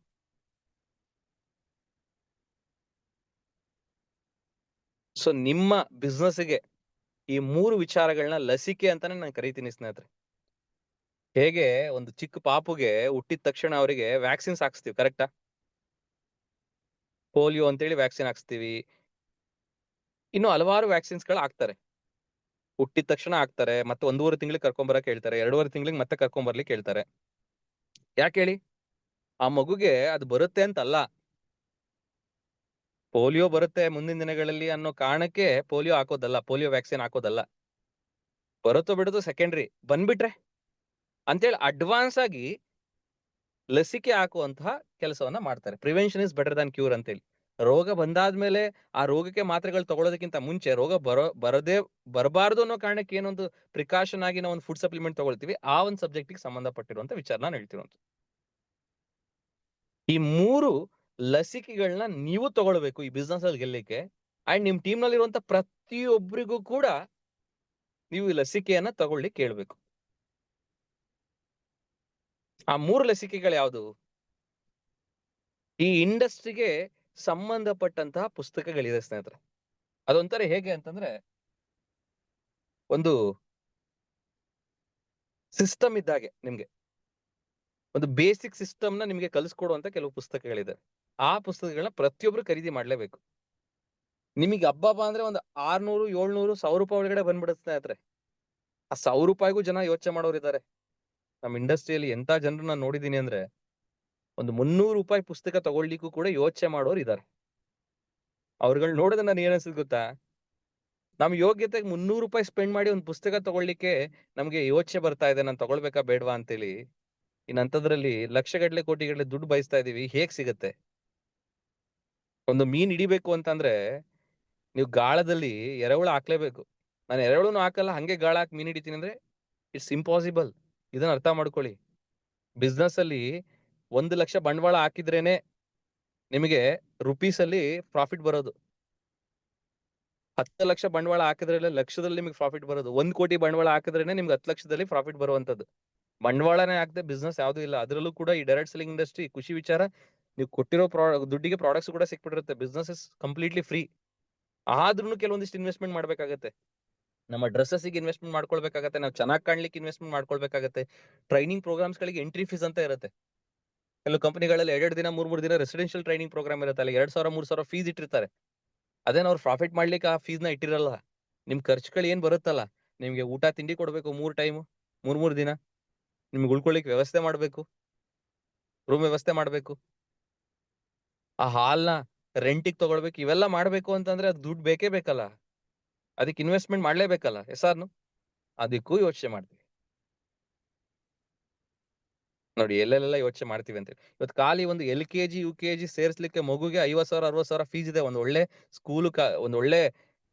ಸೊ ನಿಮ್ಮ ಬಿಸ್ನೆಸ್ಗೆ ಈ 3 ವಿಚಾರಗಳನ್ನ ಲಸಿಕೆ ಅಂತಾನೆ ನಾನು ಕರಿತೀನಿ ಸ್ನೇಹಿತರೆ. ಹೇಗೆ ಒಂದು ಚಿಕ್ಕ ಪಾಪುಗೆ ಹುಟ್ಟಿದ ತಕ್ಷಣ ಅವರಿಗೆ ವ್ಯಾಕ್ಸಿನ್ಸ್ ಹಾಕ್ಸ್ತೀವಿ, ಕರೆಕ್ಟಾ? ಪೋಲಿಯೋ ಅಂತೇಳಿ ವ್ಯಾಕ್ಸಿನ್ ಹಾಕ್ಸ್ತೀವಿ, ಇನ್ನು ಹಲವಾರು ವ್ಯಾಕ್ಸಿನ್ಸ್ ಗಳು ಹಾಕ್ತಾರೆ. ಹುಟ್ಟಿದ ತಕ್ಷಣ ಹಾಕ್ತಾರೆ, ಮತ್ತೆ 1.5 ತಿಂಗಳಿಗೆ ಕರ್ಕೊಂಬರಕ್ ಹೇಳ್ತಾರೆ, 2.5 ತಿಂಗಳಿಗೆ ಮತ್ತೆ ಕರ್ಕೊಂಬರ್ಲಿಕ್ಕೆ ಹೇಳ್ತಾರೆ. ಯಾಕೆ ಹೇಳಿ? ಆ ಮಗುಗೆ ಅದು ಬರುತ್ತೆ ಅಂತಲ್ಲ, ಪೋಲಿಯೋ ಬರುತ್ತೆ ಮುಂದಿನ ದಿನಗಳಲ್ಲಿ ಅನ್ನೋ ಕಾರಣಕ್ಕೆ ಪೋಲಿಯೋ ಹಾಕೋದಲ್ಲ, ಪೋಲಿಯೋ ವ್ಯಾಕ್ಸಿನ್ ಹಾಕೋದಲ್ಲ. ಬರುತ್ತೋ ಬಿಡುತ್ತೋ ಸೆಕೆಂಡ್ರಿ, ಬಂದ್ಬಿಟ್ರೆ ಅಂತೇಳಿ ಅಡ್ವಾನ್ಸ್ ಆಗಿ ಲಸಿಕೆ ಹಾಕುವಂತಹ ಕೆಲಸವನ್ನ ಮಾಡ್ತಾರೆ. Prevention is better than cure ಅಂತೇಳಿ. ರೋಗ ಬಂದಾದ್ಮೇಲೆ ಆ ರೋಗಕ್ಕೆ ಮಾತ್ರೆಗಳು ತಗೊಳ್ಳೋದಕ್ಕಿಂತ ಮುಂಚೆ, ರೋಗ ಬರಬಾರ್ದು ಅನ್ನೋ ಕಾರಣಕ್ಕೆ ಏನೊಂದು ಪ್ರಿಕಾಷನ್ ಆಗಿ ನಾವು ಒಂದು ಫುಡ್ ಸಪ್ಲಿಮೆಂಟ್ ತಗೊಳ್ತೀವಿ, ಆ ಒಂದು ಸಬ್ಜೆಕ್ಟ್ ಗೆ ಸಂಬಂಧಪಟ್ಟಿರುವಂತ ವಿಚಾರ ನಾನು ಹೇಳ್ತಿರೋದು. ಈ 3 ಲಸಿಕೆಗಳನ್ನ ನೀವು ತಗೊಳ್ಬೇಕು ಈ ಬಿಸ್ನೆಸ್ ಅಲ್ಲಿ ಗೆಲ್ಲಕ್ಕೆ. ಅಂಡ್ ನಿಮ್ ಟೀಮ್ ನಲ್ಲಿ ಇರುವಂತ ಪ್ರತಿಯೊಬ್ಬರಿಗೂ ಕೂಡ ನೀವು ಈ ಲಸಿಕೆಯನ್ನ ತಗೊಳ್ಳಿ ಕೇಳ್ಬೇಕು. ಆ 3 ಲಸಿಕೆಗಳು ಯಾವುದು? ಈ ಇಂಡಸ್ಟ್ರಿಗೆ ಸಂಬಂಧಪಟ್ಟಂತಹ ಪುಸ್ತಕಗಳಿದೆ ಸ್ನೇಹಿತರೆ. ಅದೊಂಥರ ಹೇಗೆ ಅಂತಂದ್ರೆ ಒಂದು ಸಿಸ್ಟಮ್ ಇದ್ದಾಗೆ. ನಿಮ್ಗೆ ಒಂದು ಬೇಸಿಕ್ ಸಿಸ್ಟಮ್ ನ ನಿಮ್ಗೆ ಕಲಿಸ್ಕೊಡುವಂತ ಕೆಲವು ಪುಸ್ತಕಗಳಿದೆ. ಆ ಪುಸ್ತಕಗಳನ್ನ ಪ್ರತಿಯೊಬ್ರು ಖರೀದಿ ಮಾಡ್ಲೇಬೇಕು. ನಿಮಗೆ ಹಬ್ಬ ಅಂದ್ರೆ ಒಂದು 600, 700, 1000 ರೂಪಾಯಿ ಒಳಗಡೆ ಬಂದ್ಬಿಡುತ್ತೆ ಸ್ನೇಹಿತರೆ. ಆ 1000 ರೂಪಾಯಿಗೂ ಜನ ಯೋಚನೆ ಮಾಡೋರು ಇದ್ದಾರೆ. ನಮ್ಮ ಇಂಡಸ್ಟ್ರಿಯಲ್ಲಿ ಎಂತ ಜನರನ್ನ ನೋಡಿದೀನಿ ಅಂದ್ರೆ ಒಂದು 300 ರೂಪಾಯಿ ಪುಸ್ತಕ ತಗೊಳ್ಲಿಕ್ಕೂ ಕೂಡ ಯೋಚನೆ ಮಾಡೋರು ಇದ್ದಾರೆ. ಅವ್ರುಗಳು ನೋಡಿದ್ರೆ ನಾನು ಏನ್ ಅನ್ಸುತ್ತೆ ಗೊತ್ತಾ, ನಮ್ ಯೋಗ್ಯತೆಗೆ 300 ರೂಪಾಯಿ ಸ್ಪೆಂಡ್ ಮಾಡಿ ಒಂದು ಪುಸ್ತಕ ತಗೊಳ್ಳಿಕ್ಕೆ ನಮ್ಗೆ ಯೋಚನೆ ಬರ್ತಾ ಇದೆ, ನಾನು ತಗೊಳ್ಬೇಕಾ ಬೇಡವಾ ಅಂತೇಳಿ. ಇನ್ನಂತದ್ರಲ್ಲಿ ಲಕ್ಷಗಟ್ಲೆ ಕೋಟಿಗಟ್ಲೆ ದುಡ್ಡು ಬಯಸ್ತಾ ಇದೀವಿ, ಹೇಗ್ ಸಿಗತ್ತೆ? ಒಂದು ಮೀನ್ ಹಿಡಿಬೇಕು ಅಂತಂದ್ರೆ ನೀವು ಗಾಳದಲ್ಲಿ ಎರೆಹುಳ ಹಾಕ್ಲೇಬೇಕು. ನಾನು ಎರೆಹುಳನು ಹಾಕಲ್ಲ, ಹಂಗೆ ಗಾಳ ಹಾಕಿ ಮೀನ್ ಹಿಡಿತೀನಿ ಅಂದ್ರೆ ಇಟ್ಸ್ ಇಂಪಾಸಿಬಲ್. ಇದನ್ನ ಅರ್ಥ ಮಾಡ್ಕೊಳ್ಳಿ. ಬಿಸ್ನೆಸ್ ಅಲ್ಲಿ 1 ಲಕ್ಷ ಬಂಡವಾಳ ಹಾಕಿದ್ರೇನೆ ನಿಮಗೆ ರುಪೀಸ್ ಅಲ್ಲಿ ಪ್ರಾಫಿಟ್ ಬರೋದು. 10 ಲಕ್ಷ ಬಂಡವಾಳ ಹಾಕಿದ್ರೆ ಲಕ್ಷದಲ್ಲಿ ನಿಮ್ಗೆ ಪ್ರಾಫಿಟ್ ಬರೋದು. 1 ಕೋಟಿ ಬಂಡವಾಳ ಹಾಕಿದ್ರೇನೆ ನಿಮ್ಗೆ 10 ಲಕ್ಷದಲ್ಲಿ ಪ್ರಾಫಿಟ್ ಬರುವಂತದ್ದು. ಬಂಡವಾಳನೇ ಹಾಕದೆ ಬಿಸ್ನೆಸ್ ಯಾವ್ದು ಇಲ್ಲ. ಅದ್ರಲ್ಲೂ ಕೂಡ ಈ ಡೈರೆಕ್ಟ್ ಸೆಲ್ಲಿಂಗ್ ಇಂಡಸ್ಟ್ರಿ ಖುಷಿ ವಿಚಾರ, ನೀವು ಕೊಟ್ಟಿರೋ ದುಡ್ಡಿಗೆ ಪ್ರಾಡಕ್ಟ್ಸ್ ಕೂಡ ಸಿಕ್ಬಿಟ್ಟಿರುತ್ತೆ. Business is completely free. ಆದ್ರೂ ಕೆಲವೊಂದಿಷ್ಟು ಇನ್ವೆಸ್ಟ್ಮೆಂಟ್ ಮಾಡ್ಬೇಕಾಗತ್ತೆ. ನಮ್ಮ ಡ್ರೆಸ್ಸಸ್ ಗೆ ಇನ್ವೆಸ್ಟ್ಮೆಂಟ್ ಮಾಡ್ಕೊಳ್ಬೇಕಾಗತ್ತೆ, ನಾವು ಚೆನ್ನಾಗಿ ಕಾಣ್ಲಿಕ್ಕೆ ಇನ್ವೆಸ್ಟ್ಮೆಂಟ್ ಮಾಡ್ಕೊಳ್ಬೇಕಾಗತ್ತೆ. ಟ್ರೈನಿಂಗ್ ಪ್ರೋಗ್ರಾಮ್ಸ್ ಗಳಿಗೆ ಎಂಟ್ರಿ ಫೀಸ್ ಅಂತ ಇರುತ್ತೆ. ಕೆಲವು ಕಂಪನಿಗಳಲ್ಲಿ 2 ದಿನ 3 ದಿನ ರೆಸಿಡೆನ್ಷಿಯಲ್ ಟ್ರೈನಿಂಗ್ ಪ್ರೋಗ್ರಾಮ್ ಇರುತ್ತೆ. ಅಲ್ಲಿ 2000 3000 ಫೀಸ್ ಇಟ್ಟಿರ್ತಾರೆ. ಅದೇನ ಅವ್ರು ಪ್ರಾಫಿಟ್ ಮಾಡ್ಲಿಕ್ಕೆ ಆ ಫೀಸ್ ನ ಇಟ್ಟಿರಲ್ಲ. ನಿಮ್ ಖರ್ಚುಗಳು ಏನ್ ಬರುತ್ತಲ್ಲ, ನಿಮ್ಗೆ ಊಟ ತಿಂಡಿ ಕೊಡ್ಬೇಕು 3 ಟೈಮ್ 3 ದಿನ, ನಿಮ್ಗೆ ಉಳ್ಕೊಳ್ಳಿಕ್ ವ್ಯವಸ್ಥೆ ಮಾಡ್ಬೇಕು, ರೂಮ್ ವ್ಯವಸ್ಥೆ ಮಾಡ್ಬೇಕು, ಆ ಹಾಲ್ನ ರೆಂಟಿಗೆ ತಗೊಳ್ಬೇಕು, ಇವೆಲ್ಲ ಮಾಡ್ಬೇಕು ಅಂತಂದ್ರೆ ಅದು ದುಡ್ಡು ಬೇಕೇ ಬೇಕಲ್ಲ. ಅದಕ್ಕೆ ಇನ್ವೆಸ್ಟ್ಮೆಂಟ್ ಮಾಡ್ಲೇಬೇಕಲ್ಲ. ಎಸ್ಆರ್ನು ಅದಕ್ಕೂ ಯೋಚನೆ ಮಾಡ್ತೀವಿ ನೋಡಿ, ಎಲ್ಲೆಲ್ಲ ಯೋಚನೆ ಮಾಡ್ತೀವಿ ಅಂತ. ಇವತ್ತು ಖಾಲಿ ಒಂದು LKG UKG ಸೇರ್ಸ್ಲಿಕ್ಕೆ ಮಗುಗೆ 50,000 60,000 ಫೀಸ್ ಇದೆ. ಒಂದು ಒಳ್ಳೆ ಸ್ಕೂಲ್, ಒಂದು ಒಳ್ಳೆ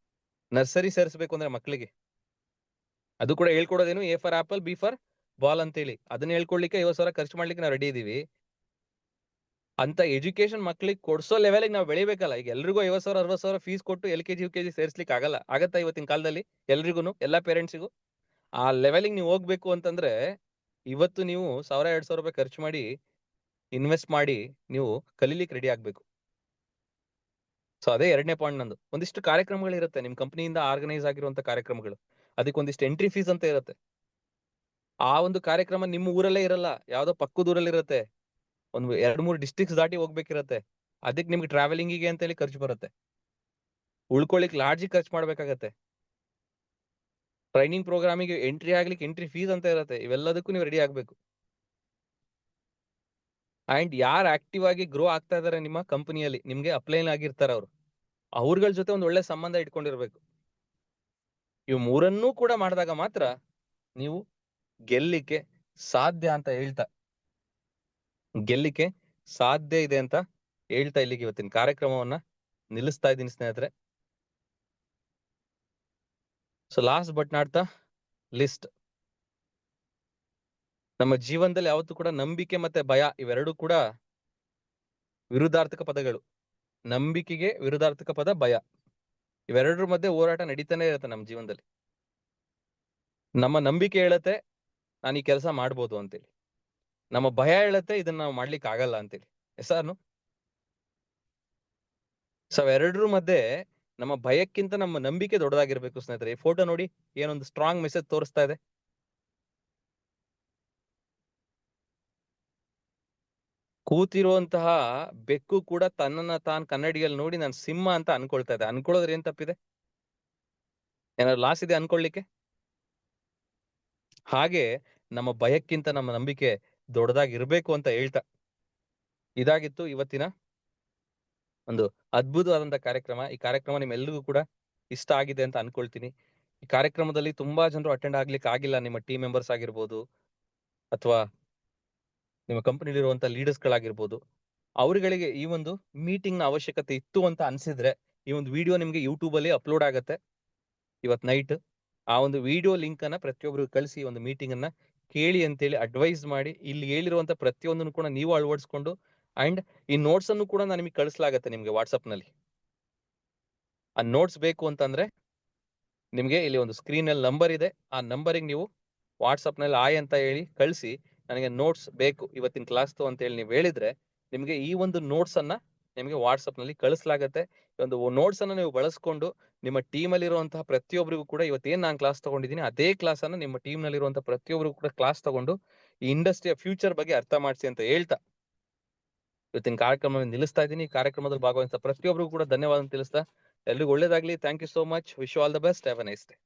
ನರ್ಸರಿ ಸೇರಿಸಬೇಕು ಅಂದ್ರೆ ಮಕ್ಕಳಿಗೆ. ಅದು ಕೂಡ ಹೇಳ್ಕೊಡೋದೇನು A for apple B for ball ಅಂತೇಳಿ. ಅದನ್ನ ಹೇಳ್ಕೊಡ್ಲಿಕ್ಕೆ 50,000 ಖರ್ಚು ಮಾಡ್ಲಿಕ್ಕೆ ನಾವು ರೆಡಿ ಇದೀವಿ. ಅಂತ ಎಜುಕೇಶನ್ ಮಕ್ಳಿಗೆ ಕೊಡ್ಸೋ ಲೆವೆಲ್ಗೆ ನಾವು ಬೆಳಿಬೇಕಲ್ಲ. ಈಗ ಎಲ್ರಿಗೂ 50,000 60,000 ಫೀಸ್ ಕೊಟ್ಟು LKG UKG ಸೇರ್ಸ್ಲಿಕ್ಕೆ ಆಗಲ್ಲ. ಆಗತ್ತಾ ಇವತ್ತಿನ ಕಾಲದಲ್ಲಿ? ಎಲ್ರಿಗೂ, ಎಲ್ಲಾ ಪೇರೆಂಟ್ಸಿಗೂ ಆ ಲೆವೆಲ್ಗೆ ನೀವು ಹೋಗ್ಬೇಕು ಅಂತಂದ್ರೆ ಇವತ್ತು ನೀವು 1000 2000 ರೂಪಾಯಿ ಖರ್ಚು ಮಾಡಿ ಇನ್ವೆಸ್ಟ್ ಮಾಡಿ ನೀವು ಕಲೀಲಿಕ್ಕೆ ರೆಡಿ ಆಗ್ಬೇಕು. ಸೊ ಅದೇ 2ನೇ ಪಾಯಿಂಟ್ ನಂದು. ಒಂದಿಷ್ಟು ಕಾರ್ಯಕ್ರಮಗಳು ಇರುತ್ತೆ ನಿಮ್ ಕಂಪನಿಯಿಂದ ಆರ್ಗನೈಸ್ ಆಗಿರುವಂತ ಕಾರ್ಯಕ್ರಮಗಳು. ಅದಕ್ಕೆ ಒಂದಿಷ್ಟು ಎಂಟ್ರಿ ಫೀಸ್ ಅಂತ ಇರುತ್ತೆ. ಆ ಒಂದು ಕಾರ್ಯಕ್ರಮ ನಿಮ್ಮ ಊರಲ್ಲೇ ಇರಲ್ಲ, ಯಾವ್ದೋ ಪಕ್ಕದ ಊರಲ್ಲಿ ಇರುತ್ತೆ. ಒಂದು 2-3 ಡಿಸ್ಟ್ರಿಕ್ಟ್ಸ್ ದಾಟಿ ಹೋಗ್ಬೇಕಿರತ್ತೆ. ಅದಕ್ಕೆ ನಿಮ್ಗೆ ಟ್ರಾವೆಲಿಂಗಿಗೆ ಅಂತ ಹೇಳಿ ಖರ್ಚು ಬರುತ್ತೆ. ಉಳ್ಕೊಳ್ಳಿಕ್ ಲಾಡ್ಜಿಗೆ ಖರ್ಚು ಮಾಡ್ಬೇಕಾಗತ್ತೆ. ಟ್ರೈನಿಂಗ್ ಪ್ರೋಗ್ರಾಮಿಗೆ ಎಂಟ್ರಿ ಆಗ್ಲಿಕ್ಕೆ ಎಂಟ್ರಿ ಫೀಸ್ ಅಂತ ಇರುತ್ತೆ. ಇವೆಲ್ಲದಕ್ಕೂ ನೀವು ರೆಡಿ ಆಗ್ಬೇಕು. ಅಂಡ್ ಯಾರು ಆಕ್ಟಿವ್ ಆಗಿ ಗ್ರೋ ಆಗ್ತಾ ಇದಾರೆ ನಿಮ್ಮ ಕಂಪನಿಯಲ್ಲಿ, ನಿಮ್ಗೆ ಅಪ್ಲೈನ್ ಆಗಿರ್ತಾರೆ ಅವ್ರಗಳ ಜೊತೆ ಒಂದು ಒಳ್ಳೆ ಸಂಬಂಧ ಇಟ್ಕೊಂಡಿರ್ಬೇಕು. ಇವು 3ಅನ್ನೂ ಕೂಡ ಮಾಡಿದಾಗ ಮಾತ್ರ ನೀವು ಗೆಲ್ಲಿಕ್ಕೆ ಸಾಧ್ಯ ಅಂತ ಹೇಳ್ತಾ ಇದೆ ಅಂತ ಹೇಳ್ತಾ ಇಲ್ಲಿಗೆ ಇವತ್ತಿನ ಕಾರ್ಯಕ್ರಮವನ್ನ ನಿಲ್ಲಿಸ್ತಾ ಇದ್ದೀನಿ ಸ್ನೇಹಿತರೆ. So last but not the list, ನಮ್ಮ ಜೀವನದಲ್ಲಿ ಯಾವತ್ತೂ ಕೂಡ ನಂಬಿಕೆ ಮತ್ತೆ ಭಯ ಇವೆರಡೂ ಕೂಡ ವಿರುದ್ಧಾರ್ಥಕ ಪದಗಳು. ನಂಬಿಕೆಗೆ ವಿರುದ್ಧಾರ್ಥಕ ಪದ ಭಯ. ಇವೆರಡರ ಮಧ್ಯೆ ಹೋರಾಟ ನಡೀತಾನೆ ಇರುತ್ತೆ ನಮ್ಮ ಜೀವನದಲ್ಲಿ. ನಮ್ಮ ನಂಬಿಕೆ ಹೇಳತ್ತೆ ನಾನು ಈ ಕೆಲಸ ಮಾಡ್ಬೋದು ಅಂತೇಳಿ, ನಮ್ಮ ಭಯ ಹೇಳತ್ತೆ ಇದನ್ನ ನಾವು ಮಾಡ್ಲಿಕ್ಕೆ ಆಗಲ್ಲ ಅಂತೇಳಿ. ಎಸ್ಆರ್ನು? ಸೊ ಅವೆರಡರ ಮಧ್ಯೆ ನಮ್ಮ ಭಯಕ್ಕಿಂತ ನಮ್ಮ ನಂಬಿಕೆ ದೊಡ್ಡದಾಗಿರ್ಬೇಕು ಸ್ನೇಹಿತರೆ. ಈ ಫೋಟೋ ನೋಡಿ, ಏನೊಂದು ಸ್ಟ್ರಾಂಗ್ ಮೆಸೇಜ್ ತೋರಿಸ್ತಾ ಇದೆ. ಕೂತಿರುವಂತಹ ಬೆಕ್ಕು ಕೂಡ ತನ್ನನ್ನ ತಾನು ಕನ್ನಡಿಯಲ್ಲಿ ನೋಡಿ ನಾನು ಸಿಂಹ ಅಂತ ಅನ್ಕೊಳ್ತಾ ಇದೆ. ಅನ್ಕೊಳ್ಳೋದ್ರೆ ಏನ್ ತಪ್ಪಿದೆ? ಏನಾದ್ರು ಲಾಸ್ ಇದೆ ಅನ್ಕೊಳ್ಳಿಕ್ಕೆ? ಹಾಗೆ ನಮ್ಮ ಭಯಕ್ಕಿಂತ ನಮ್ಮ ನಂಬಿಕೆ ದೊಡ್ಡದಾಗಿರ್ಬೇಕು ಅಂತ ಹೇಳ್ತಾ, ಇದಾಗಿತ್ತು ಇವತ್ತಿನ ಒಂದು ಅದ್ಭುತವಾದಂತ ಕಾರ್ಯಕ್ರಮ. ಈ ಕಾರ್ಯಕ್ರಮ ನಿಮ್ಮೆಲ್ಲರಿಗೂ ಕೂಡ ಇಷ್ಟ ಆಗಿದೆ ಅಂತ ಅನ್ಕೊಳ್ತೀನಿ. ಈ ಕಾರ್ಯಕ್ರಮದಲ್ಲಿ ತುಂಬಾ ಜನರು ಅಟೆಂಡ್ ಆಗ್ಲಿಕ್ಕೆ ಆಗಿಲ್ಲ. ನಿಮ್ಮ ಟೀಮ್ ಮೆಂಬರ್ಸ್ ಆಗಿರ್ಬೋದು ಅಥವಾ ನಿಮ್ಮ ಕಂಪನಿಲಿರುವಂತ ಲೀಡರ್ಸ್ ಗಳಾಗಿರ್ಬೋದು. ಅವರುಗಳಿಗೆ ಈ ಒಂದು ಮೀಟಿಂಗ್ ನ ಅವಶ್ಯಕತೆ ಇತ್ತು ಅಂತ ಅನ್ಸಿದ್ರೆ ಈ ಒಂದು ವಿಡಿಯೋ ನಿಮ್ಗೆ ಯೂಟ್ಯೂಬ್ ಅಲ್ಲಿ ಅಪ್ಲೋಡ್ ಆಗತ್ತೆ ಇವತ್ ನೈಟ್. ಆ ಒಂದು ವಿಡಿಯೋ ಲಿಂಕ್ ಅನ್ನ ಪ್ರತಿಯೊಬ್ಬರಿಗೂ ಕಳಿಸಿ ಒಂದು ಮೀಟಿಂಗ್ ಅನ್ನ ಕೇಳಿ ಅಂತೇಳಿ ಅಡ್ವೈಸ್ ಮಾಡಿ, ಇಲ್ಲಿ ಹೇಳಿರುವಂತ ಪ್ರತಿಯೊಂದನ್ನು ಕೂಡ ನೀವು ಅಳವಡಿಸ್ಕೊಂಡು ಅಂಡ್ ಈ ನೋಟ್ಸ್ ಅನ್ನು ಕೂಡ ನಾನು ನಿಮಗೆ ಕಳಿಸಲಾಗತ್ತೆ ನಿಮ್ಗೆ ವಾಟ್ಸ್ಆಪ್ ನಲ್ಲಿ. ಆ ನೋಟ್ಸ್ ಬೇಕು ಅಂತಂದ್ರೆ ನಿಮ್ಗೆ ಇಲ್ಲಿ ಒಂದು ಸ್ಕ್ರೀನ್ ಅಲ್ಲಿ ನಂಬರ್ ಇದೆ. ಆ ನಂಬರಿಗೆ ನೀವು ವಾಟ್ಸ್ಆಪ್ ನಲ್ಲಿ ಆಯ್ ಅಂತ ಹೇಳಿ ಕಳಿಸಿ ನನಗೆ ನೋಟ್ಸ್ ಬೇಕು ಇವತ್ತಿನ ಕ್ಲಾಸ್ದು ಅಂತ ಹೇಳಿ ನೀವು ಹೇಳಿದ್ರೆ ನಿಮಗೆ ಈ ಒಂದು ನೋಟ್ಸ್ ಅನ್ನ ನಿಮಗೆ ವಾಟ್ಸ್ಆಪ್ ನಲ್ಲಿ ಕಳಿಸಲಾಗತ್ತೆ. ಈ ಒಂದು ನೋಟ್ಸ್ ಅನ್ನ ನೀವು ಬಳಸ್ಕೊಂಡು ನಿಮ್ಮ ಟೀಮ್ ಅಲ್ಲಿ ಇರುವಂತಹ ಪ್ರತಿಯೊಬ್ಬರಿಗೂ ಕೂಡ ಇವತ್ತೇನ್ ನಾನು ಕ್ಲಾಸ್ ತಗೊಂಡಿದ್ದೀನಿ ಅದೇ ಕ್ಲಾಸ್ ಅನ್ನ ನಿಮ್ಮ ಟೀಮ್ ನಲ್ಲಿ ಇರುವಂತಹ ಪ್ರತಿಯೊಬ್ಬರಿಗೂ ಕೂಡ ಕ್ಲಾಸ್ ತಗೊಂಡು ಈ ಇಂಡಸ್ಟ್ರಿಯ ಫ್ಯೂಚರ್ ಬಗ್ಗೆ ಅರ್ಥ ಮಾಡಿಸಿ ಅಂತ ಹೇಳ್ತಾ ಇವತ್ತಿನ ಕಾರ್ಯಕ್ರಮ ನಿಲ್ಲಿಸ್ತಾ ಇದ್ದೀನಿ. ಈ ಕಾರ್ಯಕ್ರಮದಲ್ಲಿ ಭಾಗವಹಿಸಿದ ಪ್ರತಿಯೊಬ್ಬರಿಗೂ ಕೂಡ ಧನ್ಯವಾದ ತಿಳಿಸ್ತಾ ಎಲ್ರಿಗೂ ಒಳ್ಳೇದಾಗ್ಲಿ. Thank you so much. Wish you all the best. Have a nice day.